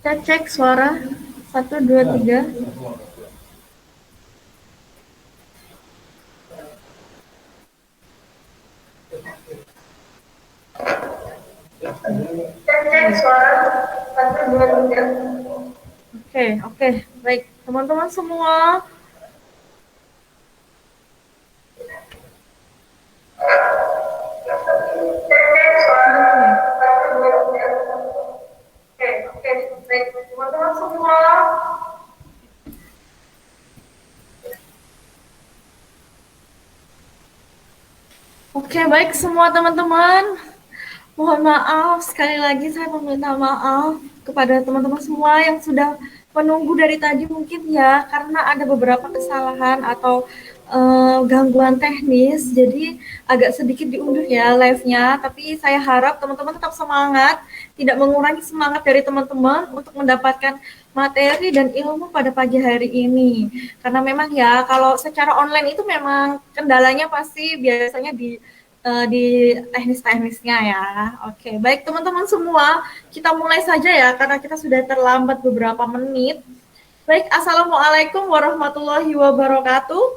Cek cek suara. Satu, dua, tiga. Cek cek suara. Satu, dua, tiga. Oke, oke. Baik, teman-teman semua. Cek cek suara. Satu, dua, tiga. Oke, oke. Baik, teman-teman semua. Oke, baik semua teman-teman. Mohon maaf, sekali lagi saya meminta maaf kepada teman-teman semua yang sudah menunggu dari tadi mungkin ya, karena ada beberapa kesalahan atau gangguan teknis, jadi agak sedikit diundur ya live-nya, tapi saya harap teman-teman tetap semangat, tidak mengurangi semangat dari teman-teman untuk mendapatkan materi dan ilmu pada pagi hari ini. Karena memang ya, kalau secara online itu memang kendalanya pasti biasanya di teknis-teknisnya ya. Oke, baik teman-teman semua, kita mulai saja ya karena kita sudah terlambat beberapa menit. Baik, assalamualaikum warahmatullahi wabarakatuh.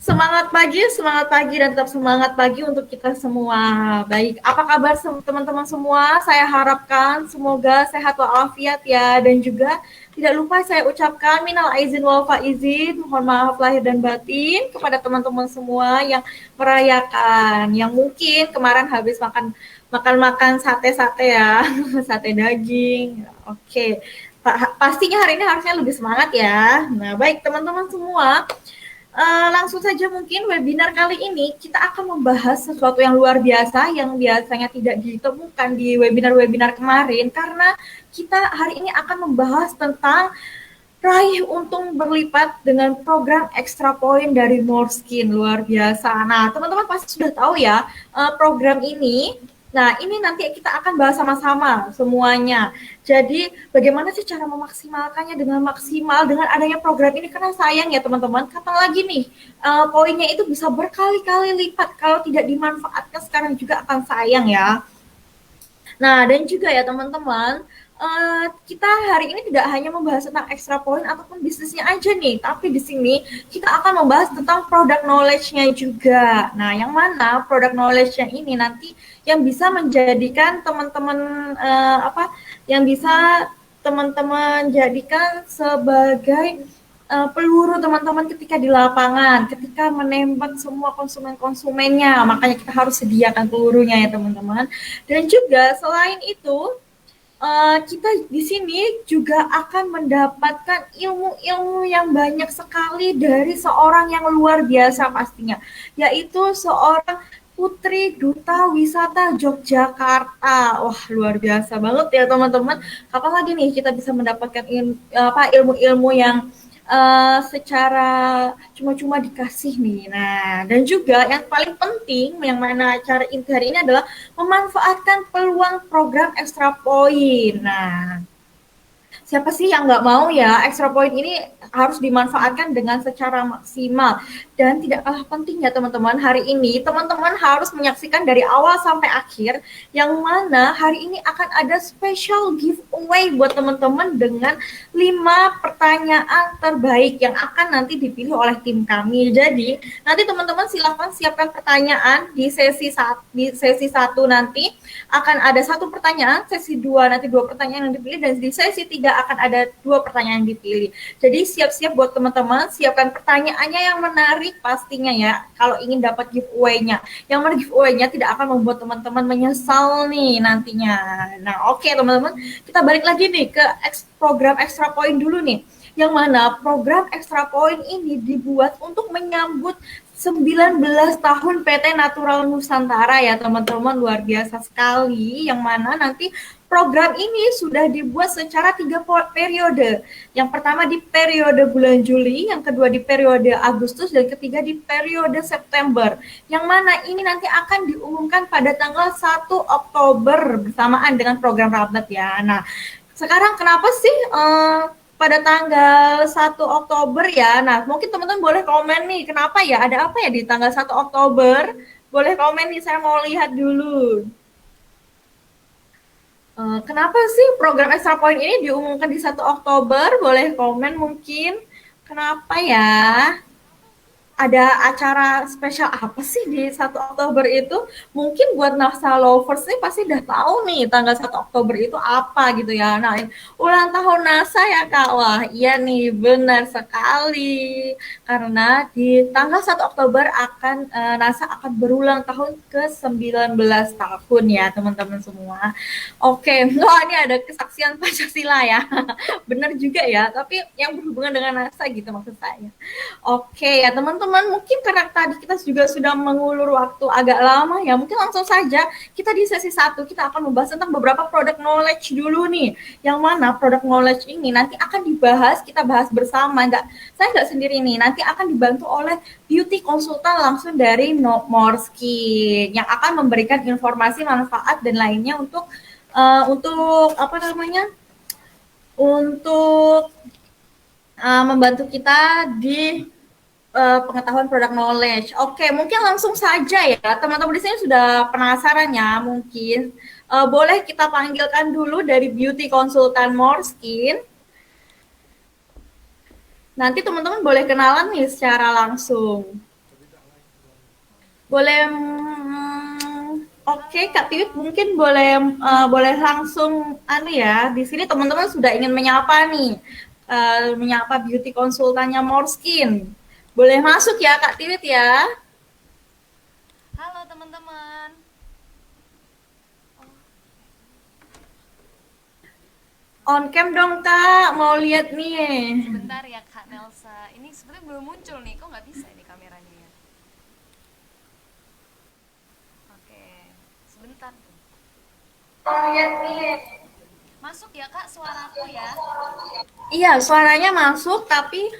Semangat pagi dan tetap semangat pagi untuk kita semua. Baik, apa kabar teman-teman semua? Saya harapkan semoga sehat walafiat ya, dan juga tidak lupa saya ucapkan minal aizin wal faizin, mohon maaf lahir dan batin kepada teman-teman semua yang merayakan, yang mungkin kemarin habis makan sate-sate ya, sate daging. Oke, pastinya hari ini harusnya lebih semangat ya. Nah, baik teman-teman semua, langsung saja mungkin webinar kali ini kita akan membahas sesuatu yang luar biasa yang biasanya tidak ditemukan di webinar-webinar kemarin, karena kita hari ini akan membahas tentang raih untung berlipat dengan program extra point dari Moreskin. Luar biasa. Nah, teman-teman pasti sudah tahu ya program ini. Nah, ini nanti kita akan bahas sama-sama semuanya. Jadi, bagaimana sih cara memaksimalkannya dengan maksimal dengan adanya program ini? Karena sayang ya teman-teman, kapan lagi nih poinnya itu bisa berkali-kali lipat, kalau tidak dimanfaatkan sekarang juga akan sayang ya. Nah, dan juga ya teman-teman, kita hari ini tidak hanya membahas tentang extra point ataupun bisnisnya aja nih, tapi di sini kita akan membahas tentang product knowledge-nya juga. Nah, yang mana product knowledge-nya ini nanti yang bisa menjadikan teman-teman yang bisa teman-teman jadikan sebagai peluru teman-teman ketika di lapangan, ketika menembak semua konsumen-konsumennya. Makanya kita harus sediakan pelurunya ya teman-teman. Dan juga selain itu, kita di sini juga akan mendapatkan ilmu-ilmu yang banyak sekali dari seorang yang luar biasa pastinya, yaitu seorang Putri Duta Wisata Yogyakarta. Wah, luar biasa banget ya teman-teman. Kapan lagi nih kita bisa mendapatkan ilmu-ilmu yang secara cuma-cuma dikasih nih. Nah, dan juga yang paling penting, yang mana cara inti hari ini adalah memanfaatkan peluang program extra point. Nah, siapa sih yang nggak mau ya extra point ini harus dimanfaatkan dengan secara maksimal. Dan tidak kalah penting ya teman-teman, hari ini teman-teman harus menyaksikan dari awal sampai akhir, yang mana hari ini akan ada special giveaway buat teman-teman dengan 5 pertanyaan terbaik yang akan nanti dipilih oleh tim kami. Jadi nanti teman-teman silakan siapkan pertanyaan di sesi 1 nanti akan ada satu pertanyaan, sesi 2 nanti 2 pertanyaan yang dipilih, dan di sesi 3 akan ada 2 pertanyaan yang dipilih. Jadi siap-siap buat teman-teman, siapkan pertanyaannya yang menarik pastinya ya, kalau ingin dapat giveaway-nya. Yang mana giveaway-nya tidak akan membuat teman-teman menyesal nih nantinya. Nah, oke teman-teman, kita balik lagi nih ke program extra point dulu nih. Yang mana program extra point ini dibuat untuk menyambut 19 tahun PT Natural Nusantara ya teman-teman, luar biasa sekali, yang mana nanti program ini sudah dibuat secara 3 periode. Yang pertama di periode bulan Juli, yang kedua di periode Agustus, dan ketiga di periode September. Yang mana ini nanti akan diumumkan pada tanggal 1 Oktober bersamaan dengan program Rabat ya. Nah, sekarang kenapa sih pada tanggal 1 Oktober ya? Nah, mungkin teman-teman boleh komen nih, kenapa ya? Ada apa ya di tanggal 1 Oktober? Boleh komen nih, saya mau lihat dulu. Kenapa sih program Extra Point ini diumumkan di 1 Oktober? Boleh komen mungkin? Kenapa ya? Ada acara spesial apa sih di 1 Oktober itu? Mungkin buat NASA lovers nih pasti udah tahu nih tanggal 1 Oktober itu apa gitu ya. Nah, ulang tahun NASA ya Kak. Wah, iya nih, benar sekali. Karena di tanggal 1 Oktober NASA akan berulang tahun ke-19 tahun ya teman-teman semua. Oke, wah ini ada kesaksian Pancasila ya. Benar juga ya, tapi yang berhubungan dengan NASA gitu maksud saya. Oke ya teman-teman, mungkin karena tadi kita juga sudah mengulur waktu agak lama ya, mungkin langsung saja kita di sesi 1 kita akan membahas tentang beberapa product knowledge dulu nih. Yang mana product knowledge ini nanti akan dibahas, kita bahas bersama, saya nggak sendiri nih, nanti akan dibantu oleh beauty konsultan langsung dari No More Skin yang akan memberikan informasi, manfaat dan lainnya untuk apa namanya? Untuk membantu kita di pengetahuan product knowledge. Oke, mungkin langsung saja ya. Teman-teman di sini sudah penasaran ya, mungkin boleh kita panggilkan dulu dari beauty konsultan More Skin. Nanti teman-teman boleh kenalan nih secara langsung. Boleh, oke, Kak Tiwit mungkin boleh langsung ya. Di sini teman-teman sudah ingin menyapa nih, menyapa beauty konsultannya More Skin. Boleh masuk ya Kak Tiwit ya. Halo teman-teman. On cam dong Kak, mau lihat nih. Sebentar ya Kak Nelsa. Ini sebenarnya belum muncul nih. Kok nggak bisa ini kameranya ya? Oke, sebentar. Mau lihat nih. Masuk ya Kak suaraku ya? Iya, suaranya masuk, tapi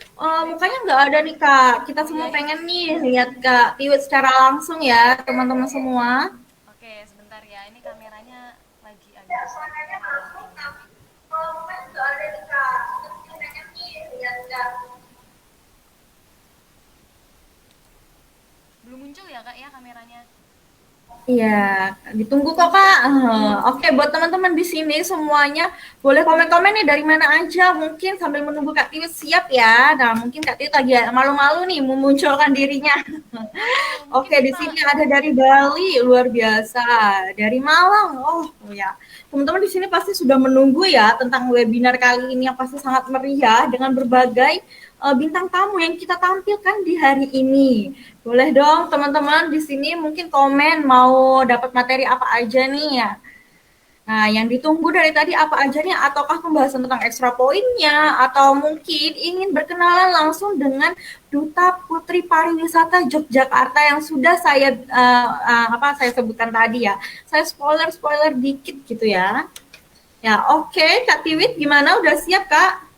mukanya nggak ada nih Kak. Kita Oh semua iya ya. pengen nih lihat Kak Tiwit secara langsung ya, teman-teman semua. Oke, sebentar ya. Ini kameranya lagi agak error ini. Belum muncul ya Kak ya kameranya? Iya, ditunggu kok Kak. Oke, buat teman-teman di sini semuanya boleh komen-komen nih dari mana aja. Mungkin sambil menunggu Kak Tiwit siap ya. Nah, mungkin Kak Tiwit lagi malu-malu nih memunculkan dirinya. Halo, mungkin Oke, di kita. sini ada dari Bali, luar biasa. Dari Malang, oh ya. Teman-teman di sini pasti sudah menunggu ya tentang webinar kali ini yang pasti sangat meriah dengan berbagai bintang tamu yang kita tampilkan di hari ini. Boleh dong teman-teman di sini mungkin komen mau dapat materi apa aja nih ya. Nah, yang ditunggu dari tadi apa aja nih? Ataukah pembahasan tentang ekstra poinnya? Atau mungkin ingin berkenalan langsung dengan Duta Putri Pariwisata Yogyakarta yang sudah saya sebutkan tadi ya. Saya spoiler dikit gitu ya. Ya, oke, Kak Tiwit gimana? Udah siap, Kak?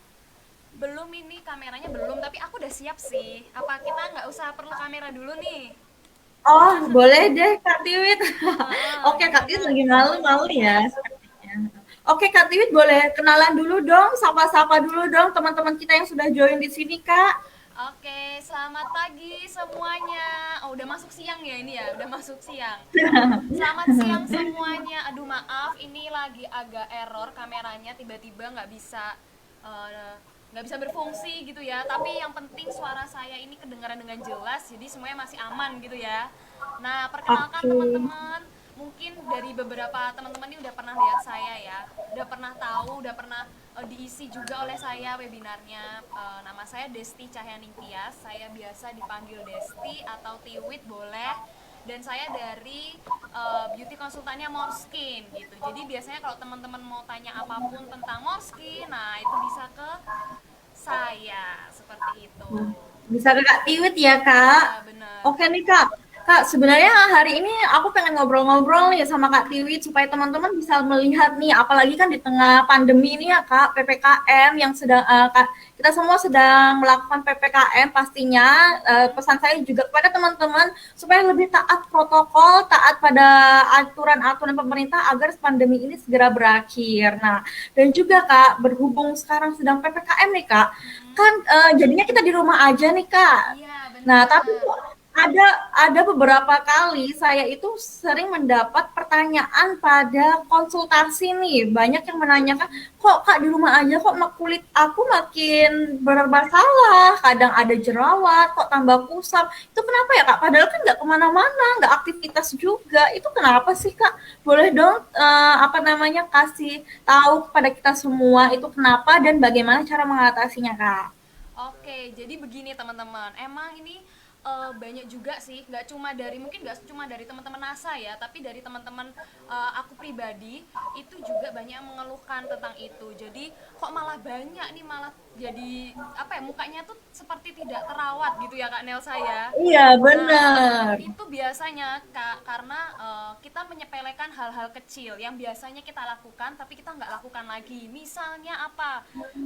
Belum ini kameranya belum, tapi aku udah siap sih. Apa kita nggak usah perlu kamera dulu nih? Oh, boleh deh, Kak Tiwit. Oke, Kak Tiwit Gimana? lagi malu-malu ya sepertinya. Oke, Kak Tiwit boleh kenalan dulu dong, sapa-sapa dulu dong teman-teman kita yang sudah join di sini, Kak. Oke, selamat pagi semuanya. Oh, udah masuk siang ya ini ya, udah masuk siang. Selamat siang semuanya. Aduh maaf, ini lagi agak error kameranya tiba-tiba eh, nggak bisa berfungsi gitu ya. Tapi yang penting suara saya ini kedengaran dengan jelas, jadi semuanya masih aman gitu ya. Nah, perkenalkan Oke. teman-teman, mungkin dari beberapa teman-teman ini udah pernah lihat saya ya, udah pernah tahu, udah pernah diisi juga oleh saya webinarnya. Nama saya Desti Cahyaning Tias, saya biasa dipanggil Desti atau Tiwit boleh. Dan saya dari beauty konsultannya Morskin gitu. Jadi biasanya kalau teman-teman mau tanya apapun tentang Morskin, nah itu bisa ke saya seperti itu. Bisa ke Kak Tiwit ya, Kak? Iya bener. Oke nih, Kak. Kak, sebenarnya hari ini aku pengen ngobrol-ngobrol nih sama Kak Tiwit supaya teman-teman bisa melihat nih, apalagi kan di tengah pandemi ini ya, Kak, PPKM yang kita semua sedang melakukan PPKM pastinya. Pesan saya juga kepada teman-teman supaya lebih taat protokol, taat pada aturan-aturan pemerintah agar pandemi ini segera berakhir. Nah, dan juga Kak, berhubung sekarang sedang PPKM nih, Kak, Mm-mm. kan jadinya kita di rumah aja nih Kak. Iya Nah, tapi bener. Ada ada beberapa kali saya itu sering mendapat pertanyaan pada konsultasi nih. Banyak yang menanyakan, kok Kak di rumah aja kok kulit aku makin bermasalah, kadang ada jerawat, kok tambah kusam. Itu kenapa ya Kak? Padahal kan nggak kemana-mana, nggak aktivitas juga. Itu kenapa sih Kak? Boleh dong apa namanya kasih tahu kepada kita semua itu kenapa dan bagaimana cara mengatasinya Kak? Oke, jadi begini teman-teman. Emang ini banyak juga sih, nggak cuma dari mungkin nggak cuma dari teman-teman NASA ya, tapi dari teman-teman aku pribadi itu juga banyak yang mengeluhkan tentang itu. Jadi kok malah banyak nih malah jadi apa ya mukanya tuh seperti tidak terawat gitu ya Kak Nelsa ya. Iya, Nah, benar. itu biasanya Kak, karena kita menyepelekan hal-hal kecil yang biasanya kita lakukan tapi kita nggak lakukan lagi. Misalnya apa?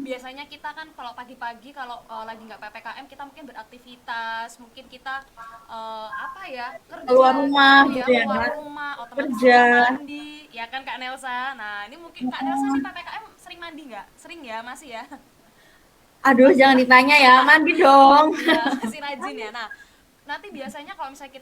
Biasanya kita kan kalau pagi-pagi kalau lagi nggak PPKM kita mungkin beraktivitas, mungkin kita apa ya kerja Keluar gitu rumah ya gitu ya, keluar Kak, rumah, otomatis kerja. kita mandi, ya kan Kak Nelsa. Nah ini mungkin Kak Nelsa nih PPKM sering mandi nggak? Sering ya masih ya? Aduh, jangan ditanya ya, mandi dong. Iya masih rajin ya. Nah nanti biasanya kalau misalnya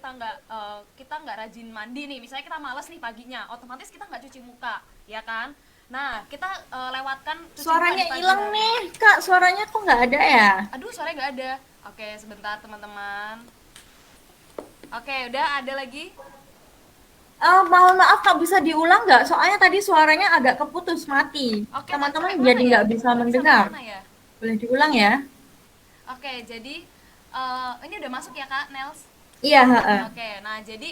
kita nggak rajin mandi nih, misalnya kita males nih paginya, otomatis kita nggak cuci muka, ya kan? Nah kita lewatkan cuci muka di Suaranya pagi hilang hari. nih, Kak, suaranya kok nggak ada ya? Aduh suaranya nggak ada. Oke sebentar teman-teman. Oke udah ada lagi. Mohon maaf Kak, bisa diulang nggak? Soalnya tadi suaranya agak keputus, mati. Oke mau Teman-teman sampai mana jadi ya, nggak bisa sampai mendengar. mana ya? Boleh diulang ya? Oke jadi ini udah masuk ya Kak Nels. Iya, heeh. Oke, nah jadi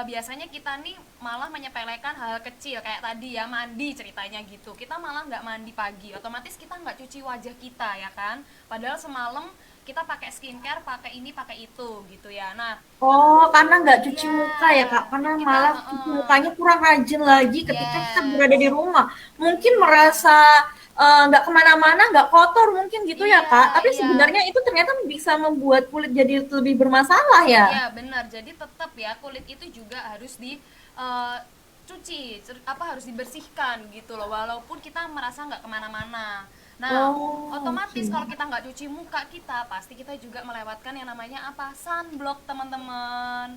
biasanya kita nih malah menyepelekan hal kecil kayak tadi ya mandi ceritanya gitu. Kita malah nggak mandi pagi, otomatis kita nggak cuci wajah kita ya kan. Padahal semalam kita pakai skincare, pakai ini, pakai itu gitu ya. Nah, Oh, karena nggak cuci iya muka ya Kak, karena kita malah cuci mukanya kurang rajin lagi ketika kita berada di yes, rumah. Mungkin iya, merasa nggak kemana-mana, nggak kotor mungkin gitu ya iya, Kak. Tapi iya. sebenarnya itu ternyata bisa membuat kulit jadi lebih bermasalah ya. Iya benar. Jadi tetap ya kulit itu juga harus di eh, cuci, apa harus dibersihkan gitu loh. Walaupun kita merasa nggak kemana-mana. Nah, Oh, otomatis oke. kalau kita nggak cuci muka kita, pasti kita juga melewatkan yang namanya apa? Sunblock teman-teman.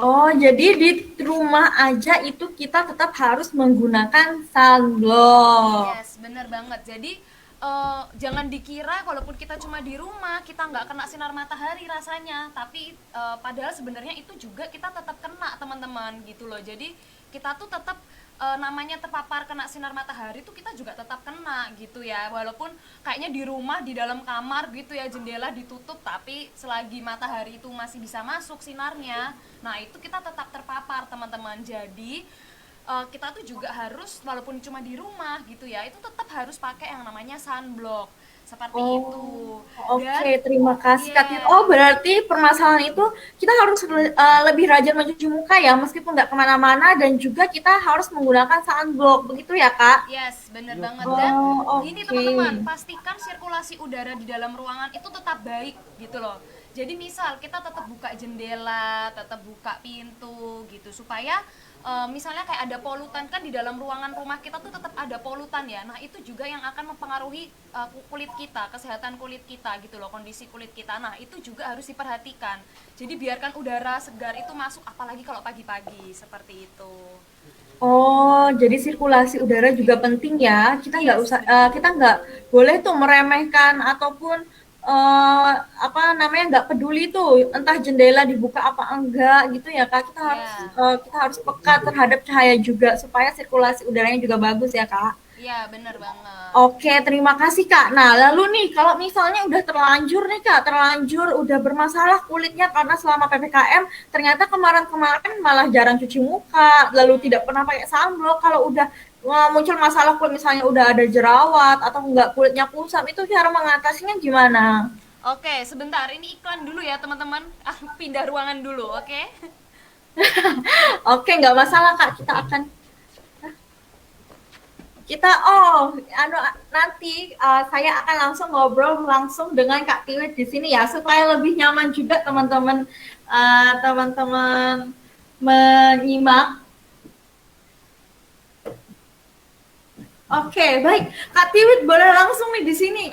Oh, jadi di rumah aja itu kita tetap harus menggunakan sunblock. Yes, bener banget. Jadi jangan dikira walaupun kita cuma di rumah kita nggak kena sinar matahari rasanya, tapi padahal sebenarnya itu juga kita tetap kena teman-teman gitu loh. Jadi kita tuh tetap namanya terpapar kena sinar matahari tuh kita juga tetap kena gitu ya. Walaupun kayaknya di rumah di dalam kamar gitu ya jendela ditutup, tapi selagi matahari itu masih bisa masuk sinarnya, nah itu kita tetap terpapar teman-teman. Jadi kita tuh juga harus walaupun cuma di rumah gitu ya itu tetap harus pakai yang namanya sunblock seperti Oh, itu. oke, Dan terima kasih Kak Tit. Oh, yes, berarti permasalahan itu kita harus lebih rajin mencuci muka ya, meskipun nggak kemana-mana dan juga kita harus menggunakan sunblock, begitu ya Kak? yes, bener banget. Dan Oh, ini oke. teman-teman, pastikan sirkulasi udara di dalam ruangan itu tetap baik gitu loh. Jadi misal kita tetap buka jendela, tetap buka pintu gitu supaya misalnya kayak ada polutan kan di dalam ruangan rumah kita tuh tetap ada polutan ya. Nah, itu juga yang akan mempengaruhi kulit kita, kesehatan kulit kita gitu loh, kondisi kulit kita. Nah, itu juga harus diperhatikan. Jadi biarkan udara segar itu masuk apalagi kalau pagi-pagi seperti itu. Oh, jadi sirkulasi udara juga penting ya. Yes, bener. Kita nggak boleh tuh meremehkan ataupun apa namanya nggak peduli tuh entah jendela dibuka apa enggak gitu ya Kak. Ya, Kita harus peka terhadap cahaya juga supaya sirkulasi udaranya juga bagus ya Kak. ya bener banget. Oke, terima kasih Kak. Nah, lalu nih kalau misalnya udah terlanjur nih Kak, terlanjur udah bermasalah kulitnya karena selama PPKM, ternyata kemarin-kemarin malah jarang cuci muka, lalu tidak pernah pakai sunblock. Kalau udah muncul masalah kulit misalnya udah ada jerawat atau enggak kulitnya kusam, itu cara mengatasinya gimana? Oke, sebentar. Ini iklan dulu ya, teman-teman. Ah, pindah ruangan dulu, oke? Oke, nggak masalah Kak, anu nanti saya akan langsung ngobrol langsung dengan Kak Tiwit di sini ya supaya lebih nyaman juga teman-teman menyimak. Oke, baik. Kak Tiwit boleh langsung nih di sini.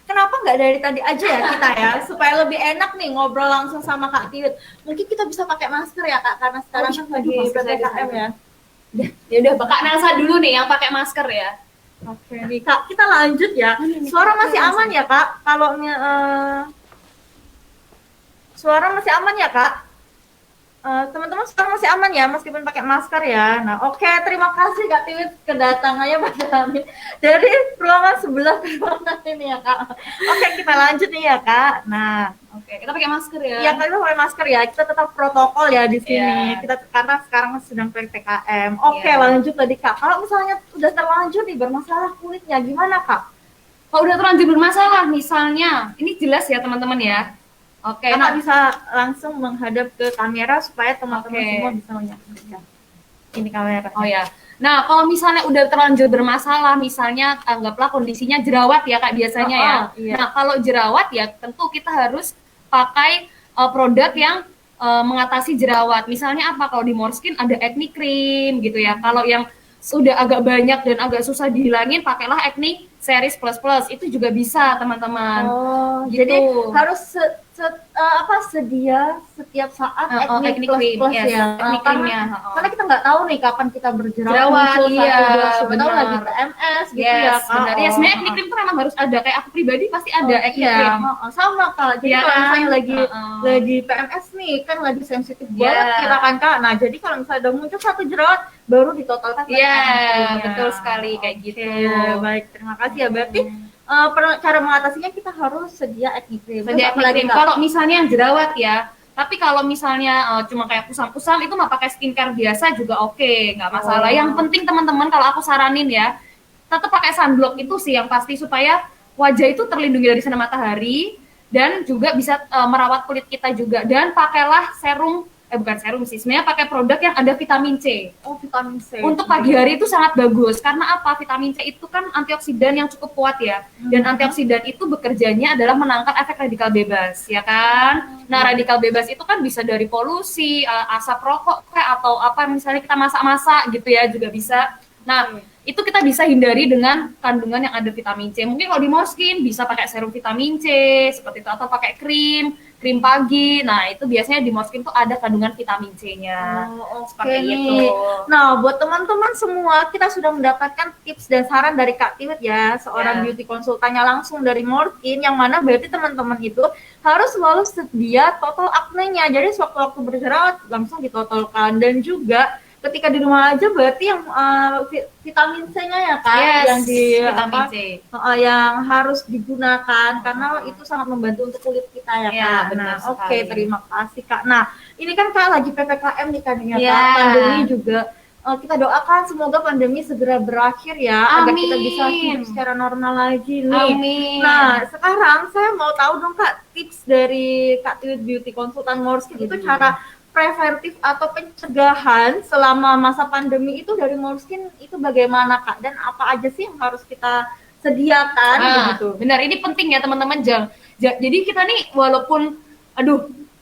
kenapa nggak dari tadi aja ya kita ya, supaya lebih enak nih ngobrol langsung sama Kak Tiwit. Mungkin kita bisa pakai masker ya Kak, karena sekarang kan lagi PPKM ya. Ya udah, Kak Nelsa dulu nih yang pakai masker ya. Oke nih Kak, kita lanjut ya. Suara masih aman ya Kak? Kalau suara masih aman ya Kak? Teman-teman sekarang masih aman ya meskipun pakai masker ya. Nah, oke, terima kasih Kak Tiwit kedatangannya pada kami dari ruangan sebelah ke ruangan ini ya Kak. Oke, kita lanjut nih ya Kak. Nah, Oke, kita pakai masker ya. iya kita pakai masker ya. Kita tetap protokol ya di sini. Iya. Kita karena sekarang sedang PPKM. Oke, Iya. lanjut tadi Kak. Kalau misalnya udah terlanjur nih bermasalah kulitnya gimana Kak? Kalau udah terlanjur bermasalah, misalnya, ini jelas ya teman-teman ya. Oke, Kakak nah bisa langsung menghadap ke kamera supaya teman-teman Oke. semua bisa menyaksikan. Ini kamera. oh ya. Nah, kalau misalnya udah terlanjur bermasalah, misalnya anggaplah kondisinya jerawat ya Kak biasanya ya. Iya. Nah, kalau jerawat ya tentu kita harus pakai produk yang mengatasi jerawat. Misalnya apa? Kalau di Morskin ada acne cream gitu ya. Kalau yang sudah agak banyak dan agak susah dihilangin, pakailah acne series plus plus. Itu juga bisa, teman-teman. Oh, Gitu. jadi harus sedia setiap saat acne plus cream, plus yes, ya. acne creamnya. Karena kita nggak tahu nih kapan kita berjerawat, Jerawat, muncul iya, satu dua, siapa tahu benar. lagi PMS gitu Yes, ya Kak. benar. Ya, sebenarnya acne cream tuh memang harus ada. Kayak aku pribadi pasti ada acne iya. cream. Sama Kak. Jadi Iya kalau kan? misalnya lagi PMS nih kan lagi sensitif banget kita kan Kak. Nah, jadi kalau misalnya udah muncul satu jerawat baru ditotalkan. Iya, betul sekali kayak gitu. Baik, terima kasih ya. Berarti cara mengatasinya kita harus sedia acne cream. Sedia acne cream. Kalau misalnya yang jerawat ya, tapi kalau misalnya cuma kayak kusam-kusam itu mah pakai skincare biasa juga oke, nggak masalah. Yang penting teman-teman kalau aku saranin ya, tetap pakai sunblock itu sih yang pasti supaya wajah itu terlindungi dari sinar matahari dan juga bisa merawat kulit kita juga. Dan pakailah serum bukan serum sih, sebenarnya pakai produk yang ada vitamin C. Oh, vitamin C. Untuk pagi hari itu sangat bagus karena apa? Vitamin C itu kan antioksidan yang cukup kuat ya. Dan antioksidan itu bekerjanya adalah menangkal efek radikal bebas, ya kan? Nah, radikal bebas itu kan bisa dari polusi, asap rokok kayak atau apa misalnya kita masak-masak gitu ya juga bisa. Nah, itu kita bisa hindari dengan kandungan yang ada vitamin C. Mungkin kalau di Morskin bisa pakai serum vitamin C seperti itu atau pakai krim pagi. Nah, itu biasanya di Morskin tuh ada kandungan vitamin C-nya. Seperti itu. Nah, buat teman-teman semua, kita sudah mendapatkan tips dan saran dari Kak Tiwit ya, seorang beauty konsultannya langsung dari Morskin, yang mana berarti teman-teman itu harus selalu sedia total acne-nya. Jadi sewaktu-waktu berjerawat langsung ditotalkan, dan juga ketika di rumah aja berarti yang vitamin C-nya ya Kak, yang di vitamin C. Yang harus digunakan karena itu sangat membantu untuk kulit kita ya Kak. Benar Oke, terima kasih Kak. Nah, ini kan Kak lagi PPKM nih kan ya Kak, pandemi juga. Kita doakan semoga pandemi segera berakhir ya, agar kita bisa hidup secara normal lagi nih. Amin. Nah, sekarang saya mau tahu dong Kak, tips dari Kak Tiwit Beauty Konsultan Morskin itu cara preventif atau pencegahan selama masa pandemi itu dari Morskin itu bagaimana Kak, dan apa aja sih yang harus kita sediakan gitu. Benar, ini penting ya teman-teman. Jadi kita nih walaupun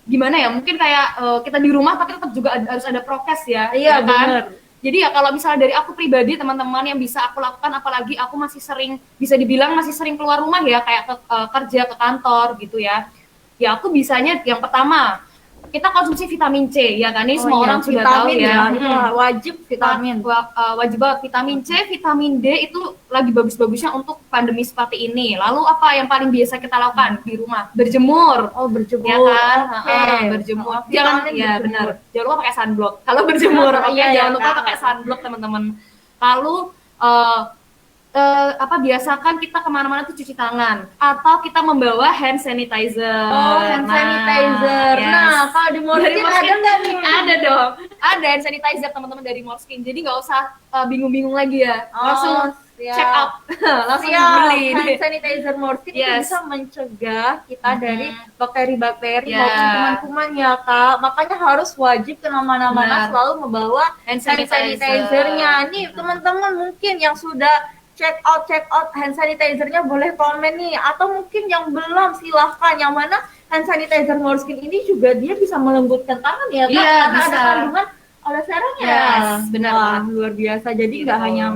gimana ya, mungkin kayak kita di rumah tapi tetap juga harus ada prokes ya. Iya kan? benar. Jadi ya kalau misalnya dari aku pribadi teman-teman yang bisa aku lakukan, apalagi aku masih sering, bisa dibilang masih sering keluar rumah ya, kayak kerja ke kantor gitu ya. Ya aku bisanya yang pertama kita konsumsi vitamin C ya kan, ini semua orang sudah tahu ya. Itu wajib vitamin. Wajib banget vitamin C, vitamin D itu lagi bagus-bagusnya untuk pandemi seperti ini. Lalu apa yang paling biasa kita lakukan di rumah? Berjemur. Oh, berjemur. Ya kan? Berjemur. Jangan ya benar. Jangan lupa pakai sunblock. Kalau berjemur, jangan lupa pakai sunblock teman-teman. Lalu biasakan kita kemana-mana tuh cuci tangan atau kita membawa hand sanitizer. Hand sanitizer. Yes. Nah, kalau di Morskin ada nggak nih? Ada dong. Ada hand sanitizer teman-teman dari Morskin. Jadi nggak usah bingung-bingung lagi ya. Langsung check up, langsung beli. Hand sanitizer Morskin itu bisa mencegah kita dari bakteri-bakteri maupun kuman-kuman ya Kak. Makanya harus wajib kemana-mana selalu membawa hand sanitizer-nya. Nih teman-teman mungkin yang sudah check out hand sanitizer-nya boleh komen nih, atau mungkin yang belum silahkan. Yang mana hand sanitizer Morskin ini juga dia bisa melembutkan tangan ya Kak, karena ada kandungan aloe vera-nya. Benar. Luar biasa. Jadi nggak hanya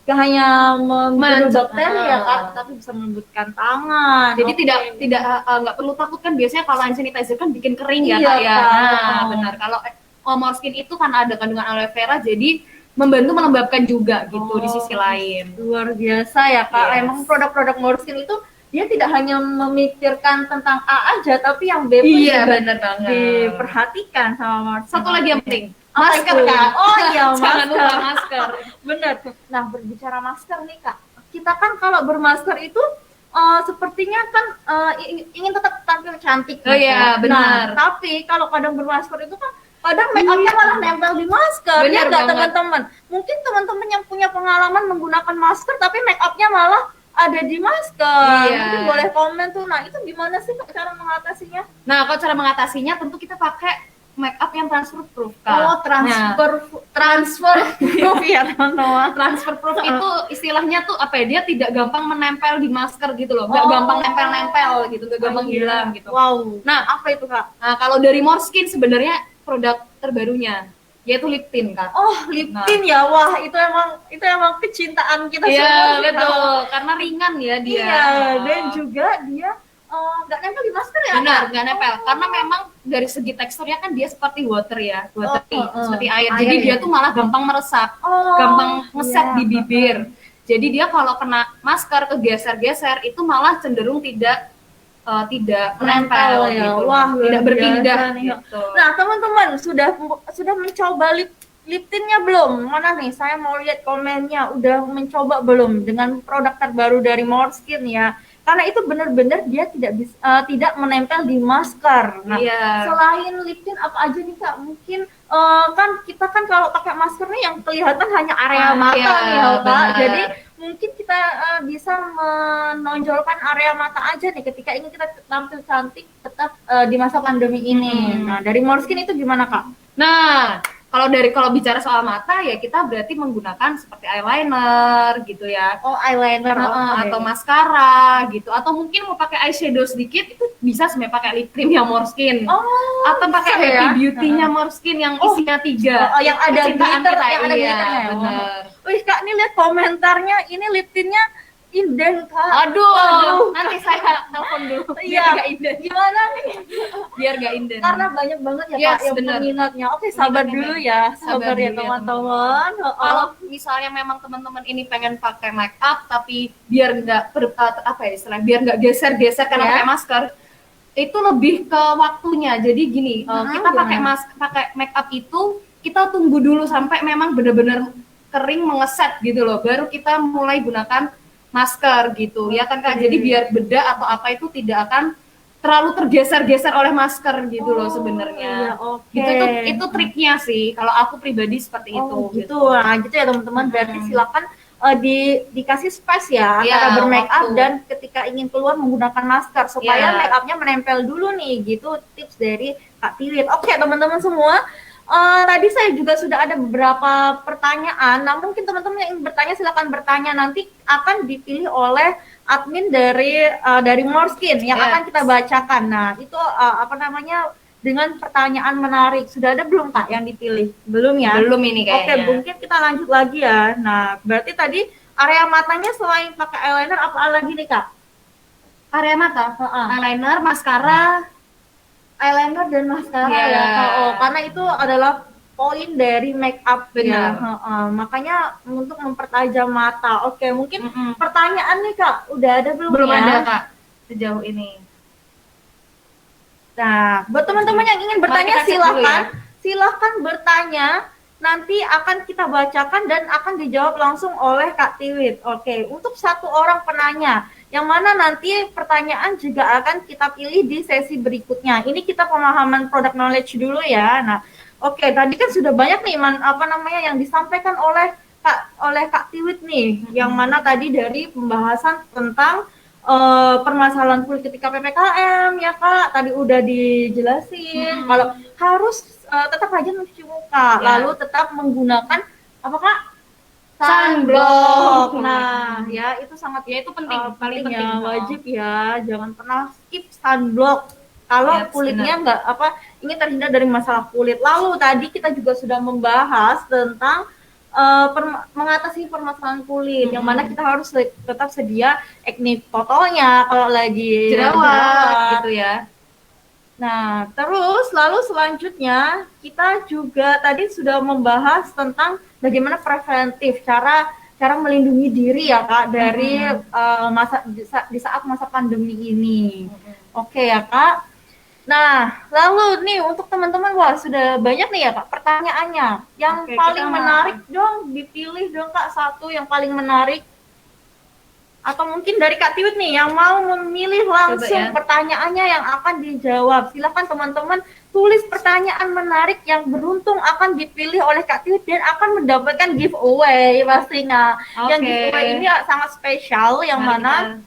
gak hanya membunuh bakteri ya Ah. Kak, tapi bisa melembutkan tangan. Jadi Oke. tidak nggak perlu takut kan, biasanya kalau hand sanitizer kan bikin kering ya Iya Kak ya. Kak. Nah, Oh. benar. Kalau Morskin itu kan ada kandungan aloe vera, jadi membantu melembabkan juga gitu di sisi lain. Luar biasa ya Kak. Yes. Emang produk-produk Morskin itu dia tidak hanya memikirkan tentang A aja, tapi yang B pun Iya, juga benar banget. diperhatikan sama Morskin. Satu lagi yang penting, Apa masker itu? Kak. Oh iya, Jangan lupa masker. masker. Bener. Nah, berbicara masker nih Kak, kita kan kalau bermasker itu sepertinya kan ingin tetap tampil cantik. Oh iya, benar. Nah, tapi kalau kadang bermasker itu kan kadang make up-nya malah nempel di masker. Bener Ya nggak banget. teman-teman? Mungkin teman-teman yang punya pengalaman menggunakan masker tapi make up-nya malah ada di masker. Iya. Mungkin boleh komen tuh. Nah, itu gimana sih Kak cara mengatasinya? Nah, kalau cara mengatasinya tentu kita pakai make up yang transfer proof Kak. Oh, Nah, transfer proof ya teman-teman. transfer proof itu istilahnya tuh apa ya, dia tidak gampang menempel di masker gitu loh, nggak gampang nempel-nempel gitu, nggak gampang hilang gitu. Wow. Nah, Apa itu Kak? nah kalau dari Morskin sebenarnya produk terbarunya yaitu lip tint Kak. Oh, lip tint ya. Wah, itu emang kecintaan kita Iya semua. sih, betul, Kak. karena ringan ya dia. Iya, dan juga dia nggak nempel di masker ya. Benar, Kak? nggak nempel. Karena memang dari segi teksturnya kan dia seperti water ya, watery, seperti air. Air Jadi ya. dia tuh malah gampang meresap, Oh, gampang ngeset iya. di bibir. Jadi dia kalau kena masker kegeser-geser itu malah cenderung tidak menempel Menempel ya. gitu, Wah, luar tidak berpindah biasa nih. gitu. Nah, teman-teman sudah mencoba lip tintnya belum? Mana nih? Saya mau lihat komennya. Udah mencoba belum dengan produk terbaru dari Morskin ya? Karena itu benar-benar dia tidak menempel di masker. Nah, Iya. selain lip tint apa aja nih Kak? Mungkin kan kita kan kalau pakai masker nih yang kelihatan hanya area mata iya, nih ya Kak. benar. Jadi mungkin kita bisa menonjolkan area mata aja nih ketika ingin kita tampil cantik tetap di masa pandemi ini. Nah, dari Morskin itu gimana Kak? Nah, kalau bicara soal mata ya kita berarti menggunakan seperti eyeliner gitu ya. Oh, eyeliner Atau maskara gitu, atau mungkin mau pakai eyeshadow sedikit itu bisa sebenarnya pakai lip cream yang Morskin, atau pakai bisa Happy ya? Beauty-nya Morskin yang isinya 3. yang ada Kecintaan glitter, kita, yang ada iya, glitternya ya. bener. Wih Kak, ini lihat komentarnya, ini lip tintnya inden Kak. Aduh, nanti saya telepon dulu. Iya, Biar gak inden. gimana nih? Biar gak inden. Karena banyak banget ya Yes, Kak yang bener. peminatnya. Oke, sabar Peminatnya dulu banyak. ya, Sabar sabar ya dulu ya, teman-teman. Kalau misalnya memang teman-teman ini pengen pakai make up tapi biar nggak apa ya istilahnya, biar nggak geser-geser karena Ya. pakai masker, itu lebih ke waktunya. Jadi gini, kita pakai make up itu kita tunggu dulu sampai memang benar-benar kering mengeset gitu loh, baru kita mulai gunakan masker gitu ya kan Kak. Jadi biar bedak atau apa itu tidak akan terlalu tergeser-geser oleh masker gitu loh sebenarnya. Iya, oke. Gitu itu triknya sih. Kalau aku pribadi seperti itu. Gitu. Nah, gitu ya teman-teman. Berarti silakan dikasih space ya Iya, antara bermake up waktu. dan ketika ingin keluar menggunakan masker supaya Iya. make upnya menempel dulu nih. Gitu tips dari Kak Tiwit. Oke teman-teman semua. Tadi saya juga sudah ada beberapa pertanyaan. Nah, mungkin teman-teman yang ingin bertanya silakan bertanya, nanti akan dipilih oleh admin dari Morskin yang Yes. akan kita bacakan. Nah, itu dengan pertanyaan menarik. Sudah ada belum Kak yang dipilih? Belum ya? Belum ini Oke, kayaknya. mungkin kita lanjut lagi ya. Nah, berarti tadi area matanya selain pakai eyeliner apa lagi nih Kak? Area mata, eyeliner, maskara. Eyeliner dan maskara Iya. ya Kak. Oh, karena itu adalah poin dari make up Benar. ya. Makanya untuk mempertajam mata. Oke, mungkin Mm-mm. pertanyaan nih Kak, udah ada belum Belum ya? ada Kak sejauh ini. Nah, buat teman-teman yang ingin bertanya kita cek dulu ya. silahkan bertanya. Nanti akan kita bacakan dan akan dijawab langsung oleh Kak Tiwit. Oke, untuk satu orang penanya, yang mana nanti pertanyaan juga akan kita pilih di sesi berikutnya. Ini kita pemahaman product knowledge dulu ya. Nah, oke, tadi kan sudah banyak nih yang disampaikan oleh Kak Tiwit nih, yang mana tadi dari pembahasan tentang permasalahan kulit ketika PPKM ya Kak, tadi udah dijelasin kalau harus tetap rajin mencuci muka, lalu tetap menggunakan apa Kak? Sunblock. Nah, ya itu sangat Ya itu penting, paling penting penting. ya, wajib ya, jangan pernah skip sunblock kalau Yes, kulitnya ingin terhindar dari masalah kulit. Lalu tadi kita juga sudah membahas tentang mengatasi permasalahan kulit, yang mana kita harus tetap sedia acne fotonya kalau lagi Jerawat gitu ya. Nah, terus lalu selanjutnya kita juga tadi sudah membahas tentang bagaimana preventif, cara cara melindungi diri ya Kak dari masa di saat masa pandemi ini. Oke ya Kak. Nah, lalu nih untuk teman-teman, wah sudah banyak nih ya Kak pertanyaannya. Yang Oke, paling kita menarik dong, dipilih dong Kak satu yang paling menarik. Atau mungkin dari Kak Tiwit nih yang mau memilih langsung ya. pertanyaannya yang akan dijawab. Silakan teman-teman tulis pertanyaan menarik yang beruntung akan dipilih oleh Kak Tiwit dan akan mendapatkan giveaway pastinya. Yang giveaway ini sangat spesial yang mana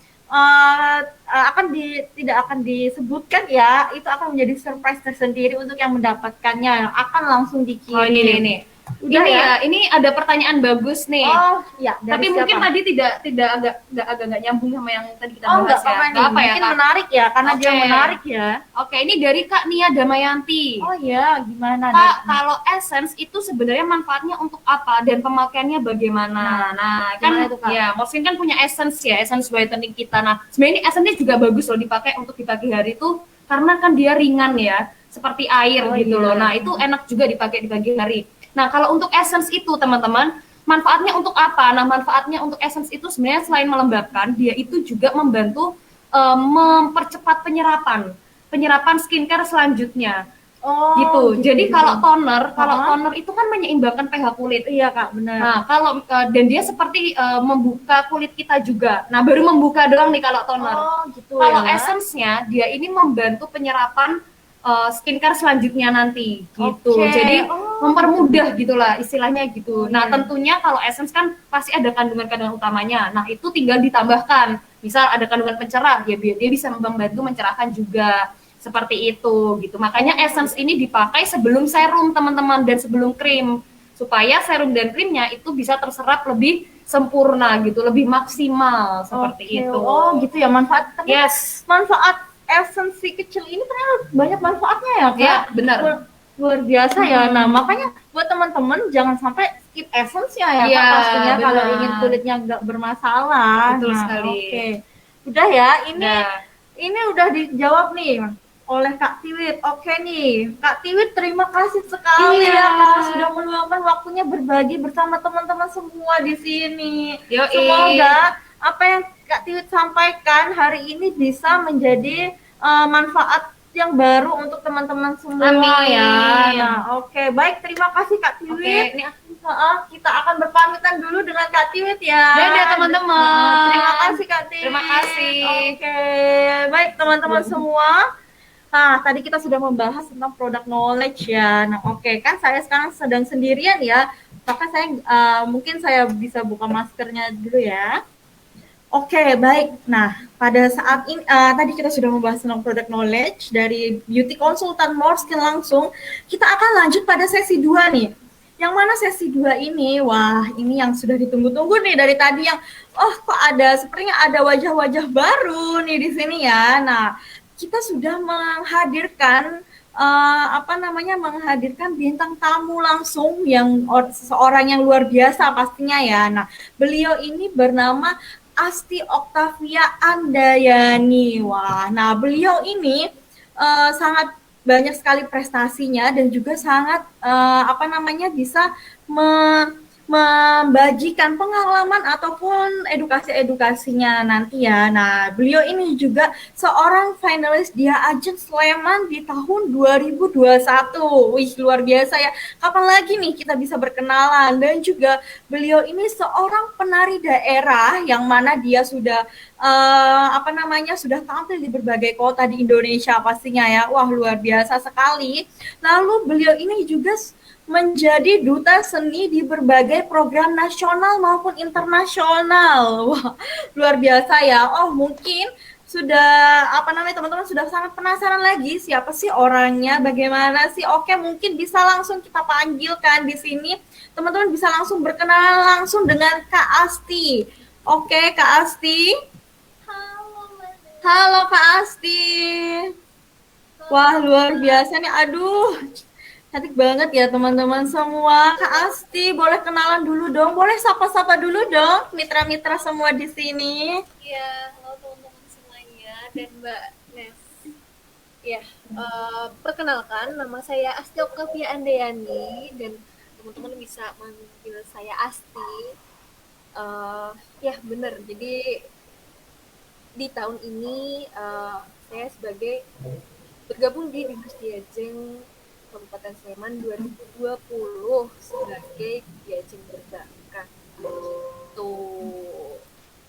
tidak akan disebutkan ya, itu akan menjadi surprise tersendiri untuk yang mendapatkannya, akan langsung dikirim. Oh ini. Udah ini ya, ini ada pertanyaan bagus nih. Oh ya, tapi siapa? Mungkin tadi tidak agak nyambung sama yang tadi kita bahas enggak, ya. Enggak apa ya, mungkin Kak? Menarik ya, karena dia menarik ya. Oke, ini dari Kak Nia Damayanti. Oh ya, gimana? Kak, kalau essence itu sebenarnya manfaatnya untuk apa dan pemakaiannya bagaimana? Nah kan itu, Kak? Ya, Morfin kan punya essence ya, essence whitening kita. Nah, sebenarnya ini essence-nya juga bagus loh dipakai untuk di pagi hari itu karena kan dia ringan ya, seperti air gitu loh. Nah, itu enak juga dipakai di pagi hari. Nah, kalau untuk essence itu teman-teman, manfaatnya untuk apa? Nah, manfaatnya untuk essence itu sebenarnya selain melembabkan, dia itu juga membantu mempercepat penyerapan skincare selanjutnya. Oh, gitu. Jadi kalau toner itu kan menyeimbangkan pH kulit. Iya Kak, benar. Nah, kalau dan dia seperti membuka kulit kita juga. Nah, baru membuka doang nih kalau toner. Oh, gitu kalau ya. essence-nya dia ini membantu penyerapan skincare selanjutnya nanti gitu. Jadi mempermudah gitulah istilahnya gitu. Nah, tentunya kalau essence kan pasti ada kandungan-kandungan utamanya. Nah, itu tinggal ditambahkan. Misal ada kandungan pencerah, ya dia bisa membantu mencerahkan juga. Seperti itu gitu. Makanya essence ini dipakai sebelum serum teman-teman dan sebelum krim supaya serum dan krimnya itu bisa terserap lebih sempurna gitu, lebih maksimal seperti itu. Oh, gitu ya manfaat. Yes. Manfaat essence kecil ini ternyata banyak manfaatnya ya Kak. Ya, benar. Luar biasa ya. Nah, makanya buat teman-teman jangan sampai skip essence-nya ya Kak, pastinya kalau ingin kulitnya nggak bermasalah. Betul sekali. Oke. Udah ya, ini udah dijawab nih oleh Kak Tiwit. Oke nih, Kak Tiwit terima kasih sekali ya Kak sudah meluangkan waktunya berbagi bersama teman-teman semua di sini. Semoga apa yang Kak Tiwit sampaikan hari ini bisa menjadi manfaat yang baru untuk teman-teman semua. Amin. Ya. Nah, oke, baik, terima kasih Kak Tiwit. Kita akan berpamitan dulu dengan Kak Tiwit ya. Dadah teman-teman. Terima kasih Kak Tiwit. Terima kasih. Oke, baik teman-teman semua. Nah, tadi kita sudah membahas tentang product knowledge ya. Nah, kan saya sekarang sedang sendirian ya. Maka saya mungkin saya bisa buka maskernya dulu ya. Oke, baik. Nah, pada saat ini tadi kita sudah membahas tentang product knowledge dari beauty consultant Morskin langsung. Kita akan lanjut pada sesi 2 nih. Yang mana sesi 2 ini, wah ini yang sudah ditunggu-tunggu nih dari tadi yang, kok sepertinya ada wajah-wajah baru nih di sini ya. Nah, kita sudah menghadirkan menghadirkan bintang tamu langsung yang seseorang yang luar biasa pastinya ya. Nah, beliau ini bernama Asti Oktavia Andayani. Wah, nah beliau ini sangat banyak sekali prestasinya dan juga sangat bisa membagikan pengalaman ataupun edukasinya nanti ya. Nah, beliau ini juga seorang finalis Dia Ajeng Sleman di tahun 2021. Wih, luar biasa ya. Kapan lagi nih kita bisa berkenalan? Dan juga beliau ini seorang penari daerah yang mana dia sudah sudah tampil di berbagai kota di Indonesia pastinya ya. Wah, luar biasa sekali. Lalu beliau ini juga menjadi duta seni di berbagai program nasional maupun internasional. Wah, luar biasa ya. Mungkin sudah teman-teman sudah sangat penasaran lagi siapa sih orangnya, bagaimana sih? Oke, mungkin bisa langsung kita panggilkan di sini. Teman-teman bisa langsung berkenalan langsung dengan Kak Asti. Oke, Kak Asti. Halo Kak Asti. Wah, luar biasa nih. Aduh. Cantik banget ya teman-teman semua. Kak Asti, boleh kenalan dulu dong. Boleh sapa-sapa dulu dong, mitra-mitra semua di sini. Iya, halo teman-teman semuanya dan Mbak Nes. Ya, perkenalkan nama saya Asti Oktavia Andayani dan teman-teman bisa manggil saya Asti. Ya benar. Jadi di tahun ini saya sebagai bergabung di Dinas Diajeng Kabupaten Sleman 2020 sebagai Diajeng Berbakat. Gitu.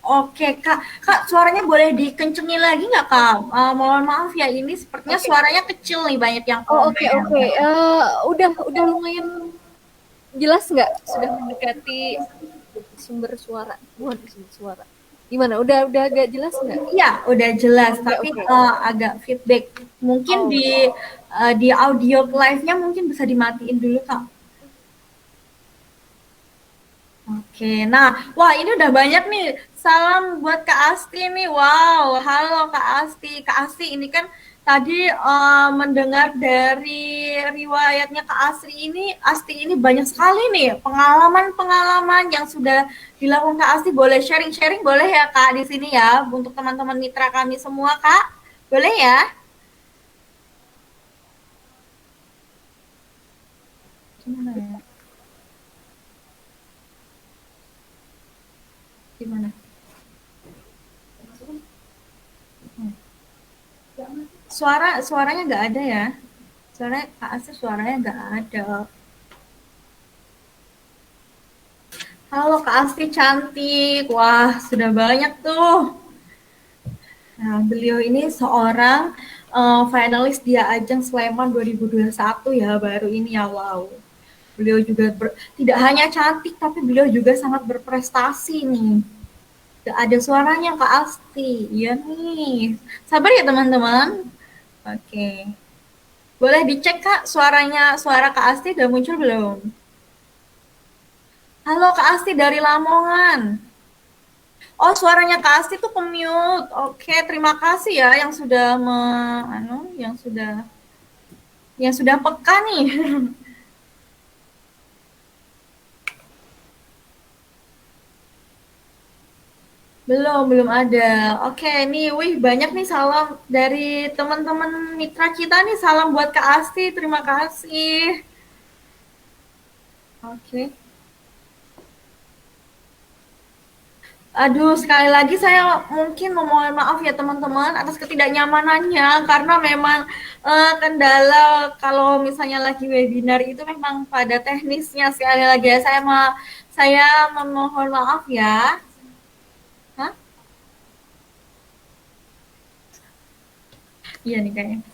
Oke, Kak. Kak, suaranya boleh dikencengin lagi nggak, Kak? Mohon maaf ya, ini sepertinya Oke. suaranya kecil nih, banyak yang Oh, oke, komen. oke. Udah lumayan jelas nggak? Sudah mendekati sumber suara. Bukan sumber suara. Gimana? Udah agak jelas nggak? Iya, udah jelas, Oke, tapi oke. agak feedback. Mungkin Oh, di audio live-nya mungkin bisa dimatiin dulu, Kak. Oke, nah, wah ini udah banyak nih. Salam buat Kak Asti nih. Wow, halo Kak Asti. Kak Asti ini kan tadi mendengar dari riwayatnya Kak Asti ini banyak sekali nih pengalaman-pengalaman yang sudah dilakukan Kak Asti. Boleh sharing-sharing boleh ya Kak di sini ya untuk teman-teman mitra kami semua Kak. Boleh ya? Gimana ya? Gimana? Suaranya nggak ada ya? Soalnya Kak Asti suaranya nggak ada. Halo Kak Asti cantik. Wah, sudah banyak tuh. Nah, beliau ini seorang finalis Dia Ajang Sleman 2021 ya, baru ini ya. Wow. Beliau juga tidak hanya cantik, tapi beliau juga sangat berprestasi nih. Gak ada suaranya Kak Asti. Iya nih. Sabar ya teman-teman. Oke. Boleh dicek Kak suara Kak Asti udah muncul belum? Halo Kak Asti dari Lamongan. Oh, suaranya Kak Asti tuh ke-mute. Oke, terima kasih ya yang sudah yang sudah peka nih. Belum ada. Oke, nih, wih banyak nih salam dari teman-teman mitra kita nih. Salam buat Kak Asti, terima kasih. Oke. Aduh, sekali lagi saya mungkin memohon maaf ya teman-teman atas ketidaknyamanannya karena memang kendala kalau misalnya lagi webinar itu memang pada teknisnya sekali lagi ya saya memohon maaf ya. Hah? Iya nih kayaknya.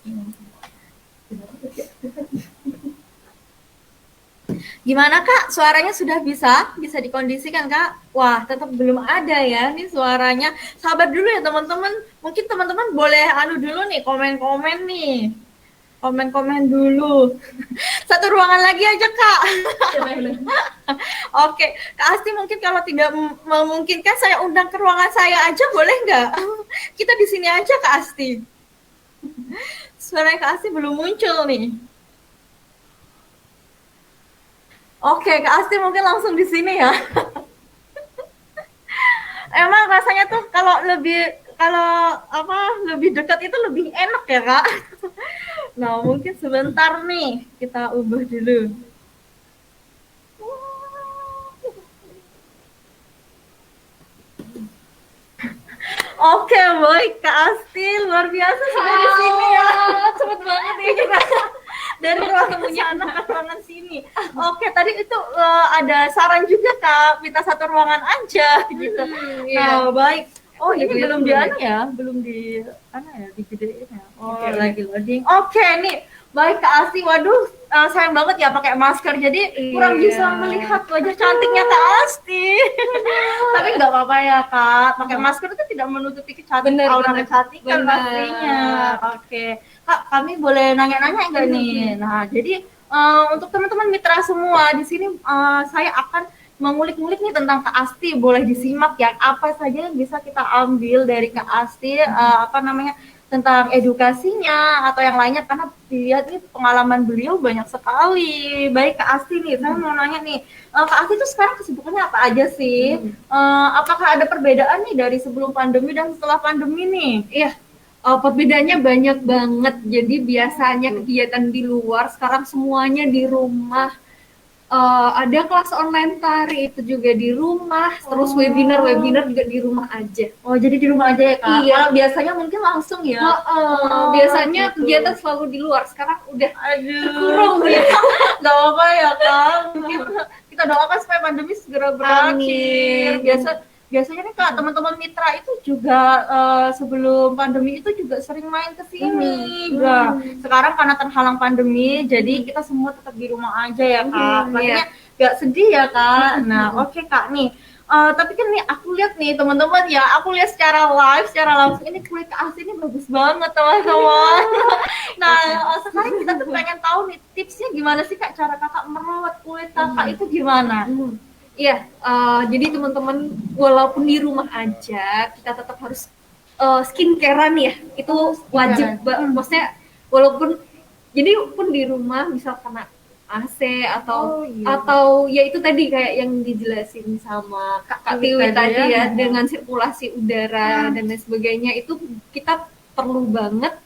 Gimana Kak? Suaranya sudah bisa dikondisikan Kak? Wah, tetap belum ada ya nih suaranya. Sabar dulu ya teman-teman. Mungkin teman-teman boleh dulu nih komen-komen nih. Komen-komen dulu. Satu ruangan lagi aja Kak. Oke, Kak Asti mungkin kalau tidak memungkinkan saya undang ke ruangan saya aja boleh nggak? Kita di sini aja Kak Asti. Suara Kak Asti belum muncul nih. Oke, Kak Asti mungkin langsung di sini ya. Emang rasanya tuh kalau lebih dekat itu lebih enak ya Kak. Nah mungkin sebentar nih kita ubah dulu. Oke baik Kak Asti luar biasa sudah di sini ya. cepet banget ya kita. Dari ruangan sana ke ruangan sini. Oke tadi itu ada saran juga Kak minta satu ruangan aja gitu. Iya. Nah baik. Oh ini Dilihat belum dulu di ya. belum digedein ya. Oh Oke, lagi loading. Oke nih baik Kak Asti. Waduh sayang banget ya pakai masker jadi kurang Iya. bisa melihat wajah cantiknya Kak Asti. Tapi nggak apa-apa ya Kak. Pakai masker itu tidak menutupi aura kecantikan Bener. pastinya. Oke. Kak, kami boleh nanya-nanya nggak nih? Nah, jadi untuk teman-teman mitra semua di sini saya akan mengulik-ngulik nih tentang Kak Asti. Boleh disimak ya apa saja yang bisa kita ambil dari Kak Asti apa namanya tentang edukasinya atau yang lainnya, karena dilihat nih pengalaman beliau banyak sekali. Baik Kak Asti nih, saya mau nanya nih, Kak Asti tuh sekarang kesibukannya apa aja sih? Apakah ada perbedaan nih dari sebelum pandemi dan setelah pandemi nih? Iya, perbedaannya banyak banget. Jadi biasanya kegiatan di luar, sekarang semuanya di rumah. Ada kelas online tari itu juga di rumah, terus webinar juga di rumah aja. Oh, jadi di rumah aja ya Kak? Iya. Kalau biasanya mungkin langsung ya? Biasanya gitu. kegiatan selalu di luar, sekarang udah Aduh, kurang ya. nggak apa ya Kak. Mungkin kita doakan supaya pandemi segera berakhir. Amin. Biasanya nih Kak, teman-teman mitra itu juga sebelum pandemi itu juga sering main ke sini. Nah, sekarang karena terhalang pandemi, jadi kita semua tetap di rumah aja ya Kak. Makanya nggak sedih ya Kak. Nah, oke Kak nih. Tapi kan nih aku lihat nih teman-teman ya, aku lihat secara live, secara langsung ini kulit Kak Asti ini bagus banget teman-teman. Nah, sekarang kita tuh pengen tahu nih tipsnya gimana sih Kak, cara Kakak merawat kulit Kakak itu gimana? Iya, jadi teman-teman walaupun di rumah aja kita tetap harus skincarean ya, itu wajib. Maksudnya walaupun jadi pun di rumah misal kena AC atau ya itu tadi kayak yang dijelasin sama Kak Tiwi tadi ya, dengan sirkulasi udara dan lain sebagainya, itu kita perlu banget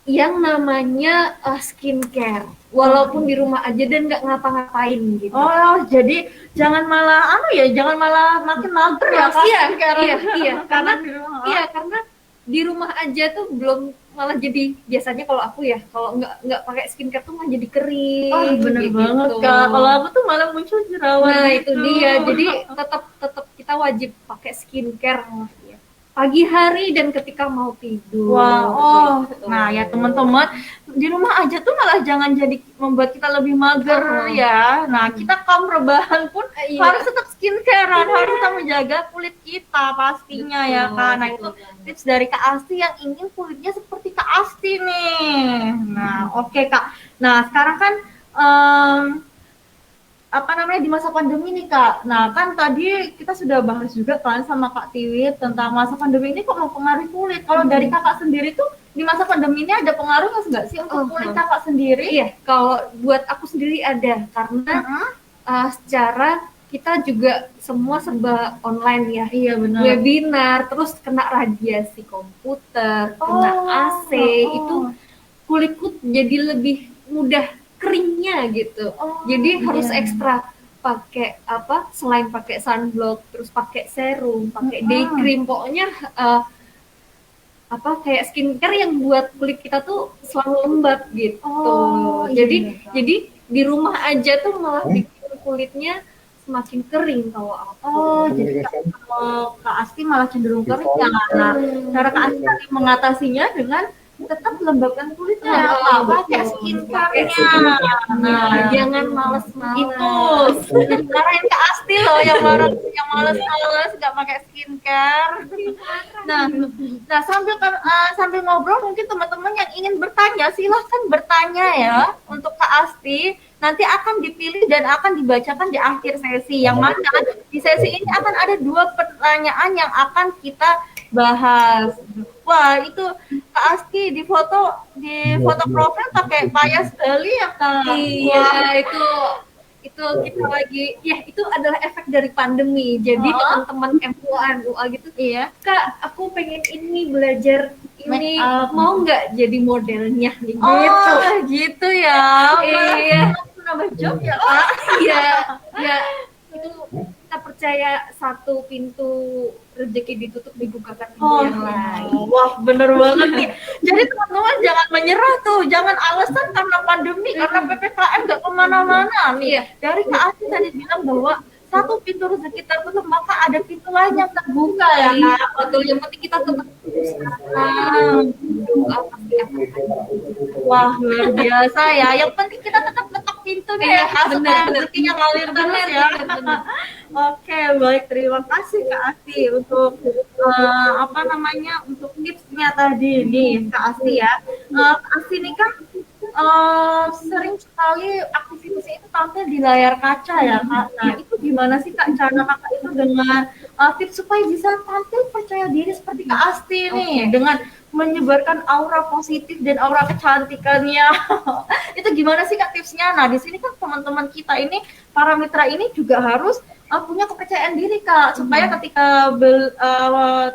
yang namanya skincare walaupun di rumah aja dan nggak ngapa-ngapain gitu. Oh, jadi jangan malah jangan malah makin mager ya Kak. Iya, karena di rumah aja tuh belum, malah jadi biasanya kalau aku ya kalau nggak pakai skincare tuh malah jadi kering. Oh, bener gitu. banget Kak. Kalau aku tuh malah muncul jerawat. Nah, itu dia. Jadi tetap kita wajib pakai skincare pagi hari dan ketika mau tidur. Gitu. Nah ya teman-teman, di rumah aja tuh malah jangan jadi membuat kita lebih mager ya. Nah kita kaum rebahan pun harus tetap skincarean, harus tetap menjaga kulit kita pastinya ya Kak. Nah itu tips dari Kak Asti yang ingin kulitnya seperti Kak Asti nih. Nah oke Kak. Nah sekarang kan di masa pandemi nih Kak. Nah kan tadi kita sudah bahas juga kan sama Kak Tiwi tentang masa pandemi ini kok mempengaruhi kulit. Kalau dari Kakak sendiri tuh di masa pandemi ini ada pengaruh nggak sih untuk kulit Kakak sendiri? Iya, kalau buat aku sendiri ada, karena secara kita juga semua serba online ya. Iya benar. Webinar, terus kena radiasi komputer, kena AC, itu kulitku jadi lebih mudah keringnya gitu. Jadi harus ekstra pakai selain pakai sunblock, terus pakai serum, pakai day cream, pokoknya kayak skincare yang buat kulit kita tuh selalu lembab gitu. Jadi di rumah aja tuh malah bikin kulitnya semakin kering kalau aku. Jadi kalau Kak Asti malah cenderung kering ya. Nah, cara Kak Asti tadi mengatasinya dengan tetap lembabkan kulitnya, pakai skincare-nya. Nah, jangan males-males. Itu dimarahin Kak Asti loh yang males-males nggak pakai skincare. Nah sambil ngobrol mungkin teman-teman yang ingin bertanya silahkan bertanya ya untuk Kak Asti. Nanti akan dipilih dan akan dibacakan di akhir sesi. Yang mana di sesi ini akan ada 2 pertanyaan yang akan kita bahas. Wah, itu Kak Asti di foto profil pakai payas Bali ya Kak? Iya, itu kita lagi itu adalah efek dari pandemi. Jadi teman-teman MUA gitu, Kak, aku pengen ini belajar ini, mau nggak jadi modelnya nih? Gitu ya. Iya. Nambah job ya Kak? Iya, itu kita percaya satu pintu rezeki ditutup dibukakan pintu yang lain. Wah, bener banget nih. Jadi teman-teman jangan menyerah tuh, jangan alasan karena pandemi, karena PPKM nggak kemana-mana nih. Dari Kak Asti tadi bilang bahwa satu pintu rezeki tertutup, maka ada pintu lain yang terbuka ya Kak. Betul, yang penting kita tetap Wah, luar biasa ya. Yang penting kita tetap ketok pintu nih ya, supaya rezekinya ngalir terus ya. Oke, baik, terima kasih Kak Asti untuk untuk tipsnya tadi nih Kak Asti ya. Kak Asti ini kan sering sekali aktivitasnya itu tampil di layar kaca ya Kak. Nah itu gimana sih Kak cara Kakak itu dengan tips supaya bisa tampil percaya diri seperti Kak Asti nih, dengan menyebarkan aura positif dan aura kecantikannya. Itu gimana sih Kak tipsnya? Nah, di sini kan teman-teman kita ini, para mitra ini juga harus punya kepercayaan diri Kak, supaya ketika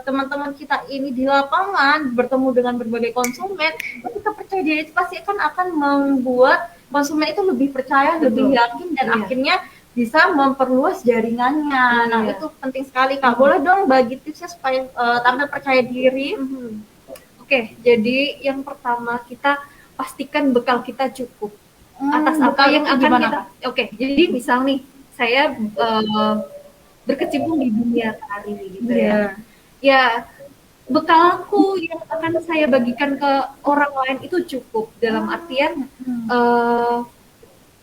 teman-teman kita ini di lapangan bertemu dengan berbagai konsumen, ketika percaya diri itu pasti akan membuat konsumen itu lebih percaya, lebih yakin, dan akhirnya bisa memperluas jaringannya. Nah, itu penting sekali Kak. Boleh dong bagi tipsnya supaya tampil percaya diri? Oke, jadi yang pertama kita pastikan bekal kita cukup atas apa bekal yang itu akan gimana, kita. Kak? Oke, jadi misal nih saya berkecimpung di dunia tari gitu ya. Ya, bekalku yang akan saya bagikan ke orang lain itu cukup dalam artian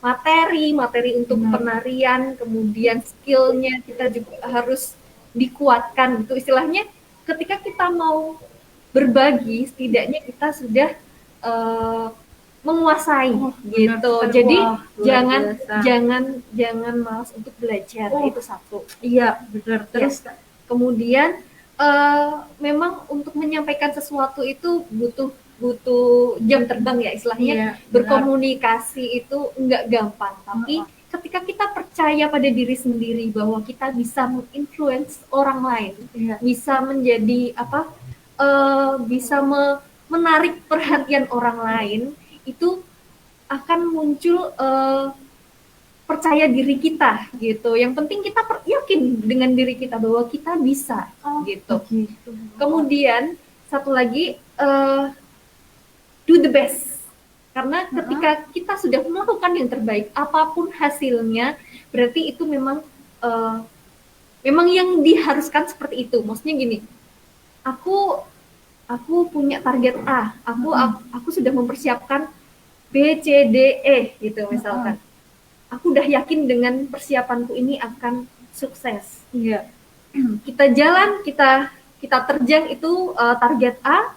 materi untuk penarian, kemudian skillnya kita juga harus dikuatkan gitu. Istilahnya ketika kita mau berbagi, setidaknya kita sudah menguasai gitu. Jadi jangan malas untuk belajar, itu satu. Iya, benar. Terus kemudian memang untuk menyampaikan sesuatu itu butuh jam terbang ya istilahnya. Berkomunikasi itu enggak gampang, tapi ketika kita percaya pada diri sendiri bahwa kita bisa menginfluence orang lain, bisa menjadi bisa menarik perhatian orang lain, itu akan muncul percaya diri kita gitu. Yang penting kita yakin dengan diri kita bahwa kita bisa gitu. Kemudian satu lagi do the best. Karena ketika kita sudah melakukan yang terbaik, apapun hasilnya, berarti itu memang yang diharuskan seperti itu. Maksudnya gini, aku punya target A, aku sudah mempersiapkan B, C, D, E gitu misalkan. Aku udah yakin dengan persiapanku ini akan sukses. Kita jalan, kita terjang itu target A.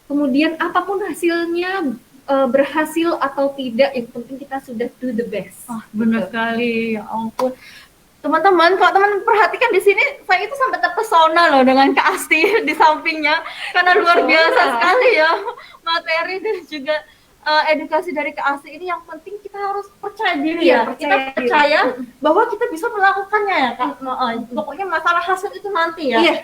Kemudian apapun hasilnya, berhasil atau tidak, yang penting kita sudah do the best. Benar sekali, ya ampun. Teman-teman, kalau teman perhatikan di sini, saya itu sampai terpesona loh dengan Kak Asti di sampingnya, karena luar biasa sekali ya materi dan juga edukasi dari Kak Asti ini. Yang penting kita harus percaya diri kita percaya bahwa kita bisa melakukannya ya Kak. Pokoknya masalah hasil itu nanti ya.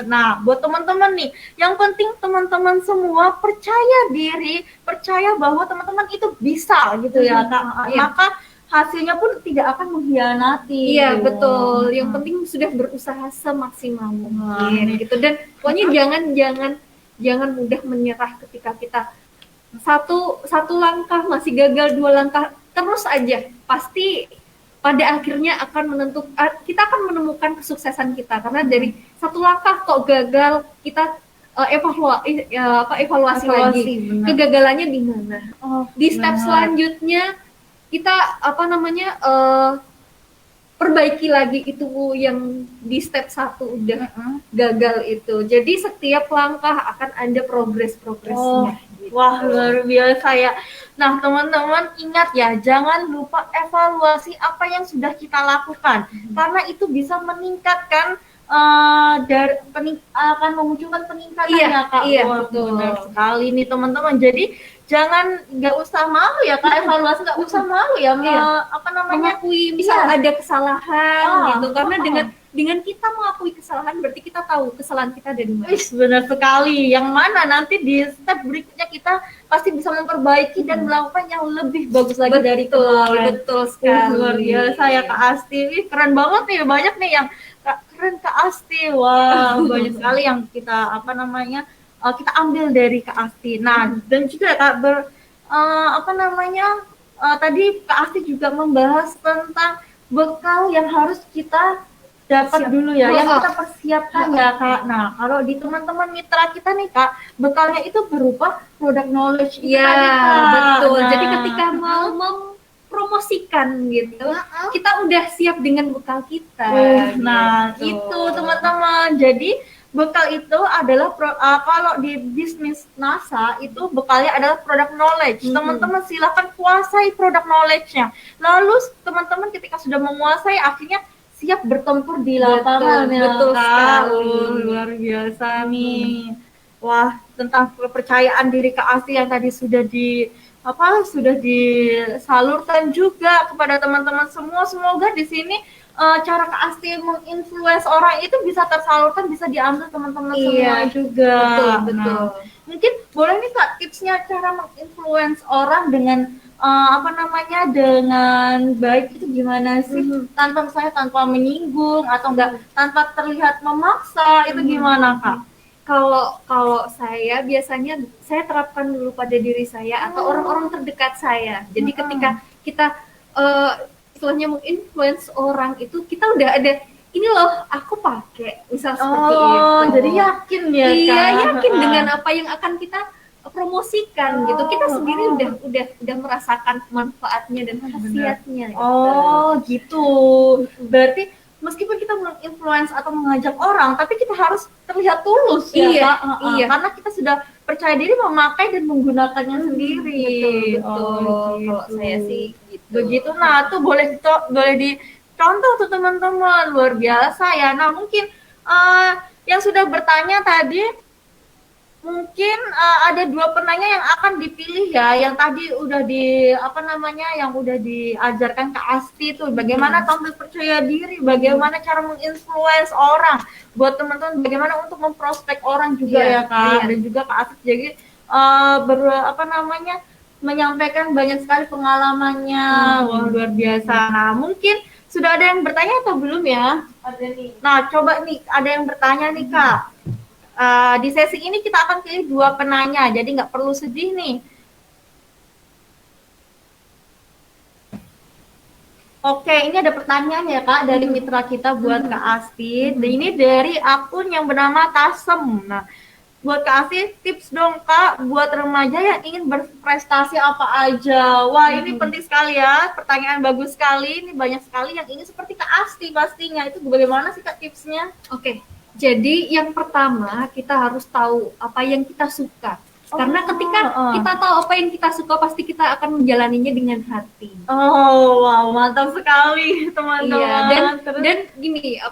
Nah, buat teman-teman nih, yang penting teman-teman semua percaya diri, percaya bahwa teman-teman itu bisa gitu ya Kak. Maka hasilnya pun tidak akan mengkhianati. Iya, betul. Yang penting sudah berusaha semaksimal mungkin gitu. Dan pokoknya jangan mudah menyerah ketika kita satu langkah masih gagal, 2 langkah terus aja, pasti pada akhirnya kita akan menemukan kesuksesan kita. Karena dari 1 langkah kok gagal, kita evaluasi lagi kegagalannya di mana. Di step selanjutnya kita perbaiki lagi itu yang di step 1 udah gagal itu. Jadi setiap langkah akan ada progresnya. Wah, luar biasa ya. Nah, teman-teman ingat ya, jangan lupa evaluasi apa yang sudah kita lakukan, karena itu bisa meningkatkan akan memunculkan peningkatan ya Kak. Betul. Benar sekali nih teman-teman. Jadi nggak usah malu ya Kak, evaluasi nggak usah malu ya, mengakui misal ada kesalahan gitu. Karena dengan kita mengakui kesalahan berarti kita tahu kesalahan kita dari mana. Benar sekali. Yang mana nanti di step berikutnya kita pasti bisa memperbaiki dan melakukan yang lebih bagus lagi dari kemarin. Betul sekali. Luar biasa ya Kak Asti. Keren banget nih, banyak nih yang keren Kak Asti. Wah, banyak sekali yang kita kita ambil dari Kak Asti. Nah, dan juga Kak tadi Kak Asti juga membahas tentang bekal yang harus kita dapat dulu ya, yang kita persiapkan ya Kak. Nah, kalau di teman-teman mitra kita nih Kak, bekalnya itu berupa product knowledge. Betul. Jadi ketika mau mempromosikan gitu, kita udah siap dengan bekal kita. Itu teman-teman. Jadi bekal itu adalah kalau di bisnis NASA itu bekalnya adalah product knowledge. Teman-teman silakan kuasai product knowledge-nya. Lalu teman-teman ketika sudah menguasai, akhirnya siap bertempur di lapangan. Betul sekali. Luar biasa nih. Wah, tentang kepercayaan diri Kak Asti yang tadi sudah disalurkan juga kepada teman-teman semua. Semoga di sini cara Kak Asti menginfluence orang itu bisa tersalurkan, bisa diambil teman-teman semua Iya, juga. betul. Nah, mungkin boleh nih Kak tipsnya cara menginfluence orang dengan dengan baik itu gimana sih? Tanpa menyinggung atau enggak tanpa terlihat memaksa, itu gimana Kak? Kalau kalau saya biasanya saya terapkan dulu pada diri saya atau orang-orang terdekat saya. Jadi ketika kita istilahnya menginfluence orang itu, kita udah ada ini loh aku pakai, misal seperti itu. Jadi yakin ya Kak? Iya, yakin dengan apa yang akan kita promosikan gitu. Kita sendiri udah merasakan manfaatnya dan khasiatnya. Gitu. Berarti meskipun kita menginfluence atau mengajak orang, tapi kita harus terlihat tulus ya Iya, Kak? iya. Karena kita sudah percaya diri memakai dan menggunakannya sendiri. Betul. Kalau saya sih gitu. Begitu. Nah, tuh boleh dicontoh tuh teman-teman, luar biasa ya. Nah, mungkin yang sudah bertanya tadi mungkin ada 2 penanya yang akan dipilih ya, yang tadi udah yang udah diajarkan Kak Asti tuh, bagaimana tampil percaya diri, bagaimana cara menginfluence orang, buat teman-teman bagaimana untuk memprospek orang juga ya Kak, dan juga Kak Asti jadi menyampaikan banyak sekali pengalamannya, wah luar biasa. Nah mungkin sudah ada yang bertanya atau belum ya? Ada nih. Nah coba nih ada yang bertanya nih Kak. Di sesi ini kita akan pilih 2 penanya, jadi nggak perlu sedih nih. Oke, ini ada pertanyaan ya Kak dari mitra kita buat Kak Asti. Ini dari akun yang bernama Tasem. Nah, buat Kak Asti, tips dong Kak buat remaja yang ingin berprestasi apa aja. Wah, ini penting sekali ya. Pertanyaan bagus sekali. Ini banyak sekali yang ingin seperti Kak Asti pastinya. Itu bagaimana sih Kak tipsnya? Oke. Jadi yang pertama kita harus tahu apa yang kita suka. Karena ketika kita tahu apa yang kita suka, pasti kita akan menjalaninya dengan hati. Wow, mantap sekali teman-teman. Iya, dan gini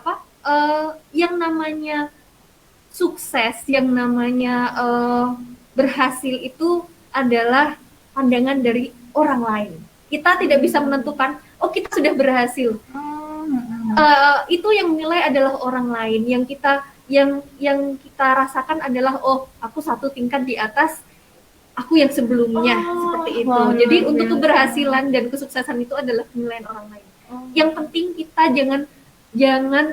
yang namanya sukses, yang namanya berhasil itu adalah pandangan dari orang lain. Kita tidak bisa menentukan, kita sudah berhasil. Itu yang menilai adalah orang lain. Yang kita rasakan adalah aku 1 tingkat di atas aku yang sebelumnya, seperti itu. Jadi untuk keberhasilan dan kesuksesan itu adalah penilaian orang lain. Yang penting kita jangan jangan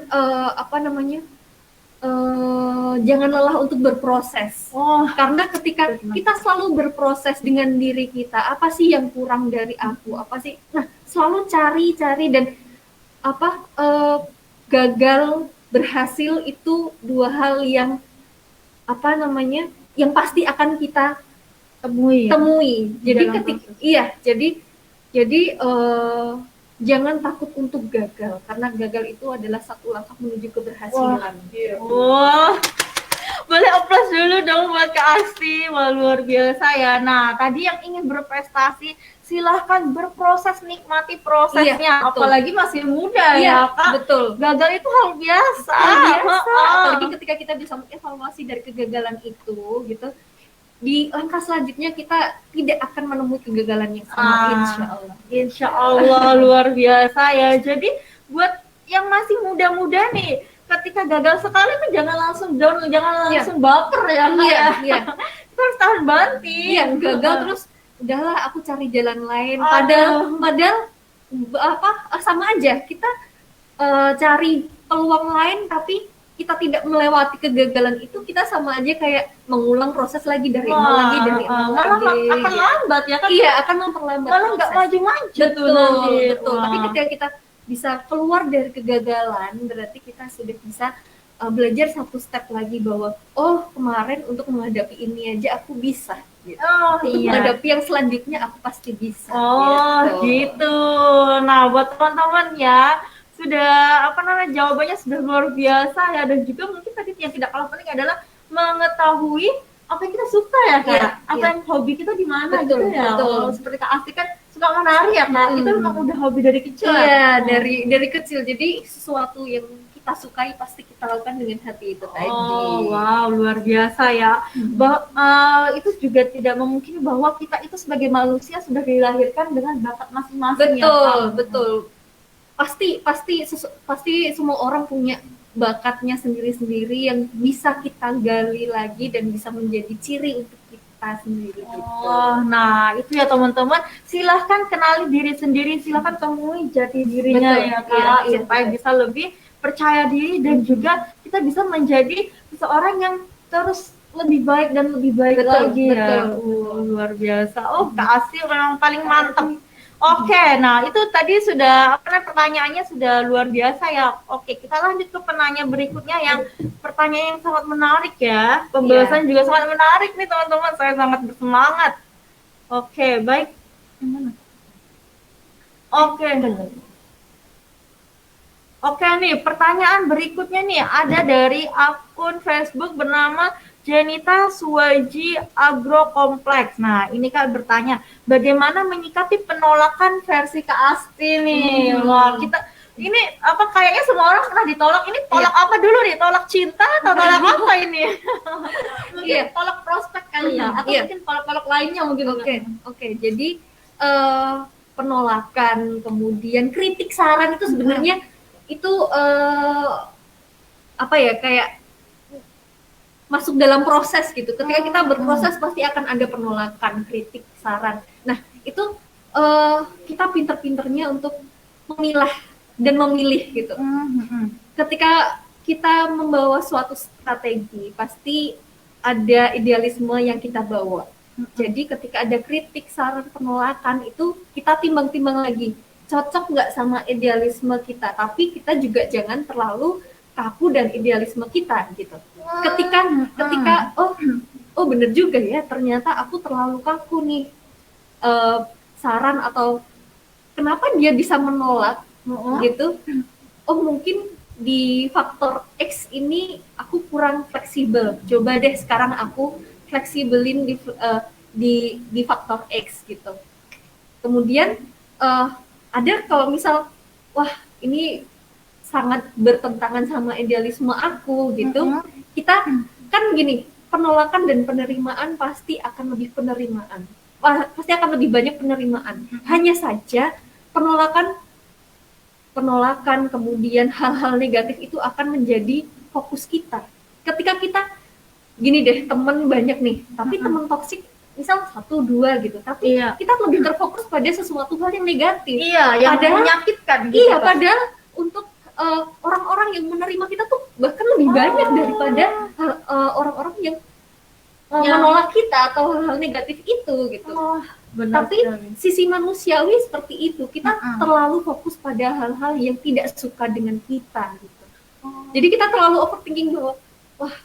lelah untuk berproses. Karena ketika kita selalu berproses dengan diri kita, apa sih yang kurang dari aku? Apa sih? Nah, selalu cari dan gagal berhasil itu 2 hal yang yang pasti akan kita temui. Jadi jangan takut untuk gagal, karena gagal itu adalah 1 langkah menuju keberhasilan. Boleh applause dulu dong buat Kak Asti. Wah luar biasa ya. Nah tadi yang ingin berprestasi silahkan berproses, nikmati prosesnya. Apalagi masih muda ya Kak. Betul. Gagal itu hal biasa. Apalagi ketika kita bisa mengevaluasi dari kegagalan itu gitu, di langkah selanjutnya kita tidak akan menemui kegagalan yang sama. Insya Allah luar biasa ya. Jadi buat yang masih muda-muda nih, ketika gagal sekali tuh jangan langsung down, jangan langsung baper ya Kak. Kita harus tahan banting. Gagal terus udahlah aku cari jalan lain. Padahal sama aja, kita cari peluang lain tapi kita tidak melewati kegagalan itu, kita sama aja kayak mengulang proses lagi dari nol lagi. Malah akan lambat ya kan? Iya, akan memperlambat. Malah nggak maju-maju. Betul. Tapi ketika kita bisa keluar dari kegagalan, berarti kita sudah bisa belajar 1 step lagi bahwa kemarin untuk menghadapi ini aja aku bisa. Gitu. Menghadapi yang selanjutnya aku pasti bisa. Gitu. Nah, buat teman-teman ya, sudah jawabannya sudah luar biasa ya, dan juga mungkin tadi yang tidak kalah penting adalah mengetahui apa yang kita suka ya Kak. Yang hobi kita di mana gitu ya. Seperti Kak Asti kan suka menari ya Kak. Itu memang udah hobi dari kecil. Iya, dari kecil. Jadi sesuatu yang kita kita sukai pasti kita lakukan dengan hati itu tadi. Oh, wow, luar biasa ya. Itu juga tidak memungkini bahwa kita itu sebagai manusia sudah dilahirkan dengan bakat masing-masing ya, Betul, Kak? betul. Pasti semua orang punya bakatnya sendiri-sendiri yang bisa kita gali lagi dan bisa menjadi ciri untuk kita sendiri gitu. Oh, nah itu ya teman-teman. Silahkan kenali diri sendiri, silahkan temui jati dirinya Betul, ya, iya, Kak, iya, supaya betul. bisa lebih percaya diri dan juga kita bisa menjadi seseorang yang terus lebih baik dan lebih baik Betul, lagi ya. betul. Luar biasa. Oh, Kak Asil memang paling mantap. Oke, nah itu tadi sudah pertanyaannya sudah luar biasa ya. Oke, kita lanjut ke penanya berikutnya yang pertanyaan yang sangat menarik ya. Pembahasan juga sangat menarik nih teman-teman. Saya sangat bersemangat. Oke, baik. Oke. Oke nih, pertanyaan berikutnya nih ada dari akun Facebook bernama Jenita Suwaji Agro Kompleks. Nah, ini Kak bertanya, bagaimana menyikapi penolakan versi Kak Asti nih? Wah, ini kayaknya semua orang pernah ditolak. Ini tolak apa dulu nih? Tolak cinta atau tolak apa ini? Mungkin tolak prospek kali ya, atau mungkin tolak-tolak lainnya mungkin. Oke. Jadi penolakan, kemudian kritik, saran itu sebenarnya itu kayak masuk dalam proses gitu. Ketika kita berproses pasti akan ada penolakan, kritik, saran. Nah, itu kita pinter-pinternya untuk memilah dan memilih gitu. Ketika kita membawa suatu strategi, pasti ada idealisme yang kita bawa. Jadi ketika ada kritik, saran, penolakan itu kita timbang-timbang lagi. Cocok nggak sama idealisme kita, tapi kita juga jangan terlalu kaku dan idealisme kita gitu. Ketika oh bener juga ya, ternyata aku terlalu kaku nih, saran atau kenapa dia bisa menolak gitu. Oh mungkin di faktor X ini aku kurang fleksibel, coba deh sekarang aku fleksibelin di faktor X gitu. Kemudian ada kalau misal wah ini sangat bertentangan sama idealisme aku gitu. Kita kan gini, penolakan dan penerimaan pasti akan lebih banyak penerimaan. Hanya saja penolakan kemudian hal-hal negatif itu akan menjadi fokus kita. Ketika kita gini deh, teman banyak nih, tapi teman toksik misal 1-2 gitu, tapi kita lebih terfokus pada sesuatu hal yang negatif. Yang menyakitkan gitu. Iya, padahal untuk orang-orang yang menerima kita tuh bahkan lebih banyak daripada orang-orang yang menolak kita atau hal-hal negatif itu gitu. Benar tapi sekali. Sisi manusiawi seperti itu, kita terlalu fokus pada hal-hal yang tidak suka dengan kita gitu. Jadi kita terlalu overthinking bahwa wah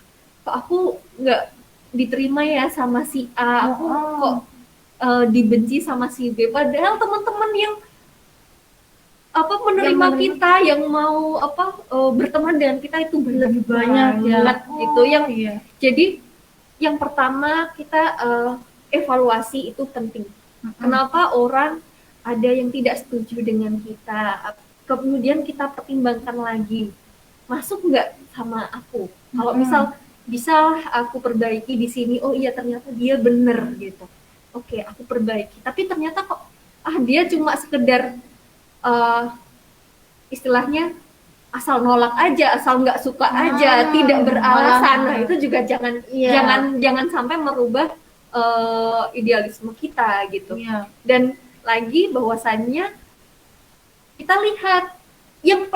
kok aku nggak diterima ya sama si A, aku kok dibenci sama si B, padahal teman-teman yang menerima kita, yang mau berteman dengan kita itu lebih banyak gitu. Jadi yang pertama kita evaluasi itu penting. Kenapa orang ada yang tidak setuju dengan kita, kemudian kita pertimbangkan lagi, masuk nggak sama aku. Kalau misal bisa aku perbaiki di sini, oh iya ternyata dia bener gitu, oke aku perbaiki. Tapi ternyata kok dia cuma sekedar istilahnya asal nolak aja, asal nggak suka aja, tidak beralasan. Nah itu juga jangan sampai merubah idealisme kita gitu. Dan lagi bahwasannya kita lihat yang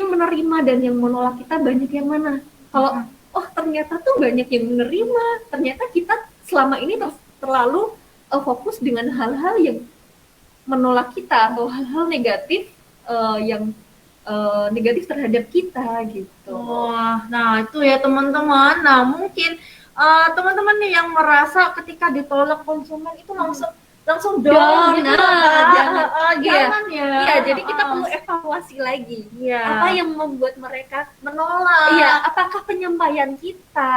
menerima dan yang menolak kita banyak yang mana. Kalau ternyata tuh banyak yang menerima, ternyata kita selama ini terlalu fokus dengan hal-hal yang menolak kita atau hal-hal negatif yang negatif terhadap kita gitu. Nah itu ya teman-teman. Nah mungkin teman-teman nih yang merasa ketika ditolak konsumen itu langsung down gitu. Jangan ya. Iya, jadi kita perlu evaluasi lagi. Apa yang membuat mereka menolak? Iya, apakah penyampaian kita?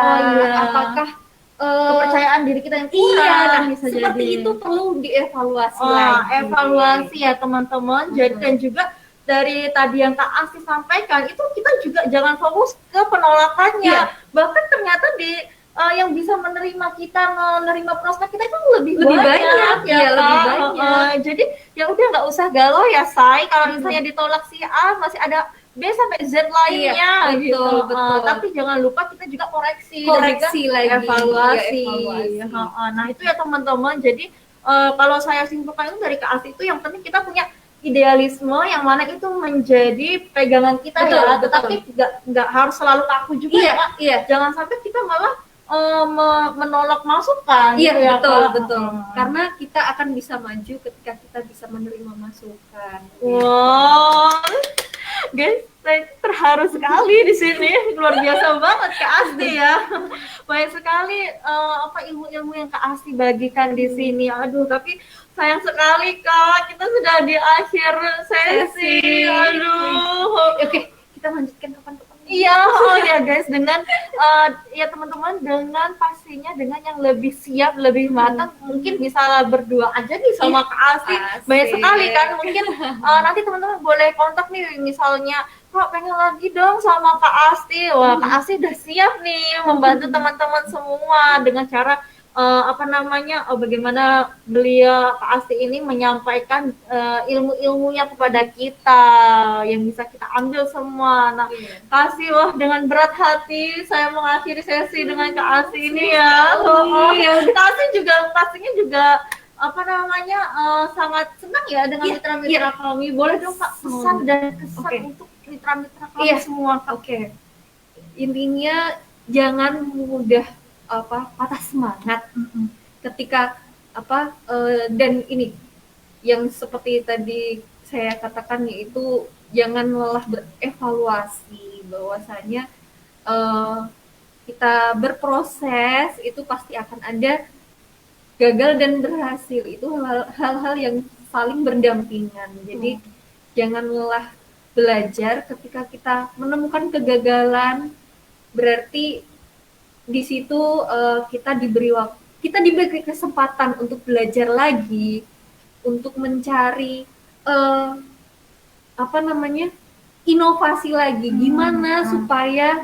Apakah kepercayaan diri kita yang kurang? Bisa seperti jadi. Itu perlu dievaluasi lagi. Evaluasi ya teman-teman. Jadi dan juga dari tadi yang Kak Asti sampaikan, itu kita juga jangan fokus ke penolakannya. Iya. Bahkan ternyata yang bisa menerima kita, menerima prospek kita itu lebih Lebih banyak, banyak, ya iya, Kak. lebih banyak. Jadi ya udah nggak usah galau ya Say, kalau misalnya ditolak si A masih ada B sampai Z lainnya Iya, gitu. betul, betul. Tapi jangan lupa kita juga koreksi Koreksi dan juga lagi, evaluasi. iya, evaluasi. Nah itu ya teman-teman. Jadi kalau saya simpulkan itu dari Kak Asti itu yang penting kita punya idealisme yang mana itu menjadi pegangan kita, Betul, ya, betul. tetapi nggak harus selalu kaku juga, Iya, ya Kak. iya. Jangan sampai kita malah menolak masukan, Iya, gitu ya betul, Kak. betul. Karena kita akan bisa maju ketika kita bisa menerima masukan. Wow, guys, saya terharu sekali di sini. Luar biasa banget Kak Asti ya. Banyak sekali ilmu-ilmu yang Kak Asti bagikan di sini. Aduh, tapi sayang sekali Kak, kita sudah di akhir sesi. Aduh. Oke, kita lanjutkan kapan-kapan. Iya, ya guys, dengan ya teman-teman, dengan pastinya dengan yang lebih siap, lebih matang, mungkin bisa berdua aja nih sama Kak Asti. Banyak sekali kan, mungkin nanti teman-teman boleh kontak nih, misalnya Kak pengen lagi dong sama Kak Asti. Wah, Kak Asti udah siap nih membantu teman-teman semua dengan cara bagaimana beliau Kak Asti ini menyampaikan ilmu-ilmunya kepada kita yang bisa kita ambil semua. Nah, kasih dengan berat hati saya mengakhiri sesi dengan Kak Asti ini ya. Kak Asti juga pastinya juga sangat senang ya dengan mitra-mitra kami. Boleh dong Kak pesan dan kesan untuk mitra-mitra kami semua. Intinya jangan mudah patah semangat ketika dan ini yang seperti tadi saya katakan, yaitu jangan lelah berevaluasi bahwasanya kita berproses itu pasti akan ada gagal dan berhasil, itu hal-hal yang saling berdampingan. Jadi jangan lelah belajar. Ketika kita menemukan kegagalan, berarti di situ kita diberi kesempatan untuk belajar lagi, untuk mencari inovasi lagi, gimana supaya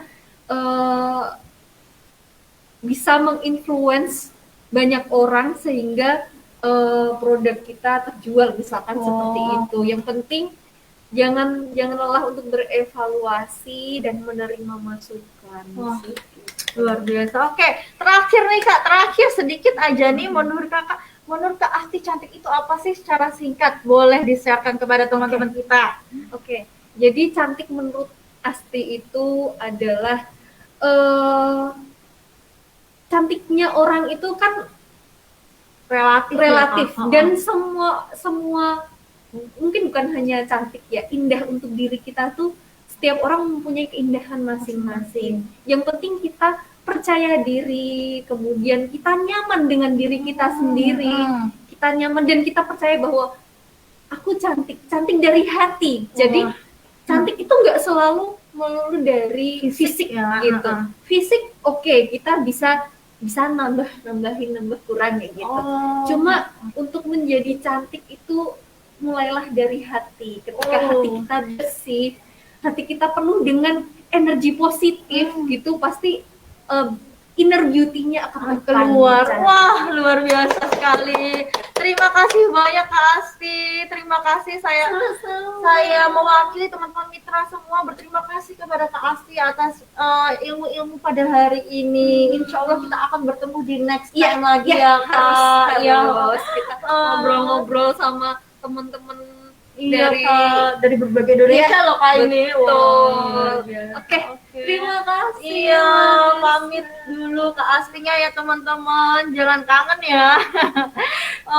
bisa menginfluence banyak orang sehingga produk kita terjual, misalkan seperti itu. Yang penting jangan lelah untuk berevaluasi dan menerima masukan. Luar biasa. Oke, terakhir nih Kak, sedikit aja nih, menurut Kak Asti cantik itu apa sih secara singkat? Boleh di-sharekan kepada teman-teman kita. Oke. Jadi cantik menurut Asti itu adalah cantiknya orang itu kan relatif dan semua mungkin bukan hanya cantik ya, indah untuk diri kita tuh setiap orang mempunyai keindahan masing-masing. Yang penting kita percaya diri, kemudian kita nyaman dengan diri kita sendiri, kita nyaman dan kita percaya bahwa aku cantik dari hati. Jadi cantik itu nggak selalu melulu dari fisik ya, gitu. Fisik oke, kita bisa nambah kurang ya gitu. Cuma untuk menjadi cantik itu mulailah dari hati. Ketika hati kita bersih, hati kita penuh dengan energi positif gitu, pasti inner beauty-nya akan keluar. Wah, luar biasa sekali. Terima kasih banyak Kak Asti. Terima kasih, saya mewakili teman-teman mitra semua berterima kasih kepada Kak Asti atas ilmu-ilmu pada hari ini. Insya Allah kita akan bertemu di next time lagi ya Kak. Harus kita ngobrol-ngobrol sama teman-teman dari berbagai Indonesia loh Kak ini. Oke. Terima kasih. Iya, pamit dulu Kak Astinya ya teman-teman. Jangan kangen ya.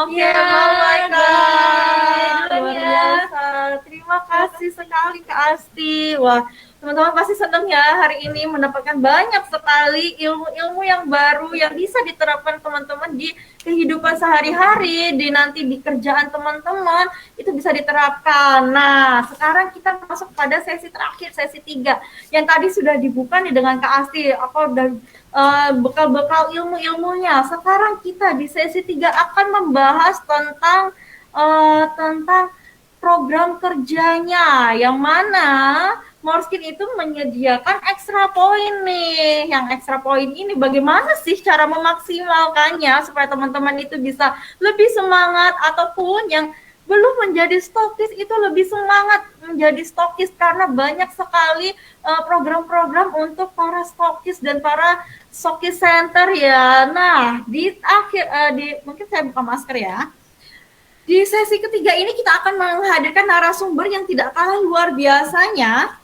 Oke, bye Kak. Luar biasa. Terima kasih sekali Kak Asti. Wah, teman-teman pasti senang ya hari ini mendapatkan banyak sekali ilmu-ilmu yang baru yang bisa diterapkan teman-teman di kehidupan sehari-hari, nanti di kerjaan teman-teman itu bisa diterapkan. Nah, sekarang kita masuk pada sesi terakhir, sesi 3 yang tadi sudah dibuka nih dengan Kak Asti dan bekal-bekal ilmu-ilmunya. Sekarang kita di sesi 3 akan membahas tentang program kerjanya, yang mana Morskin itu menyediakan ekstra poin nih. Yang ekstra poin ini bagaimana sih cara memaksimalkannya supaya teman-teman itu bisa lebih semangat, ataupun yang belum menjadi stokis itu lebih semangat menjadi stokis, karena banyak sekali program-program untuk para stokis dan para stokis center ya. Nah, di akhir mungkin saya buka masker ya. Di sesi ketiga ini kita akan menghadirkan narasumber yang tidak kalah luar biasanya.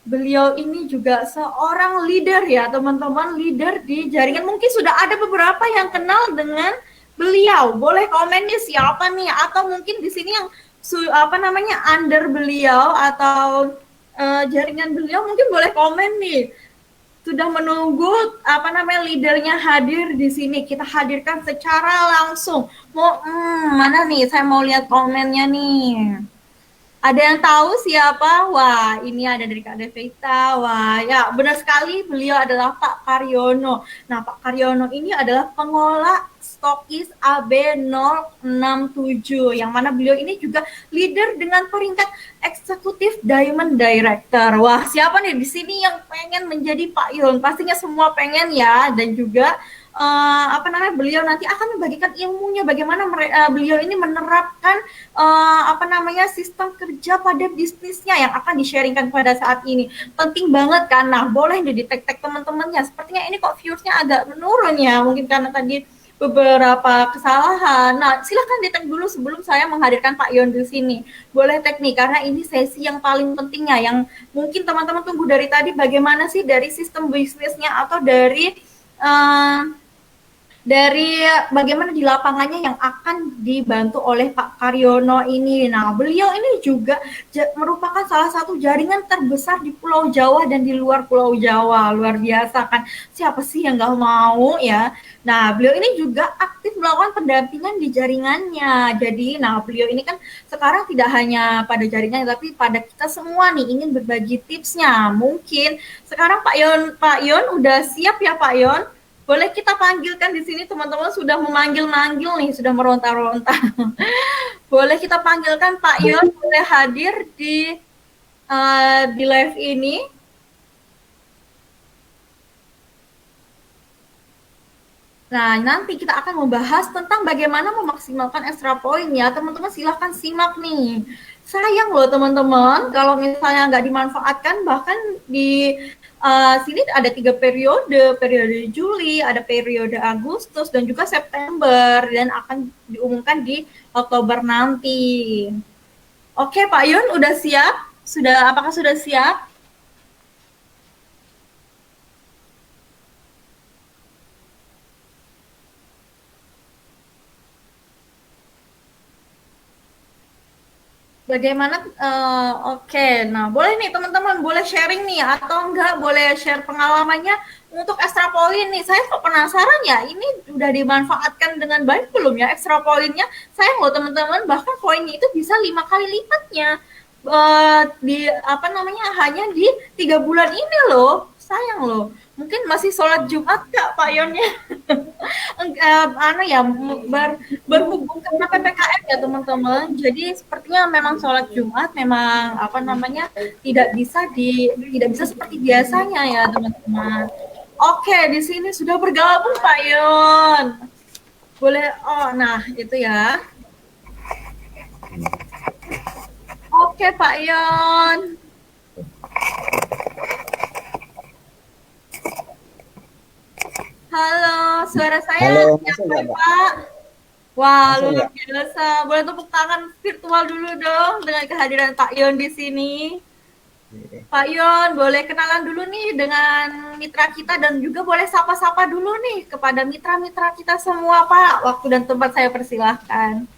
Beliau ini juga seorang leader ya teman-teman, leader di jaringan. Mungkin sudah ada beberapa yang kenal dengan beliau. Boleh komen nih siapa nih, atau mungkin di sini yang under beliau atau jaringan beliau, mungkin boleh komen nih. Sudah menunggu leadernya hadir di sini, kita hadirkan secara langsung. Mana nih, saya mau lihat komennya nih. Ada yang tahu siapa? Wah, ini ada dari Kak Devita. Wah, ya benar sekali, beliau adalah Pak Karyono. Nah, Pak Karyono ini adalah pengelola stokis AB067, yang mana beliau ini juga leader dengan peringkat eksekutif Diamond Director. Wah, siapa nih di sini yang pengen menjadi Pak Yon? Pastinya semua pengen ya, dan juga beliau nanti akan membagikan ilmunya bagaimana beliau ini menerapkan sistem kerja pada bisnisnya yang akan di-sharingkan pada saat ini. Penting banget kan. Nah, boleh di-tag teman-temannya. Sepertinya ini kok views-nya agak menurun ya, mungkin karena tadi beberapa kesalahan. Nah, silahkan di-tag dulu sebelum saya menghadirkan Pak Yon di sini. Boleh tag nih, karena ini sesi yang paling pentingnya, yang mungkin teman-teman tunggu dari tadi, bagaimana sih dari sistem bisnisnya atau dari bagaimana di lapangannya yang akan dibantu oleh Pak Karyono ini. Nah, beliau ini juga merupakan salah satu jaringan terbesar di Pulau Jawa dan di luar Pulau Jawa. Luar biasa kan, siapa sih yang nggak mau ya. Nah, beliau ini juga aktif melakukan pendampingan di jaringannya. Jadi, nah beliau ini kan sekarang tidak hanya pada jaringan, tapi pada kita semua nih ingin berbagi tipsnya. Mungkin sekarang Pak Yon udah siap ya Pak Yon? Boleh kita panggilkan di sini, teman-teman sudah memanggil-manggil nih, sudah meronta-ronta. Boleh kita panggilkan Pak Yon, boleh hadir di live ini. Nah, nanti kita akan membahas tentang bagaimana memaksimalkan extra point ya. Teman-teman silahkan simak nih. Sayang loh teman-teman, kalau misalnya nggak dimanfaatkan, bahkan di sini ada 3 periode Juli, ada periode Agustus, dan juga September, dan akan diumumkan di Oktober nanti. Oke, Pak Yun, udah siap? Apakah sudah siap? Bagaimana? Oke. Nah, boleh nih teman-teman, boleh sharing nih, atau enggak boleh share pengalamannya untuk extra point nih. Saya kok penasaran ya, ini udah dimanfaatkan dengan baik belum ya extra poinnya? Sayang loh teman-teman, bahkan poinnya itu bisa 5 kali lipatnya hanya di 3 bulan ini loh. Sayang loh. Mungkin masih sholat Jumat nggak Pak Yonnya? Berhubung karena PPKM ya teman-teman. Jadi sepertinya memang sholat Jumat memang tidak bisa seperti biasanya ya teman-teman. Oke, di sini sudah bergabung Pak Yon. Boleh, nah itu ya. Oke Pak Yon. Halo, suara saya siapa Pak? Wah, luar biasa. Boleh tepuk tangan virtual dulu dong dengan kehadiran Pak Yon di sini. Pak Yon, boleh kenalan dulu nih dengan mitra kita, dan juga boleh sapa-sapa dulu nih kepada mitra-mitra kita semua Pak. Waktu dan tempat saya persilahkan.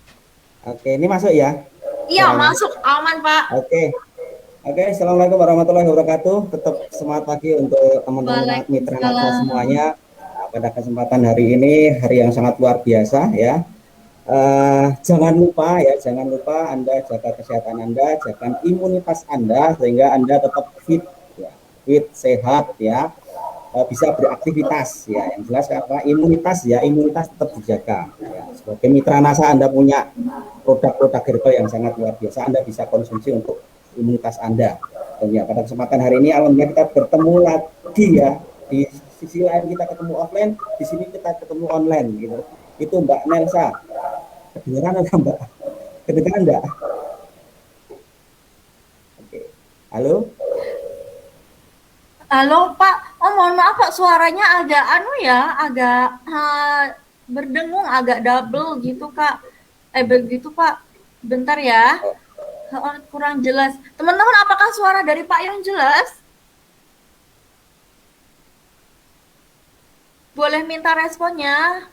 Oke, ini masuk ya? Iya, masuk. Aman Pak. Oke, Assalamualaikum warahmatullahi wabarakatuh. Tetap semangat pagi untuk teman-teman mitra Natwa semuanya. Pada kesempatan hari ini, hari yang sangat luar biasa ya. Jangan lupa Anda jaga kesehatan Anda, jaga imunitas Anda sehingga Anda tetap fit, ya, fit sehat ya. bisa beraktivitas ya. Yang jelas karena imunitas tetap dijaga ya. Sebagai mitra NASA Anda punya produk-produk herbal yang sangat luar biasa, Anda bisa konsumsi untuk imunitas Anda. Dan ya pada kesempatan hari ini alhamdulillah kita bertemu lagi ya, di sisi lain kita ketemu offline, di sini kita ketemu online gitu. Itu Mbak Nelsa, kedengaran enggak Mbak? Kedengaran enggak? Oke. Halo? Halo Pak, oh mohon maaf Pak, suaranya agak agak berdengung, agak double gitu Kak. Begitu Pak, bentar ya. Kurang jelas. Teman-teman, apakah suara dari Pak yang jelas? Boleh minta responnya?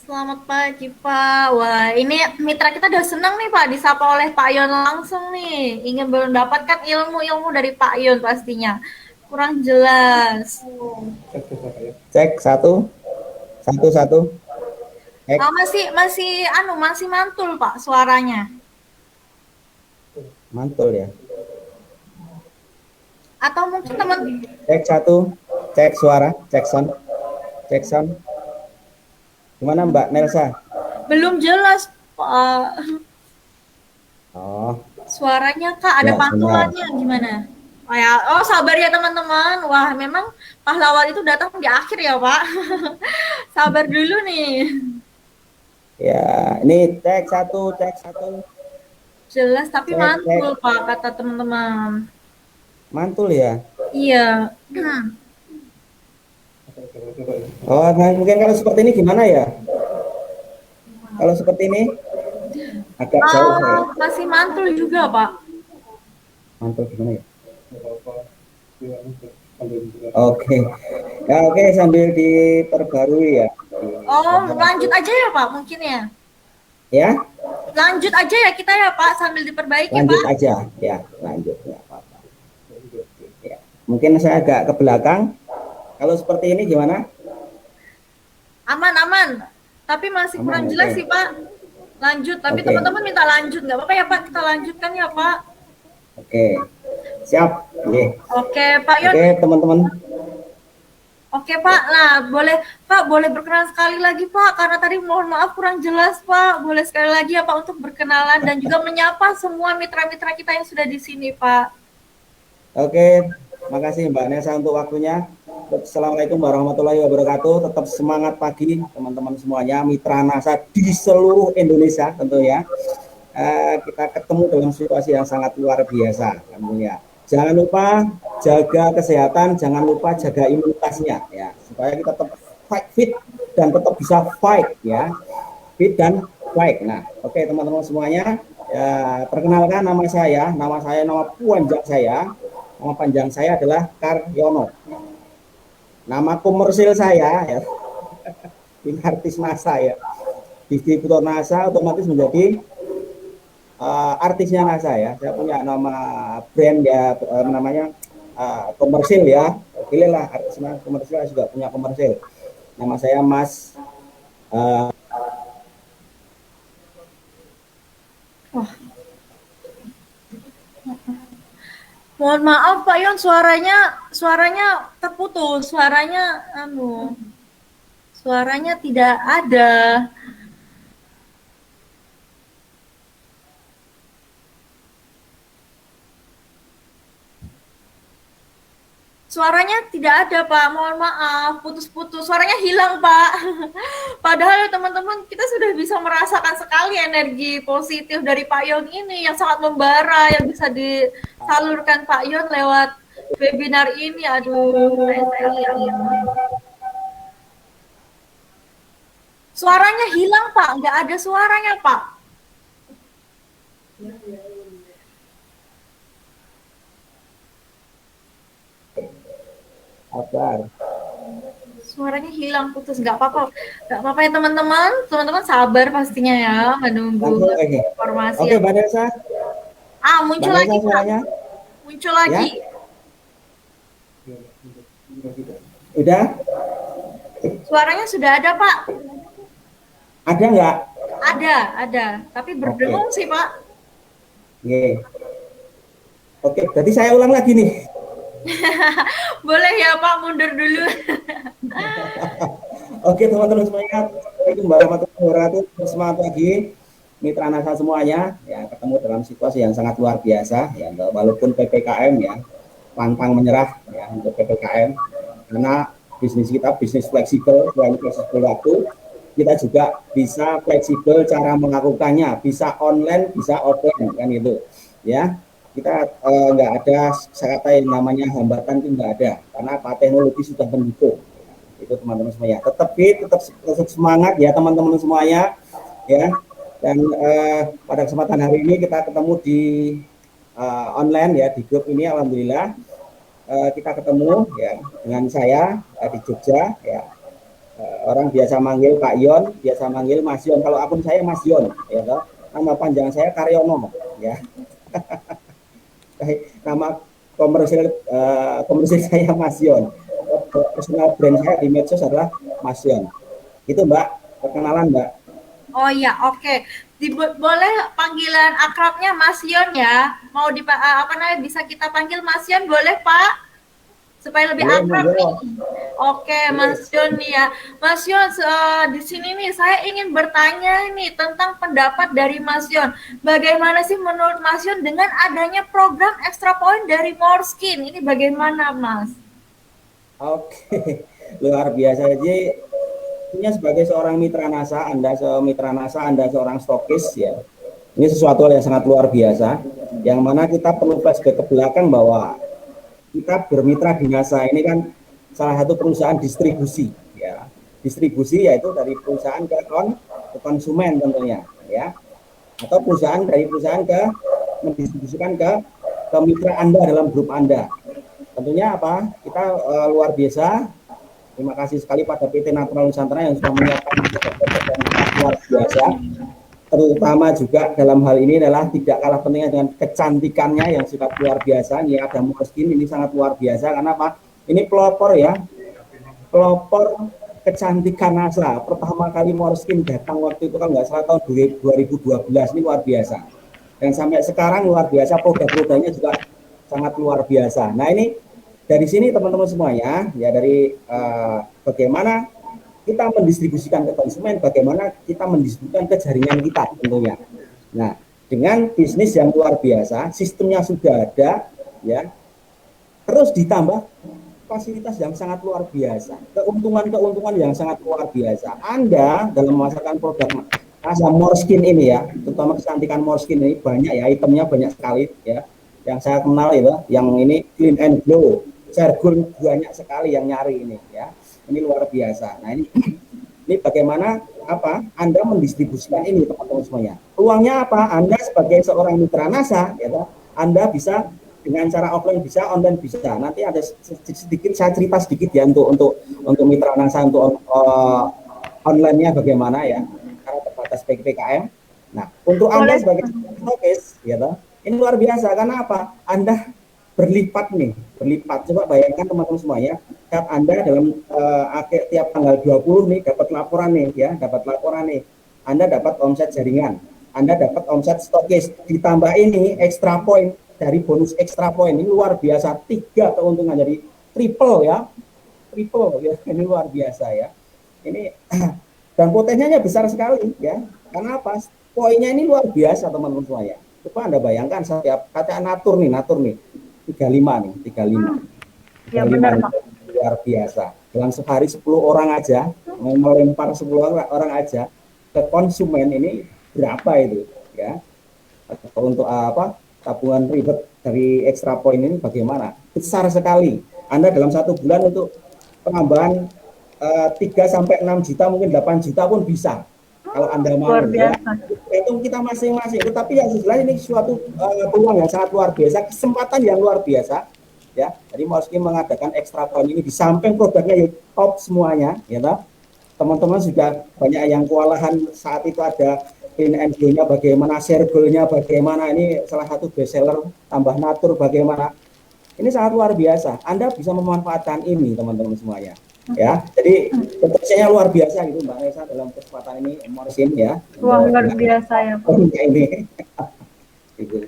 Selamat pagi Pak. Wah, ini mitra kita udah senang nih Pak disapa oleh Pak Yon langsung nih. Ingin mendapatkan ilmu-ilmu dari Pak Yon pastinya. Kurang jelas. Cek satu. Cek. Masih mantul Pak suaranya. Mantul ya. Atau mungkin teman Cek satu. Cek suara. Cek sound. Gimana Mbak Nelsa? belum jelas Pak. Oh, Suaranya Kak ada ya, pantulannya gimana? Oh sabar ya teman-teman. Wah, memang pahlawan itu datang di akhir ya, Pak. Sabar dulu nih. ya, ini cek satu. Jelas tapi Cek, mantul, cek. Pak, kata teman-teman. Mantul ya. Iya. Oh, nah, mungkin kalau seperti ini gimana ya? Kalau seperti ini agak jauh saya. Masih mantul juga, Pak. Mantul gimana ya? Oke. Ya, oke sambil diperbarui ya. Oh, lanjut aja ya, Pak, mungkin ya. Ya, Lanjut aja ya kita ya, Pak, sambil diperbaiki, lanjut Pak. aja. Ya, lanjut ya, apa-apa. Ya. Mungkin saya agak ke belakang. Kalau seperti ini gimana? Aman. Tapi masih kurang Aman, jelas oke. sih, Pak. Lanjut, tapi Oke. teman-teman minta lanjut. Nggak apa-apa ya, Pak, kita lanjutkan ya, Pak. Oke. Siap. Oke. Oke, Pak Yon. Oke, teman-teman. Oke Pak, nah boleh berkenan sekali lagi Pak, karena tadi mohon maaf kurang jelas Pak, boleh sekali lagi ya Pak untuk berkenalan dan juga menyapa semua mitra-mitra kita yang sudah di sini Pak. Oke, makasih Mbak Nesa untuk waktunya. Assalamualaikum warahmatullahi wabarakatuh. Tetap semangat pagi teman-teman semuanya, mitra NASA di seluruh Indonesia tentunya. Kita ketemu dalam situasi yang sangat luar biasa tentunya. Jangan lupa jaga kesehatan, jangan lupa jaga imunitasnya ya, supaya kita tetap fit dan tetap bisa fight ya. Fit dan fight. Nah, oke teman-teman semuanya, ya, perkenalkan nama panjang saya adalah Karyono. Nama komersil saya ya, ini artis NASA ya, distributor NASA otomatis menjadi artisnya NASA ya. Saya punya nama brand ya, namanya komersil ya. Pilihlah artis komersil, juga punya komersil. Nama saya Mas. Mohon maaf Pak Yon, suaranya terputus, suaranya tidak ada. Suaranya tidak ada Pak, mohon maaf, putus-putus, suaranya hilang Pak. Padahal teman-teman kita sudah bisa merasakan sekali energi positif dari Pak Yon ini yang sangat membara, yang bisa disalurkan Pak Yon lewat webinar ini. Aduh, suaranya hilang Pak, nggak ada suaranya Pak. Sabar. Suaranya hilang putus, nggak apa-apa ya teman-teman sabar pastinya ya menunggu informasi. Oke, Mbak Nelsa. Muncul lagi Pak. Muncul lagi. Ya? Udah? Suaranya sudah ada Pak. Ada nggak? Ada, tapi berdengung sih Pak. Oke, berarti saya ulang lagi nih. Boleh ya Pak, mundur dulu. Oke teman-teman semuanya, Assalamualaikum warahmatullahi wabarakatuh. Semangat pagi, mitra NASA semuanya. Ya, ketemu dalam situasi yang sangat luar biasa. Ya, walaupun PPKM ya, pantang menyerah ya untuk PPKM. Karena bisnis kita bisnis fleksibel, selain fleksibel waktu, kita juga bisa fleksibel cara melakukannya, bisa online, bisa offline kan itu. Ya, kita nggak ada kata yang namanya hambatan itu nggak ada, karena apa teknologi sudah mendukung itu teman-teman semuanya. Tetap semangat ya teman-teman semuanya ya. Dan pada kesempatan hari ini kita ketemu di online ya di grup ini, alhamdulillah kita ketemu ya dengan saya di Jogja ya. Orang biasa manggil Pak Yon, biasa manggil Mas Yon. Kalau akun saya Mas Yon ya toh. Nama panjang saya Karyono ya. Nama komersil saya Mas Yon. Personal brand saya di medsos adalah Mas Yon. Itu Mbak, perkenalan Mbak. Oh iya, oke. Boleh panggilan akrabnya Mas Yon ya? Mau apa namanya, bisa kita panggil Mas Yon boleh Pak? Supaya lebih akrab nih. Oke, Mas Yon nih ya. Mas Yon, di sini nih saya ingin bertanya nih tentang pendapat dari Mas Yon. Bagaimana sih menurut Mas Yon dengan adanya program Extra Point dari Moreskin? Ini bagaimana, Mas? Oke, luar biasa aja. Ini sebagai seorang mitra NASA, Anda seorang stokis ya. Ini sesuatu yang sangat luar biasa, yang mana kita perlu flashback ke belakang bahwa kita bermitra di NASA ini kan salah satu perusahaan distribusi ya. Distribusi yaitu dari perusahaan ke konsumen tentunya ya. Atau dari perusahaan ke mendistribusikan ke mitra Anda dalam grup Anda. Tentunya apa? Kita luar biasa. Terima kasih sekali pada PT Natural Nusantara yang sudah menyiapkan luar biasa. Terutama juga dalam hal ini adalah tidak kalah pentingnya dengan kecantikannya yang sangat luar biasa. Ini ada Moreskin, ini sangat luar biasa karena apa? Ini pelopor ya, pelopor kecantikan NASA. Pertama kali Moreskin datang waktu itu kan nggak salah tahun 2012, ini luar biasa. Dan sampai sekarang luar biasa, produk-produknya juga sangat luar biasa. Nah ini dari sini teman-teman semuanya ya, dari bagaimana kita mendistribusikan ke konsumen, bagaimana kita mendistribusikan ke jaringan kita tentunya. Nah, dengan bisnis yang luar biasa, sistemnya sudah ada, ya, terus ditambah fasilitas yang sangat luar biasa, keuntungan yang sangat luar biasa. Anda dalam memasarkan produk NASA Moreskin ini ya, terutama kecantikan Moreskin ini banyak ya, itemnya banyak sekali ya. Yang saya kenal itu, yang ini clean and glow, jargon banyak sekali yang nyari ini ya. Ini luar biasa. Nah ini bagaimana apa Anda mendistribusikan ini teman-teman semuanya. Peluangnya apa? Anda sebagai seorang mitra NASA, ya, Anda bisa dengan cara offline bisa, online bisa. Nanti ada sedikit saya cerita sedikit ya untuk mitra NASA untuk online-nya bagaimana ya, karena terbatas PPKM. Nah untuk Anda sebagai stokis, ya, ini luar biasa karena apa? Anda berlipat. Coba bayangkan teman-teman semuanya, saat Anda dalam tiap tanggal 20 nih dapat laporan nih, Anda dapat omset jaringan, Anda dapat omset stokis, ditambah ini extra point dari bonus extra point, ini luar biasa, 3 keuntungan, jadi triple ya, ini luar biasa ya. Ini dan potensinya besar sekali ya, karena apa? Poinnya ini luar biasa teman-teman semuanya. Coba Anda bayangkan setiap kata natur nih 35. Ya benar Pak. Luar biasa. Dalam sehari 10 orang aja, melempar 10 orang aja ke konsumen, ini berapa itu ya? Untuk apa? Tabungan ribet dari extra point ini bagaimana? Besar sekali. Anda dalam 1 bulan untuk penambahan 3 sampai 6 juta, mungkin 8 juta pun bisa. Kalau Anda mau ya, itu kita masing-masing. Tetapi yang jelas ini suatu peluang yang sangat luar biasa, kesempatan yang luar biasa ya. Jadi Moreskin mengadakan extra point ini di samping produknya yang top semuanya ya, teman-teman juga banyak yang kewalahan saat itu. Ada clean and glow-nya bagaimana, share goal-nya bagaimana, ini salah satu best seller, tambah natur bagaimana. Ini sangat luar biasa. Anda bisa memanfaatkan ini teman-teman semuanya. Ya, jadi potensinya luar biasa gitu Mbak Nesa dalam kesempatan ini Moreskin ya. Wah, luar biasa ya Pak. Ini. Gitu.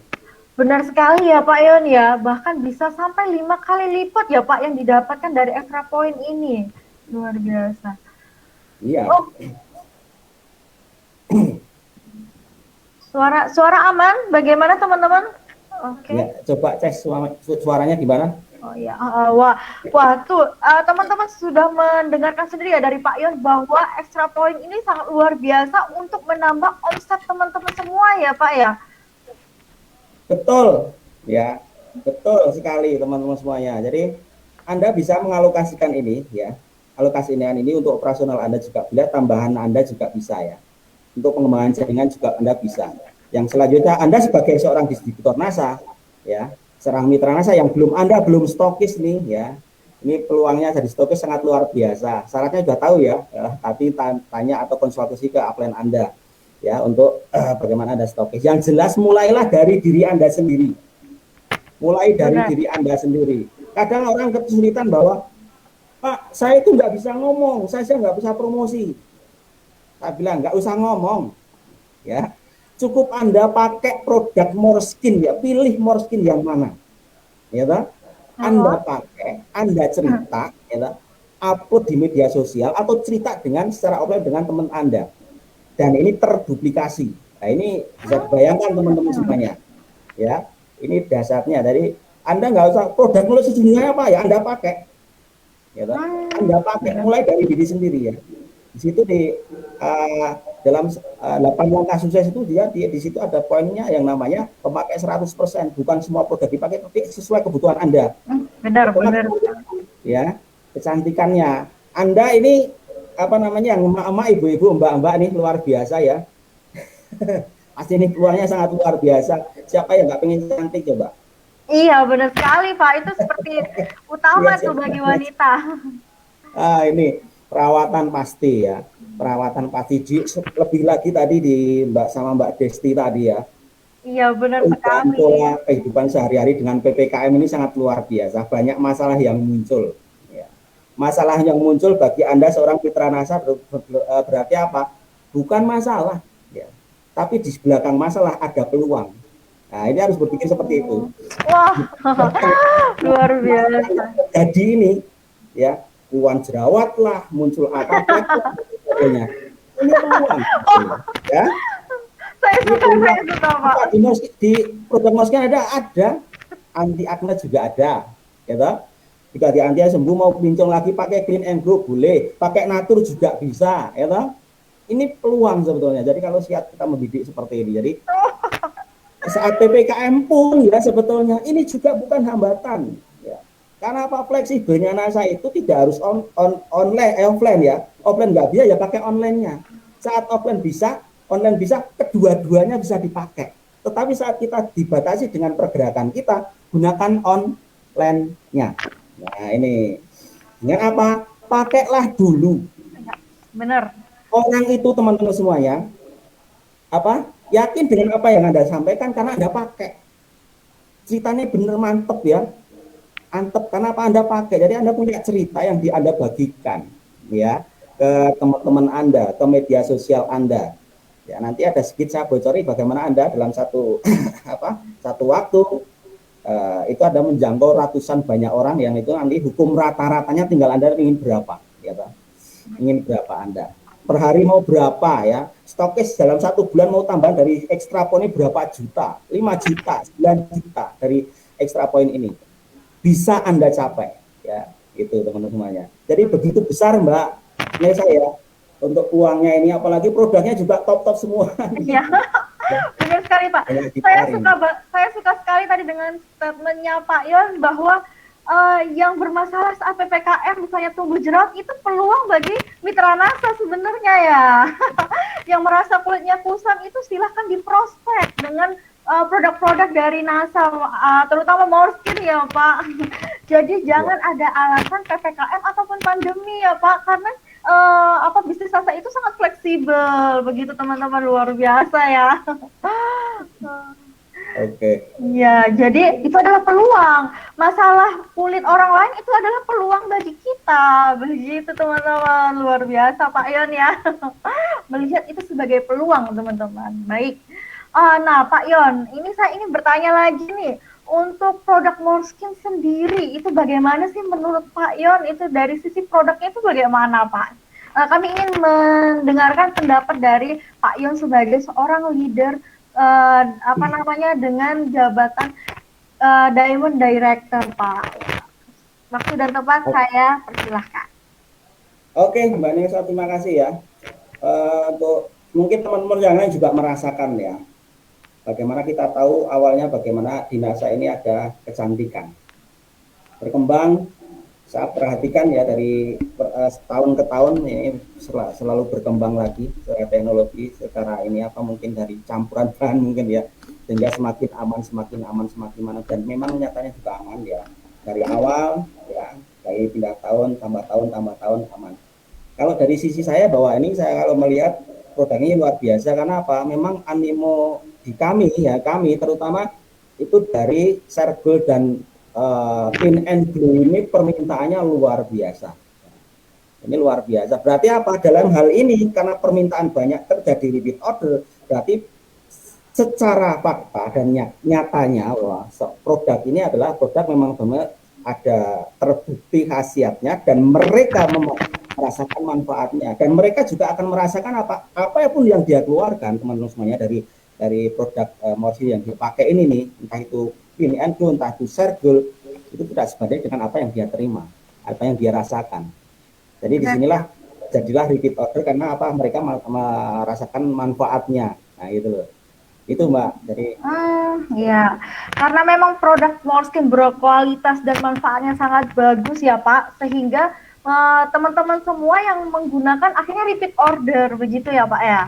Benar sekali ya Pak Yon ya, bahkan bisa sampai 5 kali lipat ya Pak yang didapatkan dari extra point ini. Luar biasa. Iya. Oh, suara suara aman? Bagaimana teman-teman? Oke. Ya, coba cek suaranya gimana? Oh iya, wah, wah tuh teman-teman sudah mendengarkan sendiri ya dari Pak Yon bahwa extra point ini sangat luar biasa untuk menambah omset teman-teman semua ya Pak ya. Betul, ya, betul sekali teman-teman semuanya. Jadi Anda bisa mengalokasikan ini, ya, alokasi ini untuk operasional Anda juga bila tambahan Anda juga bisa ya. Untuk pengembangan jaringan juga Anda bisa. Yang selanjutnya Anda sebagai seorang distributor NASA, ya, seorang mitra NASA yang Anda belum stokis nih, ya. Ini peluangnya jadi stokis sangat luar biasa. Syaratnya sudah tahu ya, tapi tanya atau konsultasi ke upline Anda ya untuk bagaimana Anda stokis. Yang jelas mulailah dari diri Anda sendiri. Mulai dari diri Anda sendiri. Kadang orang kesulitan bahwa Pak, saya itu nggak bisa ngomong, saya nggak bisa promosi. Saya bilang nggak usah ngomong, ya. Cukup Anda pakai produk Moreskin ya, pilih Moreskin yang mana, ya toh? Anda pakai, Anda cerita, ya toh? Upload di media sosial atau cerita dengan secara offline dengan teman Anda. Dan ini terduplikasi. Nah, ini bisa bayangkan teman-teman semuanya. Ya, ini dasarnya dari Anda nggak usah produk mulai sejujurnya apa ya Anda pakai. Ya, Anda pakai mulai dari diri sendiri ya. Di situ dalam 8 langkah sukses itu di situ ada poinnya yang namanya pemakai 100%, bukan semua produk dipakai tapi sesuai kebutuhan Anda. Benar. Ya, kecantikannya. Anda ini apa namanya yang emak-emak, ibu-ibu, mbak-mbak nih luar biasa ya. Pasti ini peluangnya sangat luar biasa. Siapa yang nggak pengen cantik coba? Iya benar sekali Pak, itu seperti utama tuh bagi wanita. Ini perawatan pasti ya, perawatan pasti. Lebih lagi tadi di sama Mbak Desti tadi ya. Iya benar sekali. Pola kehidupan sehari-hari dengan PPKM ini sangat luar biasa. Banyak masalah yang muncul. Masalah yang muncul bagi Anda seorang mitra NASA berarti apa? Bukan masalah, ya. Tapi di belakang masalah ada peluang. Nah, ini harus berpikir seperti itu. Wah, luar biasa. Jadi ini, ya, keluhan jerawat lah, muncul apa-apa, sebagainya. Ini peluang, ya. Saya suka Pak. Di produk Moreskin ada anti acne juga ada, ya. Jika di anti sembuh mau pincong lagi pakai Clean and Grow boleh, pakai Natur juga bisa, ya toh? Ini peluang sebetulnya. Jadi kalau siap kita mendidik seperti ini. Jadi saat PPKM pun ya sebetulnya ini juga bukan hambatan. Ya. Karena apa, fleksibelnya NASA itu tidak harus offline ya. Offline nggak bisa ya pakai online-nya. Saat offline bisa, online bisa, kedua-duanya bisa dipakai. Tetapi saat kita dibatasi dengan pergerakan kita, gunakan online-nya. Nah ini dengan apa? Pakailah dulu. Benar. Orang itu teman-teman semuanya apa? Yakin dengan apa yang Anda sampaikan karena Anda pakai. Ceritanya benar mantep ya. Mantep karena apa Anda pakai. Jadi Anda punya cerita yang Anda bagikan ya ke teman-teman Anda, ke media sosial Anda. Ya nanti ada sedikit saya bocori bagaimana Anda dalam satu waktu itu ada menjangkau ratusan banyak orang yang itu nanti hukum rata-ratanya tinggal Anda ingin berapa, ya Pak? Ingin berapa Anda? Per hari mau berapa ya? Stokis dalam 1 bulan mau tambah dari extra point ini berapa juta? 5 juta, 9 juta dari extra point ini. Bisa Anda capai, ya itu teman-teman semuanya. Jadi begitu besar Mbak Nesa ya untuk uangnya ini, apalagi produknya juga top-top semua. Iya. Benar sekali Pak. Saya suka sekali tadi dengan statementnya Pak Yon bahwa yang bermasalah saat PPKM misalnya tumbuh jerawat itu peluang bagi mitra NASA sebenarnya ya. Yang merasa kulitnya kusam itu silahkan diprospek dengan produk-produk dari NASA, terutama Moreskin ya Pak. Jadi jangan ada alasan PPKM ataupun pandemi ya Pak, karena bisnis NASA itu sangat fleksibel begitu teman-teman, luar biasa ya. Oke. Ya, jadi itu adalah peluang. Masalah kulit orang lain itu adalah peluang bagi kita. Begitu teman-teman, luar biasa Pak Yon ya. Melihat itu sebagai peluang teman-teman. Baik. Nah, Pak Yon, ini saya ingin bertanya lagi nih. Untuk produk Morskin sendiri, itu bagaimana sih menurut Pak Yon? Itu dari sisi produknya itu bagaimana, Pak? Kami ingin mendengarkan pendapat dari Pak Yon sebagai seorang leader, apa namanya, dengan jabatan Diamond Director, Pak. Waktu dan tempat saya persilahkan. Oke, Mbak Nesa, terima kasih ya. Untuk mungkin teman-teman yang lain juga merasakan ya, bagaimana kita tahu awalnya bagaimana di NASA ini ada kecantikan. Berkembang, saat perhatikan ya dari tahun ke tahun ini selalu berkembang lagi secara teknologi, secara ini apa mungkin dari campuran bahan mungkin ya, sehingga semakin aman, semakin aman, semakin aman, dan memang nyatanya juga aman ya. Dari awal ya, dari pindah tahun, tambah tahun, tambah tahun aman. Kalau dari sisi saya bahwa ini saya kalau melihat produknya luar biasa karena apa? Memang animo di kami ya, kami terutama itu dari Sergel dan Clean and Blue ini permintaannya luar biasa. Ini luar biasa. Berarti apa? Dalam hal ini karena permintaan banyak terjadi repeat order, berarti secara fakta dan nyatanya wah, produk ini adalah produk memang benar ada terbukti khasiatnya dan mereka merasakan manfaatnya dan mereka juga akan merasakan apapun yang dia keluarkan teman-teman semuanya dari produk Morsi yang dipakai ini nih, entah itu Clean and Blue, entah itu Sergel, itu tidak sebanding dengan apa yang dia terima, apa yang dia rasakan. Jadi disinilah jadilah repeat order karena apa, mereka merasakan manfaatnya. Nah itu loh. Itu Mbak. Jadi Ya, karena memang produk Morskin berkualitas dan manfaatnya sangat bagus ya Pak, sehingga teman-teman semua yang menggunakan akhirnya repeat order begitu ya Pak ya.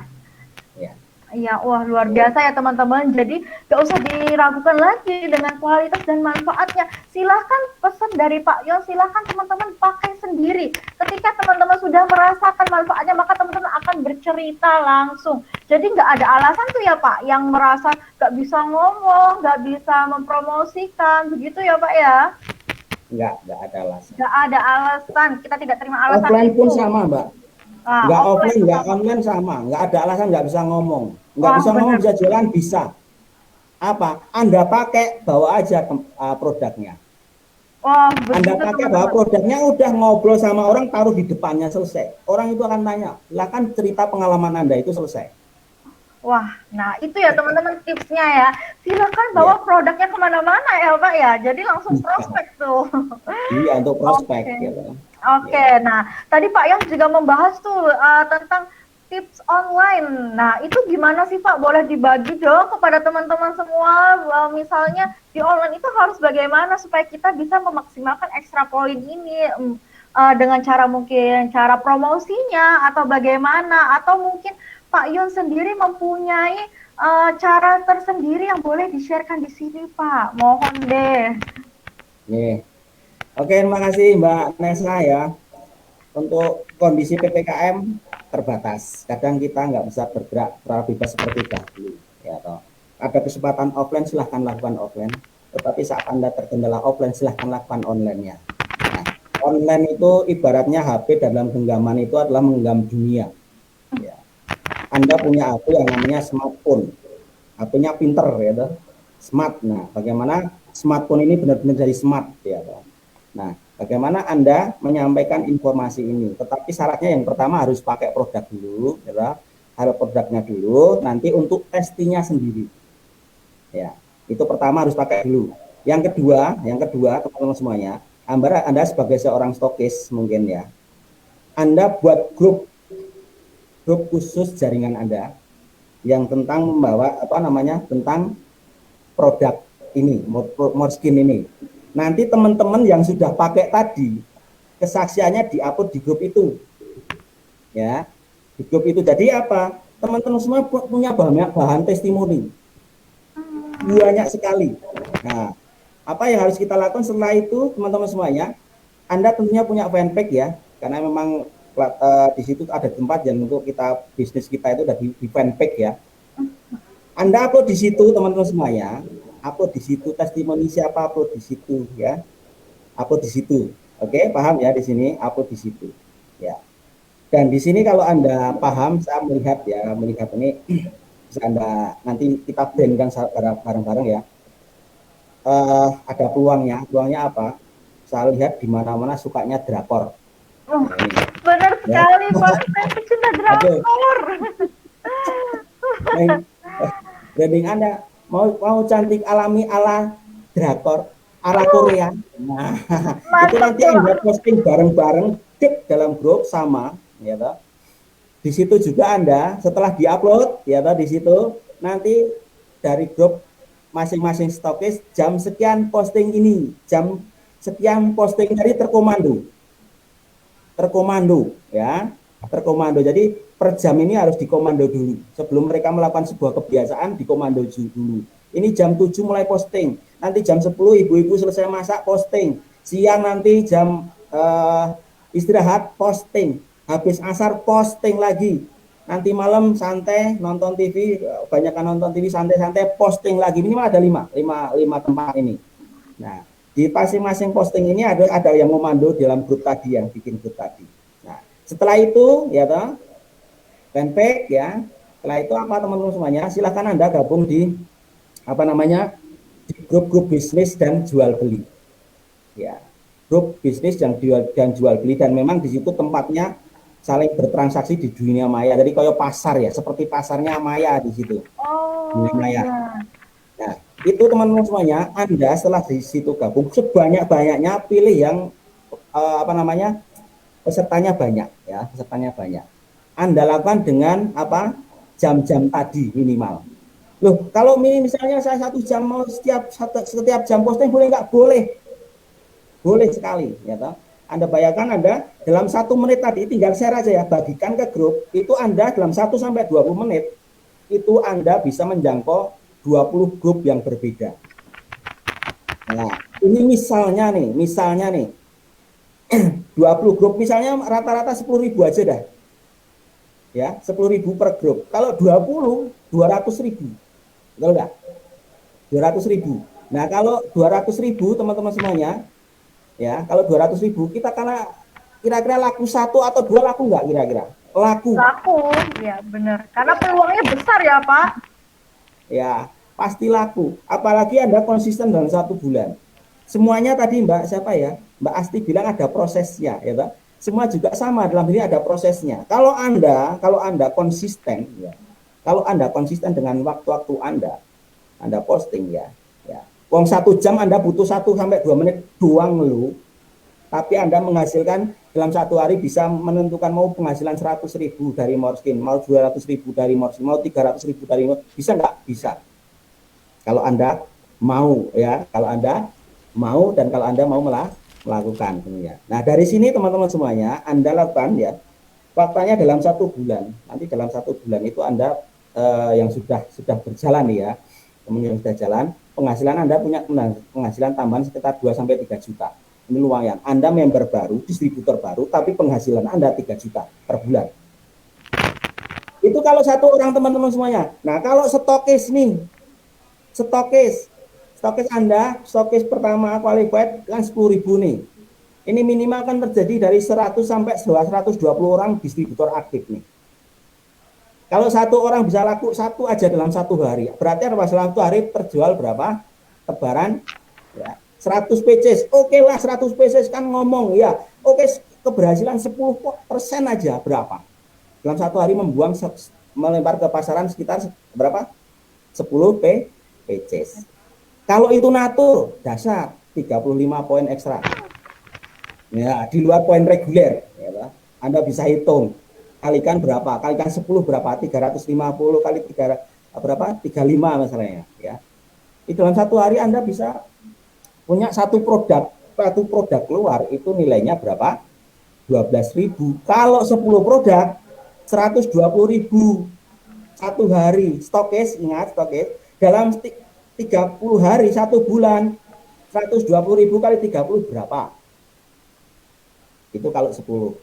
ya. Iya, wah luar biasa ya teman-teman. Jadi gak usah diragukan lagi dengan kualitas dan manfaatnya. Silahkan pesan dari Pak Yon, silahkan teman-teman pakai sendiri. Ketika teman-teman sudah merasakan manfaatnya, maka teman-teman akan bercerita langsung. Jadi nggak ada alasan tuh ya Pak, yang merasa gak bisa ngomong, gak bisa mempromosikan, begitu ya Pak ya? Nggak ada alasan. Nggak ada alasan, kita tidak terima alasan Offline itu. pun sama Mbak. Nggak offline, nggak online sama. Nggak ada alasan nggak bisa ngomong. Nggak bisa ngomong, bisa jualan, bisa. Apa? Anda pakai, bawa aja produknya. Anda pakai bawa produknya, udah ngobrol sama orang, taruh di depannya, selesai. Orang itu akan tanya, lah kan cerita pengalaman Anda itu selesai. Wah, nah itu ya teman-teman tipsnya ya. Silakan bawa produknya kemana-mana ya Pak ya. Jadi langsung prospek tuh. Iya, untuk prospek. Gitu. Oke, nah tadi Pak Yang juga membahas tuh tentang tips online. Nah itu gimana sih Pak? Boleh dibagi dong kepada teman-teman semua. Misalnya di online itu harus bagaimana supaya kita bisa memaksimalkan extra poin ini dengan cara mungkin cara promosinya atau bagaimana, atau mungkin Pak Yon sendiri mempunyai cara tersendiri yang boleh di-sharekan di sini, Pak. Mohon deh. Oke, terima kasih Mbak Nesa ya. Untuk kondisi PPKM terbatas, kadang kita nggak bisa bergerak secara bebas seperti dahulu. Ya, toh. Ada kesempatan offline, silahkan lakukan offline. Tetapi saat Anda terkendala offline, silahkan lakukan online-nya. Nah, online itu ibaratnya HP dalam genggaman itu adalah menggenggam dunia. Ya. Anda punya HP yang namanya smartphone, HP-nya pinter ya, toh. Smart. Nah, bagaimana smartphone ini benar-benar jadi smart ya, toh. Nah, bagaimana Anda menyampaikan informasi ini? Tetapi syaratnya yang pertama harus pakai produk dulu, ya, harus produknya dulu. Nanti untuk testingnya sendiri, ya, itu pertama harus pakai dulu. Yang kedua, teman-teman semuanya, Anda sebagai seorang stokis mungkin ya, Anda buat grup khusus jaringan Anda yang tentang membawa tentang produk ini, Morskin ini. Nanti teman-teman yang sudah pakai tadi, kesaksiannya di-upload di grup itu. Ya, di grup itu. Jadi apa? Teman-teman semua punya bahan testimoni. Banyak sekali. Nah, apa yang harus kita lakukan setelah itu, teman-teman semuanya? Anda tentunya punya fanpage ya, karena memang di situ ada tempat yang untuk kita bisnis kita itu ada di fanpage ya. Anda upload di situ, teman-teman semuanya. Upload di situ, testimoni siapa upload di situ ya, upload di situ. Oke, paham ya di sini, upload di situ ya. Dan di sini kalau Anda paham, saya melihat ini bisa Anda nanti kita brandkan bareng-bareng ya. Ada peluangnya apa? Saya lihat di mana-mana sukanya drakor. Oh, Nah, ini benar ya. sekali Pak, saya pecinta Oke, drakor. nah, branding Anda mau cantik alami ala drakor, ala Korea. Nah, itu Mantap nanti tuh. Anda posting bareng-bareng dalam grup sama, ya toh. Di situ juga Anda setelah diupload, ya toh, di situ nanti dari grup masing-masing stokis jam sekian posting ini, jam sekian posting dari terkomando ya, terkomando. Jadi per jam ini harus dikomando dulu sebelum mereka melakukan sebuah kebiasaan, dikomando dulu. Ini jam 7 mulai posting, nanti jam 10 ibu-ibu selesai masak posting, siang nanti jam istirahat posting, habis asar posting lagi, nanti malam santai nonton TV, banyakkan nonton TV santai-santai posting lagi, minimal ada lima tempat ini. Nah, di masing-masing posting ini ada yang memando dalam grup tadi, yang bikin grup tadi. Nah, setelah itu ya toh, fanpage ya. Setelah itu apa teman-teman semuanya? Silahkan Anda gabung di apa namanya? Di grup-grup bisnis dan jual beli. Ya. Grup bisnis dan jual beli, dan memang di situ tempatnya saling bertransaksi di dunia maya. Jadi kayak pasar ya, seperti pasarnya maya di situ. Dunia Oh maya. iya. Nah, itu teman-teman semuanya, Anda setelah di situ gabung, sebanyak-banyaknya pilih yang apa namanya, pesertanya banyak ya, pesertanya banyak. Anda lakukan dengan apa, jam-jam tadi minimal. Loh, kalau misalnya saya 1 jam mau setiap jam posting, boleh nggak? Boleh, boleh sekali ya toh. Anda bayangkan Anda dalam 1 menit tadi, tinggal share aja ya, bagikan ke grup, itu Anda dalam 1 sampai 20 menit itu Anda bisa menjangkau 20 grup yang berbeda. Nah, ini misalnya nih 20 grup, misalnya rata-rata 10.000 aja dah. Ya, 10.000 per grup. Kalau 20, 200.000. Betul enggak? 200.000. Nah, kalau 200.000 teman-teman semuanya, ya, kalau 200.000 kita karena kira-kira laku 1 atau 2 laku enggak kira-kira? Laku. Laku, ya benar. Karena peluangnya besar ya Pak. Ya, pasti laku. Apalagi Anda konsisten dalam 1 bulan. Semuanya tadi Mbak siapa ya? Mbak Asti bilang ada prosesnya, ya Mbak. Semua juga sama, dalam ini ada prosesnya. Kalau Anda konsisten, ya. Kalau Anda konsisten dengan waktu-waktu Anda posting ya. Ya. Wong 1 jam Anda butuh 1 sampai 2 menit doang lu. Tapi Anda menghasilkan dalam 1 hari bisa menentukan mau penghasilan 100.000 dari Moreskin, mau 200.000 dari Moreskin, mau 300.000 dari Moreskin. Bisa nggak? Bisa. Kalau Anda mau ya, kalau Anda mau dan kalau Anda mau melakukan tentunya. Nah, dari sini teman-teman semuanya Anda lakukan ya. Faktanya dalam 1 bulan, nanti dalam 1 bulan itu Anda yang sudah berjalan ya, teman yang sudah jalan, penghasilan Anda punya penghasilan tambahan sekitar 2 sampai 3 juta. Ini lumayan. Anda member baru, distributor baru, tapi penghasilan Anda 3 juta per bulan. Itu kalau 1 orang teman-teman semuanya. Nah, kalau stokis nih, stokis Anda, stokis pertama qualified kan 10.000 nih. Ini minimal kan terjadi dari 100 sampai 120 orang distributor aktif nih. Kalau 1 orang bisa laku 1 aja dalam 1 hari, berarti dalam 1 hari terjual berapa? Tebaran ya, 100 pieces. Oke lah, 100 pieces kan ngomong ya. Oke, keberhasilan 10% aja berapa? Dalam 1 hari melempar ke pasaran sekitar berapa? 10 pieces. Kalau itu natur, dasar 35 poin ekstra. Ya, di luar poin reguler, ya, Anda bisa hitung. Kalikan berapa? Kalikan 10 berapa? 350 kali 3 berapa? 35 misalnya, ya. Di dalam 1 hari Anda bisa punya satu produk keluar itu nilainya berapa? 12.000. Kalau 10 produk 120.000 1 hari. Stokis, ingat stokis, dalam 30 hari 1 bulan 120.000 kali 30 berapa? Itu kalau 10.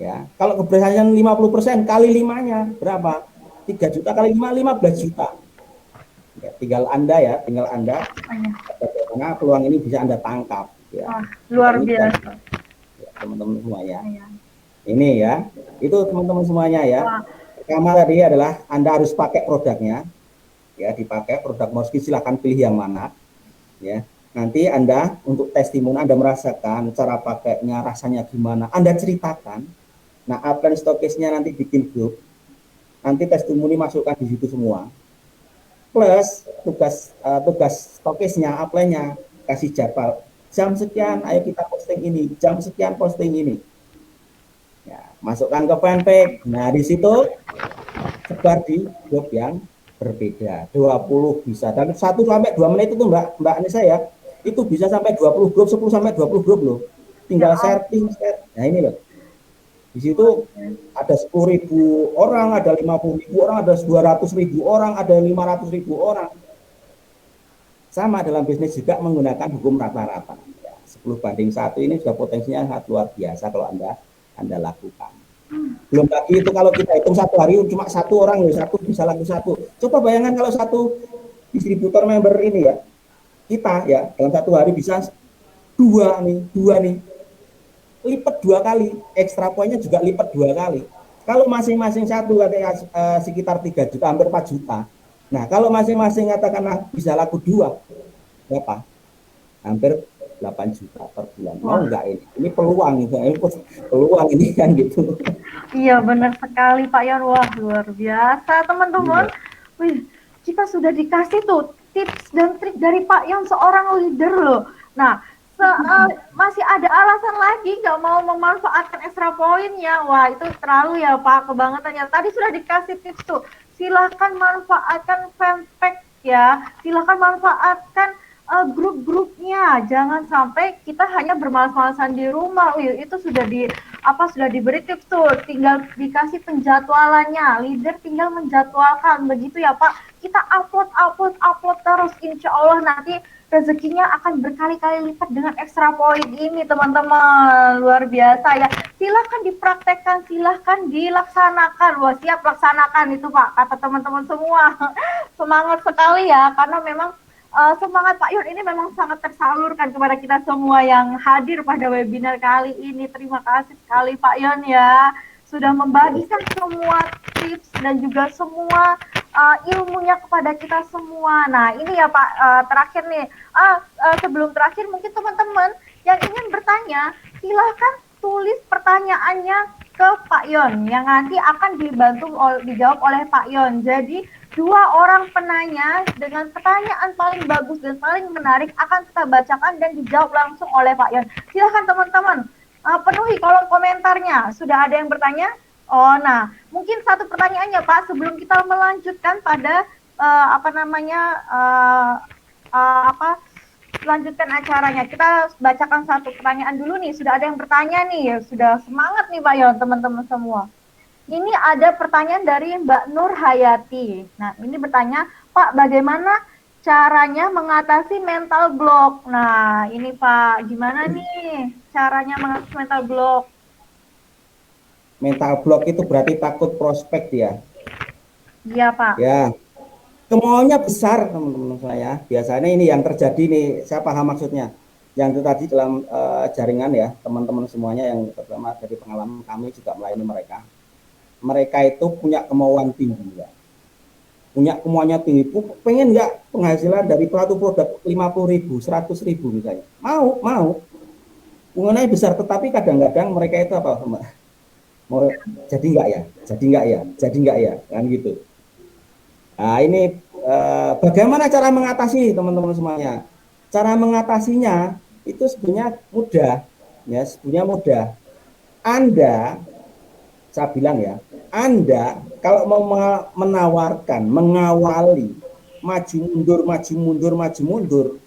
Ya, kalau keberhasilan 50% kali 5-nya berapa? 3 juta kali 5, 15 juta. Ya, tinggal Anda bagaimana peluang ini bisa Anda tangkap ya. Wah, luar biasa. Ya, teman-teman semuanya. Ya. Ini ya, itu teman-teman semuanya ya. Wah, Pertama tadi adalah Anda harus pakai produknya, ya dipakai produk Moski, silahkan pilih yang mana, ya. Nanti Anda untuk testimoni Anda merasakan cara pakainya, rasanya gimana, Anda ceritakan. Nah, upline stokisnya nanti bikin grup, nanti testimoni masukkan di situ semua. Plus tugas stokisnya, upline-nya kasih jadwal. Jam sekian, ayo kita posting ini. Jam sekian posting ini. Ya, masukkan ke fanpage. Nah, di situ sebar di grup yang berbeda. 20 bisa. Dan 1 sampai 2 menit itu Mbak Anissa ya, itu bisa sampai 20 grup, 10 sampai 20 grup loh. Tinggal share. Nah, ini loh. Di situ ada 10.000 orang, ada 50.000 orang, ada 200.000 orang, ada 500.000 orang. Sama dalam bisnis juga menggunakan hukum rata-rata. Ya, 10 banding 1 ini sudah potensinya sangat luar biasa kalau Anda lakukan. Belum lagi itu kalau kita hitung 1 hari cuma 1 orang loh, 1 bisa laku 1. Coba bayangkan kalau 1 distributor member ini ya, kita ya dalam 1 hari bisa 2 nih. Lipat 2 kali, ekstra poinnya juga lipat 2 kali. Kalau masing-masing 1 katanya sekitar 3 juta, hampir 4 juta. Nah, kalau masing-masing katakanlah bisa laku 2, berapa? Hampir 8 juta per bulan. Mau nggak ini? Ini peluang ini kan gitu. Iya benar sekali Pak Yon. Wah luar biasa teman-teman. Wih, kita sudah dikasih tuh tips dan trik dari Pak Yon, seorang leader loh. Nah, masih ada alasan lagi nggak mau memanfaatkan extra poinnya. Wah itu terlalu ya Pak, kebangetannya. Tadi sudah dikasih tips tuh. Silahkan manfaatkan fanpage ya. Silahkan manfaatkan grup-grupnya. Jangan sampai kita hanya bermalas-malasan di rumah. Itu sudah diberi tips tuh. Tinggal dikasih penjadwalannya. Leader tinggal menjadwalkan, begitu ya Pak. Kita upload terus. Insya Allah nanti rezekinya akan berkali-kali lipat dengan extra point ini teman-teman. Luar biasa ya. Silahkan dipraktekkan, silahkan dilaksanakan. Wah siap laksanakan itu Pak, kata teman-teman semua. Semangat sekali ya, karena memang semangat Pak Yon ini memang sangat tersalurkan kepada kita semua yang hadir pada webinar kali ini. Terima kasih sekali Pak Yon ya, sudah membagikan semua tips dan juga semua ilmunya kepada kita semua. Nah ini ya Pak, terakhir nih, sebelum terakhir mungkin teman-teman yang ingin bertanya, silahkan tulis pertanyaannya ke Pak Yon yang nanti akan dijawab oleh Pak Yon. Jadi 2 orang penanya dengan pertanyaan paling bagus dan paling menarik akan kita bacakan dan dijawab langsung oleh Pak Yon. Silahkan teman-teman penuhi kolom komentarnya. Sudah ada yang bertanya? Oh, nah mungkin satu pertanyaannya Pak sebelum kita melanjutkan pada lanjutkan acaranya. Kita bacakan satu pertanyaan dulu nih. Sudah ada yang bertanya nih, sudah semangat nih Pak Yon, teman-teman semua. Ini ada pertanyaan dari Mbak Nur Hayati. Nah, ini bertanya, Pak, bagaimana caranya mengatasi mental block? Nah, ini Pak, gimana nih caranya mengatasi mental block? Mental block itu berarti takut prospek ya? Iya, Pak. Ya, kemauannya besar teman-teman saya. Biasanya ini yang terjadi nih, saya paham maksudnya. Yang itu tadi dalam jaringan ya, teman-teman semuanya yang terutama dari pengalaman kami juga melayani mereka. Mereka itu punya kemauan tinggi ya. Punya kemauannya tinggi, pengen nggak penghasilan dari suatu produk 50.000, 100.000 misalnya. Mau. Bunganya besar, tetapi kadang-kadang mereka itu apa? Mau jadi nggak ya, kan gitu. Nah ini bagaimana cara mengatasi teman-teman semuanya? Cara mengatasinya itu sebenarnya mudah, ya sebenarnya mudah. Saya bilang ya, Anda kalau mau menawarkan, mengawali, maju mundur,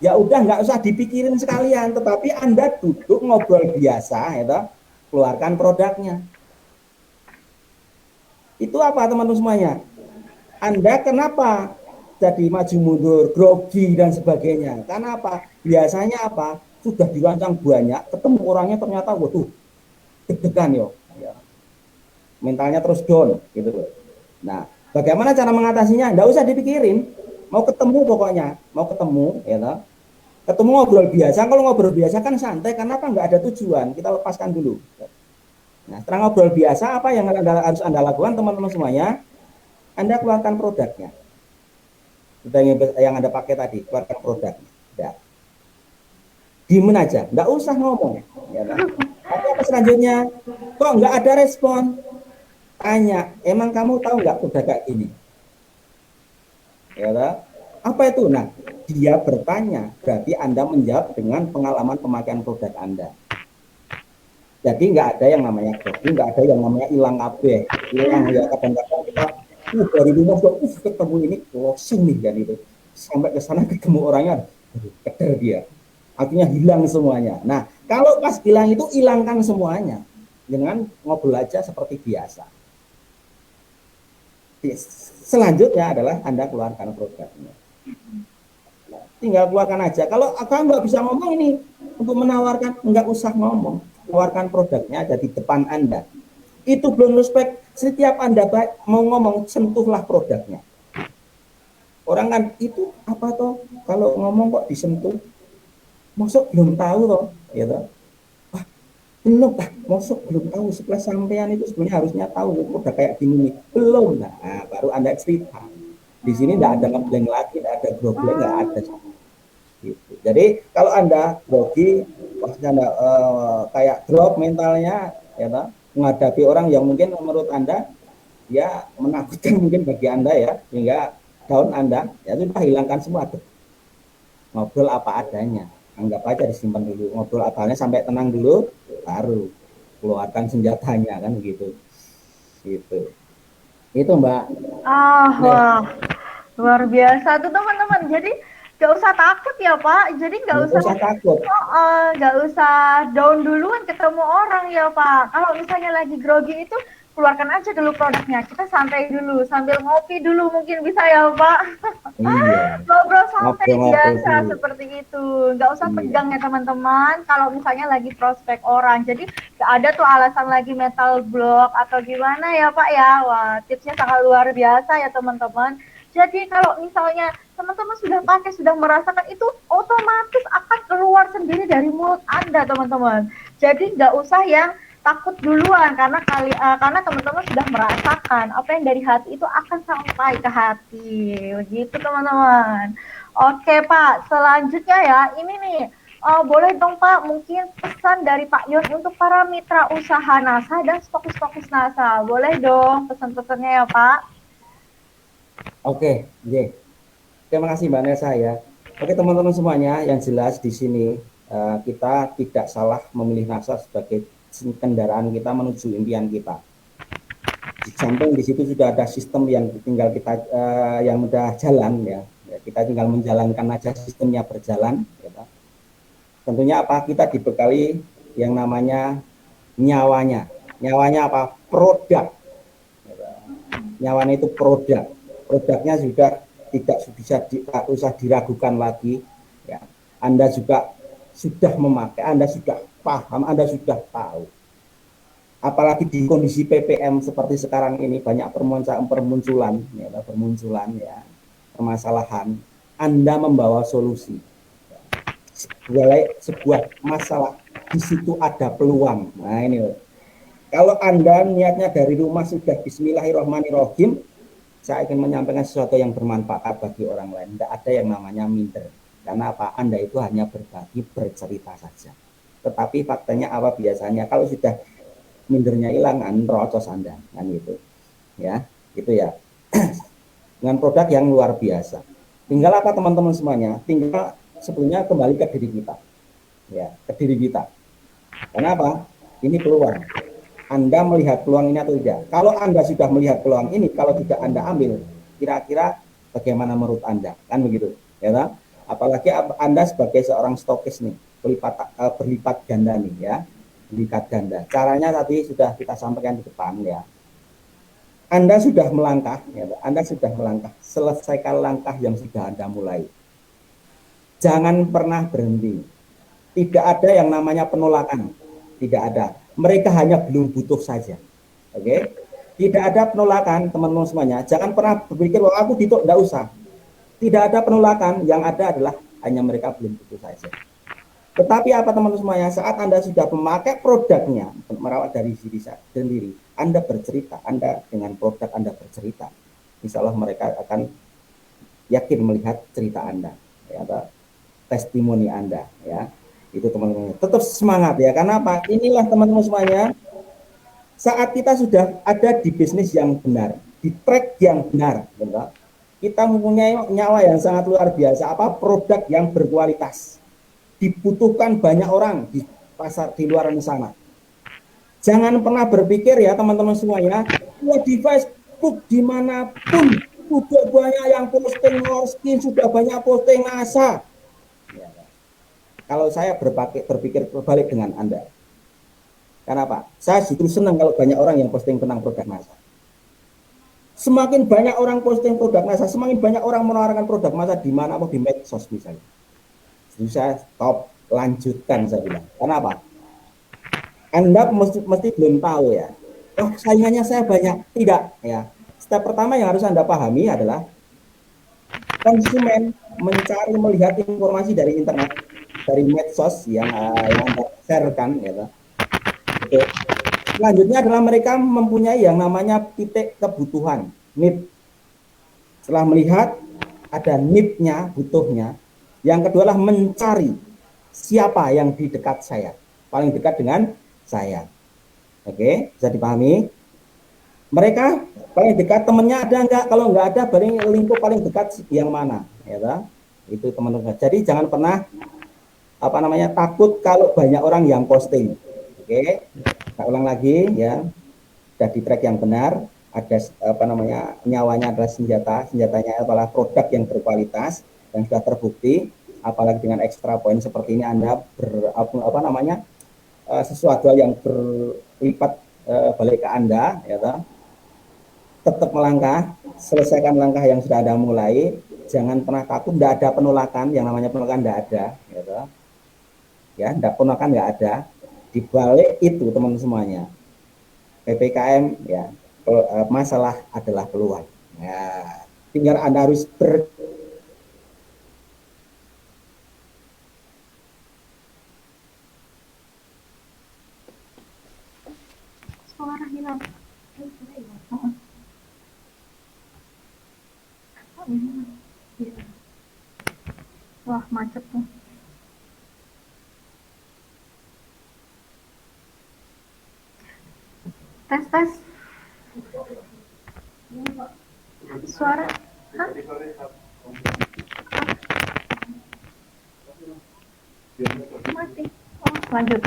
ya udah nggak usah dipikirin sekalian, tetapi Anda duduk ngobrol biasa, ya, keluarkan produknya. Itu apa teman-teman semuanya? Anda kenapa jadi maju mundur, grogi dan sebagainya? Karena apa? Biasanya apa? Sudah dirancang banyak, ketemu orangnya ternyata waduh, deg-degan yo. Mentalnya terus down gitu. Nah, bagaimana cara mengatasinya? Nggak usah dipikirin, mau ketemu pokoknya, ya. Ketemu ngobrol biasa. Kalau ngobrol biasa kan santai, karena apa? Nggak ada tujuan, kita lepaskan dulu. Nah, setelah ngobrol biasa, apa yang harus Anda lakukan, teman-teman semuanya? Anda keluarkan produknya. Sudah yang Anda pakai tadi, keluarkan produknya. Ya. Diemin aja, nggak usah ngomong. Ya, kan? Tapi apa selanjutnya? Kok nggak ada respon? Tanya, emang kamu tahu nggak produk kayak gini? Ya, kan? Apa itu? Nah, dia bertanya, berarti Anda menjawab dengan pengalaman pemakaian produk Anda. Jadi nggak ada yang namanya grogi, nggak ada yang namanya hilang kabeh, hilang ya kadang-kadang kita dari rumah ketemu ini closing nih kan itu, sampai ke sana ketemu orangnya, keder dia, akhirnya hilang semuanya. Nah kalau pas hilang itu hilangkan semuanya dengan ngobrol aja seperti biasa. Selanjutnya adalah Anda keluarkan produknya. Nah, tinggal keluarkan aja. Kalau kamu nggak bisa ngomong ini untuk menawarkan, nggak usah ngomong, keluarkan produknya ada di depan Anda. Itu belum respect. Setiap Anda mau ngomong, sentuhlah produknya. Orang kan itu apa toh? Kalau ngomong kok disentuh, masuk belum tahu toh, gitu. Wah, belum, masuk belum tahu. Setelah sampean itu sebenarnya harusnya tahu produk kayak gini nih. Belum, nah baru Anda cerita. Di sini tidak ada ngebleng lagi, tidak ada grobleng, nggak ada. Gitu. Jadi kalau Anda grogi, Anda kayak drop mentalnya, ya, menghadapi orang yang mungkin menurut Anda ya menakutkan mungkin bagi Anda ya, sehingga down Anda, ya sudah hilangkan semua tuh. Ngobrol apa adanya, anggap aja disimpan dulu, ngobrol apa adanya sampai tenang dulu, baru keluarkan senjatanya kan begitu. Gitu. Itu Mbak. Wah, luar biasa tuh teman-teman. Jadi nggak usah takut ya Pak. Jadi Nggak usah takut. nggak usah down duluan ketemu orang ya Pak. Kalau misalnya lagi grogi itu keluarkan aja dulu produknya. Kita santai dulu sambil ngopi dulu mungkin bisa ya Pak. Iya. Ngobrol santai Ngobrol-ngobrol biasa dulu. seperti itu. Nggak usah Iya. tegang ya teman-teman. Kalau misalnya lagi prospek orang. Jadi nggak ada tuh alasan lagi mental block atau gimana ya Pak ya. Wah, tipsnya sangat luar biasa ya teman-teman. Jadi kalau misalnya teman-teman sudah pakai, sudah merasakan itu otomatis akan keluar sendiri dari mulut Anda teman-teman. Jadi nggak usah yang takut duluan karena teman-teman sudah merasakan apa yang dari hati itu akan sampai ke hati begitu teman-teman. Oke Pak, selanjutnya ya ini nih boleh dong Pak mungkin pesan dari Pak Yon untuk para mitra usaha NASA dan stokis-stokis NASA, boleh dong pesan-pesannya ya Pak. Oke, terima kasih Mbak Nesa ya. Oke teman-teman semuanya, yang jelas di sini kita tidak salah memilih NASA sebagai kendaraan kita menuju impian kita. Di samping di situ sudah ada sistem yang tinggal kita yang udah jalan ya. Kita tinggal menjalankan aja sistemnya berjalan. Ya. Tentunya apa, kita dibekali yang namanya nyawanya. Nyawanya apa? Produk. Nyawanya itu produk. Produknya sudah tidak usah diragukan lagi. Ya. Anda juga sudah memakai, Anda sudah paham, Anda sudah tahu. Apalagi di kondisi PPM seperti sekarang ini banyak permunculan ya, permasalahan. Anda membawa solusi. Sebuah masalah di situ ada peluang. Nah ini loh. Kalau Anda niatnya dari rumah sudah Bismillahirrahmanirrahim, saya ingin menyampaikan sesuatu yang bermanfaat bagi orang lain. Tidak ada yang namanya minder. Karena apa? Anda itu hanya berbagi, bercerita saja. Tetapi faktanya apa biasanya? Kalau sudah mindernya hilang, nerocos Anda. Kan gitu. Ya, itu ya. Dengan produk yang luar biasa. Tinggal apa teman-teman semuanya? Tinggal sebetulnya kembali ke diri kita. Ya, ke diri kita. Kenapa? Ini peluang. Anda melihat peluang ini atau tidak? Kalau Anda sudah melihat peluang ini, kalau tidak Anda ambil, kira-kira bagaimana menurut Anda? Kan begitu, ya kan? Apalagi Anda sebagai seorang stokis nih, berlipat ganda nih ya, berlipat ganda. Caranya tadi sudah kita sampaikan di depan ya. Anda sudah melangkah, ya, Anda sudah melangkah. Selesaikan langkah yang sudah Anda mulai. Jangan pernah berhenti. Tidak ada yang namanya penolakan, tidak ada. Mereka hanya belum butuh saja. Oke? Tidak ada penolakan, teman-teman semuanya. Jangan pernah berpikir bahwa aku ditok, tidak usah. Tidak ada penolakan, yang ada adalah hanya mereka belum butuh saja. Tetapi apa teman-teman semuanya, saat Anda sudah memakai produknya, merawat dari diri sendiri, Anda bercerita, Anda dengan produk Anda bercerita, insya Allah mereka akan yakin melihat cerita Anda, ya, atau testimoni Anda, ya. Itu teman-teman. Tetap semangat ya, karena apa? Inilah teman-teman semuanya, saat kita sudah ada di bisnis yang benar, di track yang benar, gitu, kita mempunyai nyawa yang sangat luar biasa, apa produk yang berkualitas, dibutuhkan banyak orang di pasar di luar sana. Jangan pernah berpikir ya teman-teman semuanya, di Facebook dimanapun sudah banyak yang posting Morskin, sudah banyak posting NASA. Ya, kalau saya berpikir berbalik dengan Anda. Kenapa? Saya justru senang kalau banyak orang yang posting tentang produk NASA. Semakin banyak orang posting produk NASA, semakin banyak orang menawarkan produk NASA di mana mau di medsos misalnya. Jadi saya stop, lanjutkan saya bilang. Kenapa? Anda mesti belum tahu ya. Oh, saingannya saya banyak. Tidak ya. Step pertama yang harus Anda pahami adalah konsumen mencari melihat informasi dari internet, dari medsos yang Anda sharekan ya. Oke. Selanjutnya adalah mereka mempunyai yang namanya titik kebutuhan, need. Setelah melihat ada need-nya, butuhnya. Yang kedua adalah mencari siapa yang di dekat saya, paling dekat dengan saya. Oke, bisa dipahami? Mereka paling dekat temennya ada enggak? Kalau enggak ada, paling lingkup paling dekat yang mana? Ya, itu teman-teman. Jadi jangan pernah takut kalau banyak orang yang posting. Oke, saya ulang lagi ya, sudah di track yang benar, ada nyawanya adalah senjatanya adalah produk yang berkualitas dan sudah terbukti, apalagi dengan extra point seperti ini Anda sesuatu yang berlipat balik ke Anda, ya, tetap melangkah, selesaikan langkah yang sudah Anda mulai, jangan pernah takut, tidak ada penolakan, yang namanya penolakan tidak ada, ya, tidak penolakan tidak ada. Di balik itu teman-teman semuanya, PPKM ya, masalah adalah peluang. Ya, tinggal Anda harus Suara hilang. Wah, macet tuh. Tes. Suara. Hah? Mati. Oh, lanjut.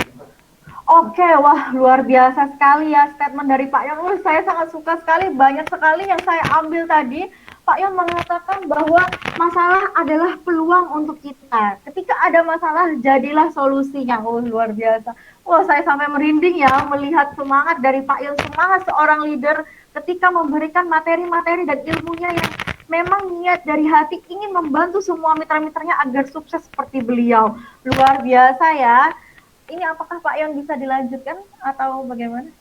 Oke, wah luar biasa sekali ya statement dari Pak Yon. Saya sangat suka sekali, banyak sekali yang saya ambil tadi. Pak Yon mengatakan bahwa masalah adalah peluang untuk kita. Ketika ada masalah, jadilah solusinya. Oh, luar biasa. Wah, saya sampai merinding ya melihat semangat dari Pak Yon, semangat seorang leader ketika memberikan materi-materi dan ilmunya yang memang niat dari hati ingin membantu semua mitra-mitranya agar sukses seperti beliau. Luar biasa ya. Ini apakah Pak Yon bisa dilanjutkan atau bagaimana?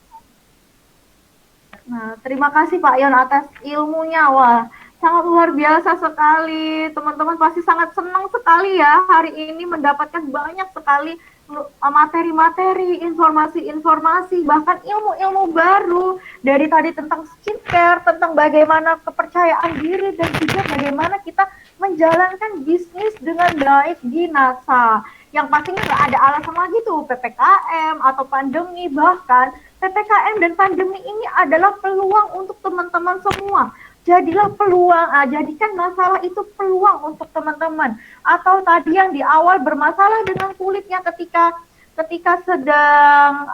Nah, terima kasih Pak Yon atas ilmunya. Wah, sangat luar biasa sekali. Teman-teman pasti sangat senang sekali ya hari ini mendapatkan banyak sekali materi-materi, informasi-informasi, bahkan ilmu-ilmu baru dari tadi tentang skincare, tentang bagaimana kepercayaan diri, dan juga bagaimana kita menjalankan bisnis dengan baik di NASA. Yang pastinya nggak ada alasan lagi tuh PPKM atau pandemi, bahkan PPKM dan pandemi ini adalah peluang untuk teman-teman semua. Jadilah peluang, jadikan masalah itu peluang untuk teman-teman. Atau tadi yang di awal bermasalah dengan kulitnya ketika sedang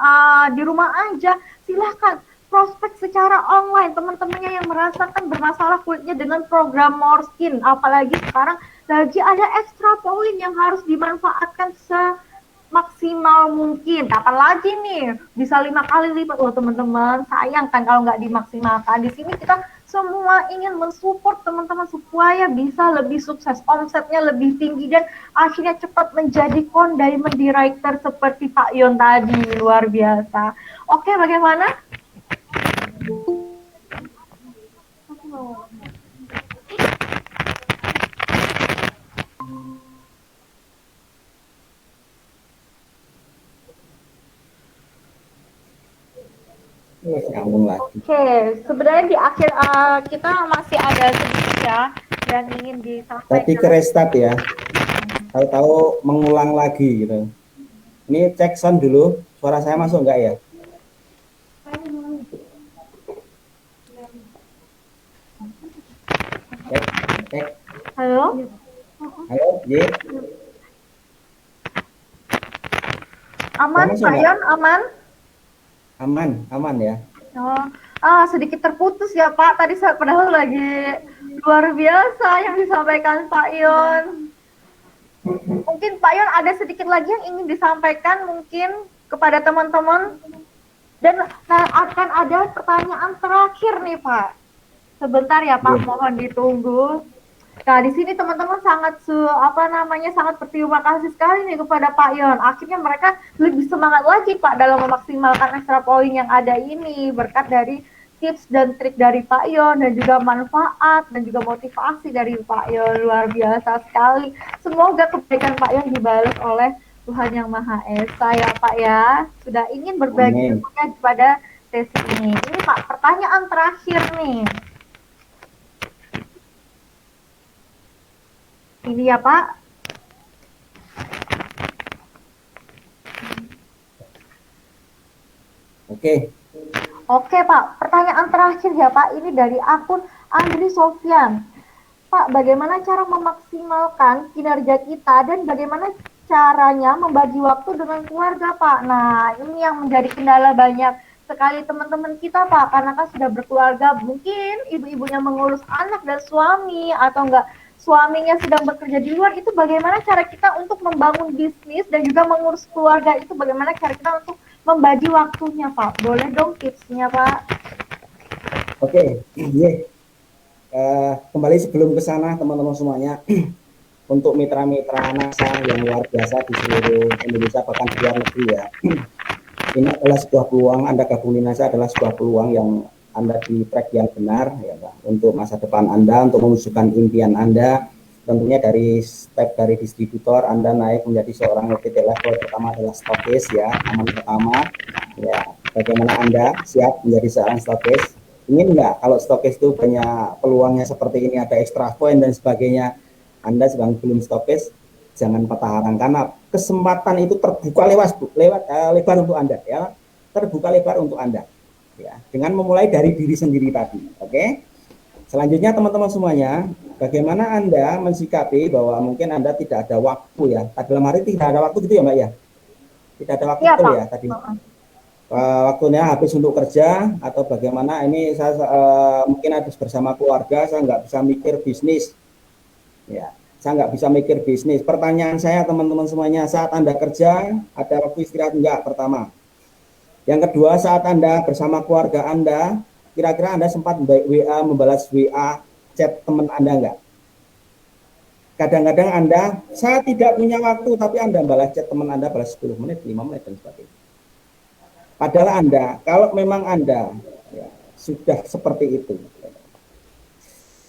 di rumah aja, silahkan prospek secara online teman-temannya yang merasakan bermasalah kulitnya dengan program Morskin. Apalagi sekarang lagi ada extra point yang harus dimanfaatkan semaksimal mungkin. Kapan lagi nih bisa 5 kali lipat? Oh teman-teman, sayang kan kalau nggak dimaksimalkan. Di sini kita semua ingin mensupport teman-teman supaya bisa lebih sukses, omsetnya lebih tinggi, dan akhirnya cepat menjadi diamond director seperti Pak Yon tadi. Luar biasa. Oke, bagaimana? Nyambung lagi. Oke, sebenarnya di akhir kita masih ada sedikit ya yang ingin Tadi ke disampaikan. restart ya, tahu-tahu mengulang lagi gitu. Ini cek sound dulu, suara saya masuk enggak ya? Cek, cek. Halo? Halo, Ye. Aman, Suara masuk Pak enggak? Yon, aman? Aman, aman ya. Oh, sedikit terputus ya Pak. Tadi saya padahal lagi luar biasa yang disampaikan Pak Yon. Mungkin Pak Yon ada sedikit lagi yang ingin disampaikan mungkin kepada teman-teman. Dan akan ada pertanyaan terakhir nih Pak. Sebentar ya Pak, mohon ditunggu. Nah, di sini teman-teman sangat sangat berterima kasih sekali nih kepada Pak Yon. Akhirnya mereka lebih semangat lagi Pak dalam memaksimalkan extra point yang ada ini berkat dari tips dan trik dari Pak Yon dan juga manfaat dan juga motivasi dari Pak Yon. Luar biasa sekali. Semoga kebaikan Pak Yon dibalas oleh Tuhan Yang Maha Esa ya Pak ya. Sudah ingin berbagi Amin. ilmunya pada sesi ini. Ini Pak, pertanyaan terakhir nih. Ini ya Pak. Oke. Oke Pak, pertanyaan terakhir ya Pak. Ini dari akun Andri Sofyan. Pak, bagaimana cara memaksimalkan kinerja kita dan bagaimana caranya membagi waktu dengan keluarga Pak? Nah, ini yang menjadi kendala banyak sekali teman-teman kita Pak, karena kan sudah berkeluarga, mungkin ibu-ibunya mengurus anak dan suami atau enggak suaminya sedang bekerja di luar. Itu bagaimana cara kita untuk membangun bisnis dan juga mengurus keluarga, itu bagaimana cara kita untuk membagi waktunya Pak? Boleh dong tipsnya Pak? Oke. Ye. Kembali sebelum ke sana teman-teman semuanya, untuk mitra-mitra NASA yang luar biasa di seluruh Indonesia bahkan di luar negeri ya, ini adalah sebuah peluang. Anda gabung di NASA adalah sebuah peluang yang Anda di track yang benar ya Pak, untuk masa depan Anda, untuk mewujudkan impian Anda. Tentunya dari step dari distributor Anda naik menjadi seorang titik level pertama adalah stokis ya, aman pertama ya. Bagaimana Anda siap menjadi seorang stokis? Ingin nggak kalau stokis itu banyak peluangnya seperti ini, ada extra point dan sebagainya? Anda sedang belum stokis, jangan patah arang karena kesempatan itu terbuka lebar untuk Anda ya, terbuka lebar untuk Anda ya, dengan memulai dari diri sendiri tadi. Oke. Selanjutnya teman-teman semuanya, bagaimana Anda mensikapi bahwa mungkin Anda tidak ada waktu ya, dalam hari tidak ada waktu gitu ya Mbak ya, tidak ada waktu Iya betul Pak. ya tadi. Waktunya habis untuk kerja atau bagaimana ini saya mungkin habis bersama keluarga, saya nggak bisa mikir bisnis ya, saya nggak bisa mikir bisnis. Pertanyaan saya teman-teman semuanya, saat Anda kerja ada waktu istirahat enggak? Pertama. Yang kedua, saat Anda bersama keluarga Anda, kira-kira Anda sempat WA, membalas WA chat teman Anda enggak? Kadang-kadang Anda, saya tidak punya waktu, tapi Anda balas chat teman Anda, balas 10 menit, 5 menit dan sebagainya. Padahal Anda, kalau memang Anda ya, sudah seperti itu,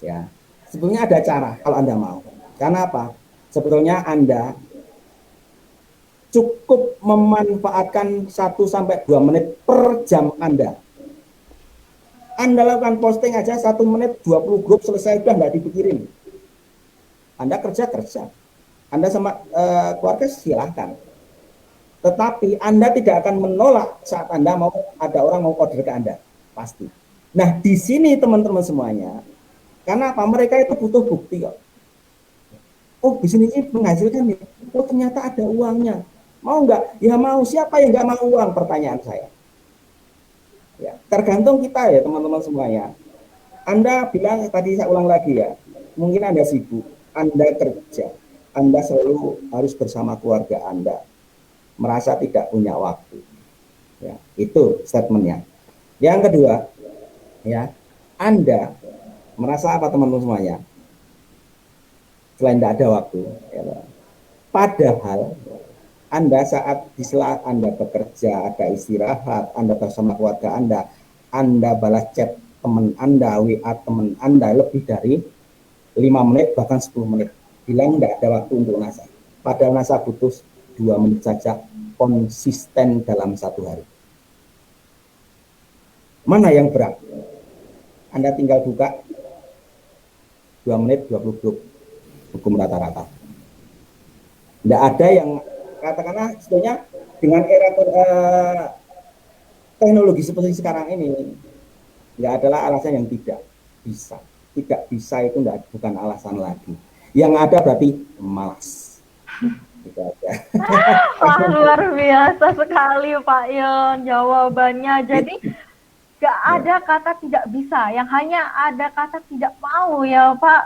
ya sebetulnya ada cara kalau Anda mau. Karena apa? Sebetulnya Anda cukup memanfaatkan 1-2 menit per jam Anda. Anda lakukan posting aja 1 menit, 20 grup selesai, udah nggak dipikirin. Anda kerja, Anda sama keluarga silahkan. Tetapi Anda tidak akan menolak saat Anda mau ada orang mau order ke Anda, pasti. Nah, di sini teman-teman semuanya, karena apa? Mereka itu butuh bukti kok. Oh, bisnis ini menghasilkan nih. Oh, ternyata ada uangnya. Mau nggak? Ya mau. Siapa yang nggak mau uang? Pertanyaan saya. Ya, tergantung kita ya teman-teman semuanya. Anda bilang tadi, saya ulang lagi ya. Mungkin Anda sibuk, Anda kerja, Anda selalu harus bersama keluarga Anda, merasa tidak punya waktu. Ya, itu statementnya. Yang kedua, ya, Anda merasa apa teman-teman semuanya? Selain tidak ada waktu, ya, padahal Anda saat di sela Anda bekerja, ada istirahat, Anda bersama keluarga Anda balas chat teman Anda, WA teman Anda lebih dari 5 menit, bahkan 10 menit. Bilang tidak ada waktu untuk NASA. Padahal NASA butuh 2 menit saja konsisten dalam 1 hari. Mana yang berat? Anda tinggal buka 2 menit 20 grup hukum rata-rata. Tidak ada yang katakanlah sebetulnya dengan era teknologi seperti sekarang ini, nggak adalah alasan yang tidak bisa. Tidak bisa itu bukan alasan lagi. Yang ada berarti malas. Itu aja. Wah, luar biasa sekali Pak Yon jawabannya. Jadi gak ada kata tidak bisa, yang hanya ada kata tidak mau ya Pak.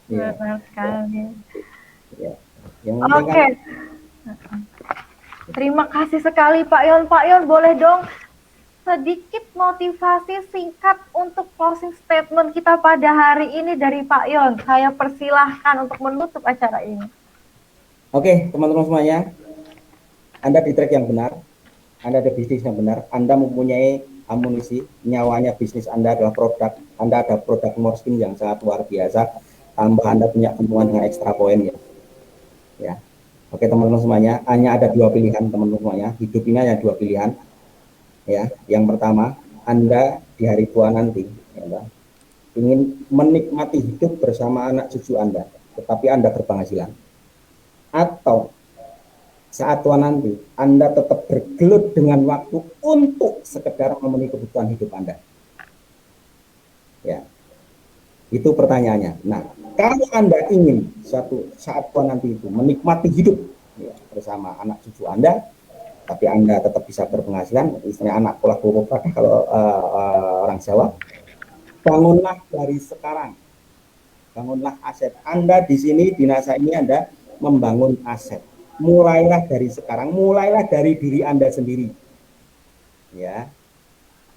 Ya. Benar sekali. Ya. Yang Oke. Terima kasih sekali Pak Yon. Pak Yon boleh dong sedikit motivasi singkat untuk closing statement kita pada hari ini dari Pak Yon. Saya persilahkan untuk menutup acara ini. Oke, teman-teman semuanya, Anda di track yang benar, Anda ada bisnis yang benar, Anda mempunyai amunisi, nyawanya bisnis Anda adalah produk, Anda ada produk Morskin yang sangat luar biasa, tambah Anda punya keuntungan dengan ekstra poin ya. Oke teman-teman semuanya, hanya ada 2 pilihan teman-teman semuanya, hidup ini hanya 2 pilihan. Ya, yang pertama, Anda di hari tua nanti ya, ingin menikmati hidup bersama anak cucu Anda, tetapi Anda berpenghasilan. Atau saat tua nanti, Anda tetap bergelut dengan waktu untuk sekedar memenuhi kebutuhan hidup Anda. Ya, itu pertanyaannya. Nah, kalau Anda ingin suatu saat tua nanti itu menikmati hidup ya, bersama anak cucu Anda, tapi Anda tetap bisa berpenghasilan, istilahnya anak pola pada kalau orang Jawa, bangunlah dari sekarang, bangunlah aset Anda di sini di NASA ini. Anda membangun aset, mulailah dari sekarang, mulailah dari diri Anda sendiri, ya.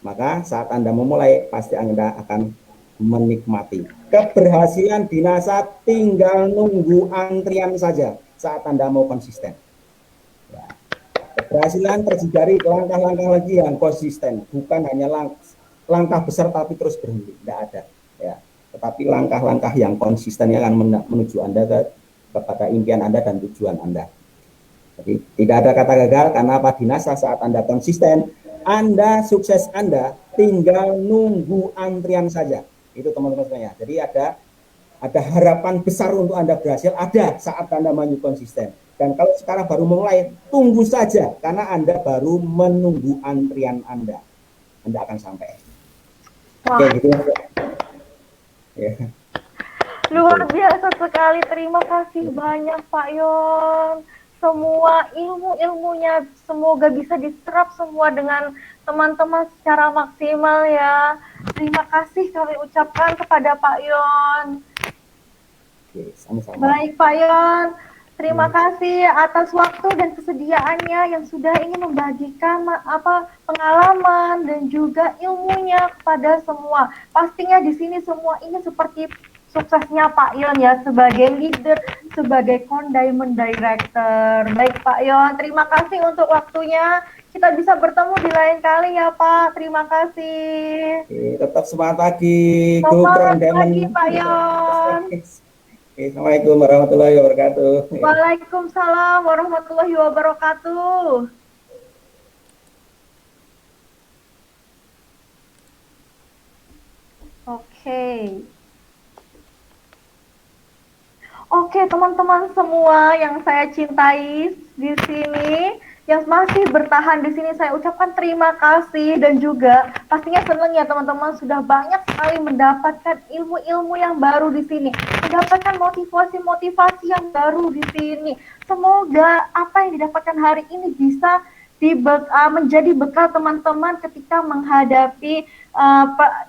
Maka saat Anda memulai, pasti Anda akan menikmati keberhasilan di NASA. Tinggal nunggu antrian saja saat Anda mau konsisten. Keberhasilan terjadi dari langkah-langkah lagi yang konsisten, bukan hanya langkah besar tapi terus berhenti, tidak ada ya. Tetapi langkah-langkah yang konsisten yang akan menuju Anda kepada impian Anda dan tujuan Anda. Jadi tidak ada kata gagal, karena apa? Di NASA saat Anda konsisten, Anda sukses, Anda tinggal nunggu antrian saja. Itu teman-teman semuanya. Jadi ada harapan besar untuk Anda berhasil, ada saat Anda maju konsisten. Dan kalau sekarang baru mulai, tunggu saja, karena Anda baru menunggu antrian Anda. Anda akan sampai. Wah. Oke, gitu ya. Luar biasa sekali, terima kasih banyak Pak Yon. Semua ilmu-ilmunya semoga bisa diserap semua dengan teman-teman secara maksimal ya. Terima kasih kami ucapkan kepada Pak Yon. Oke, sama-sama. Baik Pak Yon. Terima kasih atas waktu dan kesediaannya yang sudah ingin membagikan pengalaman dan juga ilmunya kepada semua. Pastinya di sini semua ingin seperti suksesnya Pak Yon ya, sebagai leader, sebagai Diamond Director. Baik Pak Yon, terima kasih untuk waktunya. Kita bisa bertemu di lain kali ya Pak. Terima kasih. Oke, tetap semangat pagi. Semangat pagi Pak Yon. Assalamualaikum warahmatullahi wabarakatuh. Waalaikumsalam warahmatullahi wabarakatuh. Oke, teman-teman semua yang saya cintai di sini, yang masih bertahan di sini, saya ucapkan terima kasih, dan juga pastinya senang ya teman-teman sudah banyak sekali mendapatkan ilmu-ilmu yang baru di sini, mendapatkan motivasi-motivasi yang baru di sini. Semoga apa yang didapatkan hari ini bisa menjadi bekal teman-teman ketika menghadapi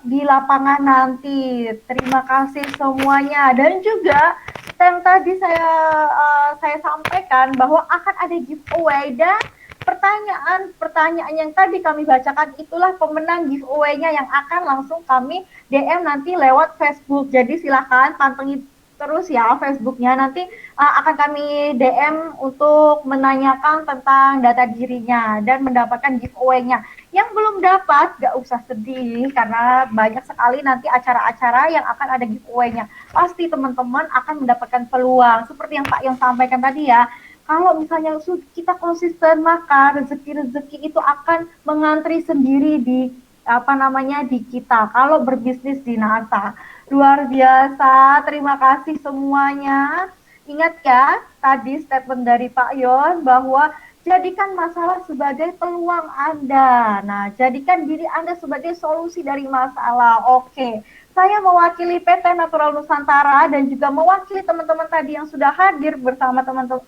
di lapangan nanti. Terima kasih semuanya, dan juga yang tadi saya sampaikan bahwa akan ada giveaway, dan pertanyaan yang tadi kami bacakan itulah pemenang giveaway-nya yang akan langsung kami DM nanti lewat Facebook. Jadi silakan pantengin terus ya Facebooknya, nanti akan kami DM untuk menanyakan tentang data dirinya dan mendapatkan giveaway-nya. Yang belum dapat, gak usah sedih, karena banyak sekali nanti acara-acara yang akan ada giveaway-nya. Pasti teman-teman akan mendapatkan peluang, seperti yang Pak yang sampaikan tadi ya. Kalau misalnya kita konsisten, maka rezeki-rezeki itu akan mengantri sendiri di apa namanya di kita kalau berbisnis di NASA. Luar biasa, terima kasih semuanya. Ingat ya tadi statement dari Pak Yon bahwa jadikan masalah sebagai peluang Anda. Nah, jadikan diri Anda sebagai solusi dari masalah. Oke, saya mewakili PT Natural Nusantara dan juga mewakili teman-teman tadi yang sudah hadir bersama teman-teman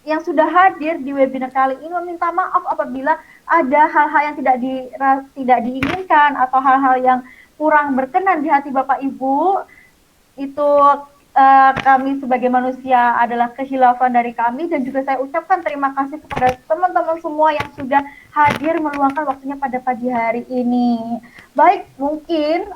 yang sudah hadir di webinar kali ini meminta maaf apabila ada hal-hal yang tidak diinginkan atau hal-hal yang kurang berkenan di hati Bapak Ibu. Itu kami sebagai manusia adalah kehilafan dari kami, dan juga saya ucapkan terima kasih kepada teman-teman semua yang sudah hadir meluangkan waktunya pada pagi hari ini. Baik, mungkin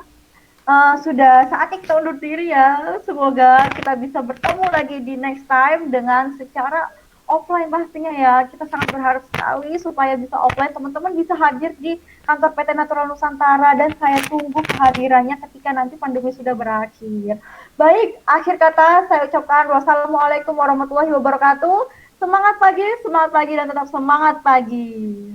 sudah saatnya kita undur diri ya. Semoga kita bisa bertemu lagi di next time dengan secara offline pastinya ya. Kita sangat berharap sekali supaya bisa offline, teman-teman bisa hadir di kantor PT Natural Nusantara, dan saya tunggu kehadirannya ketika nanti pandemi sudah berakhir. Baik, akhir kata saya ucapkan wassalamualaikum warahmatullahi wabarakatuh. Semangat pagi, dan tetap semangat pagi.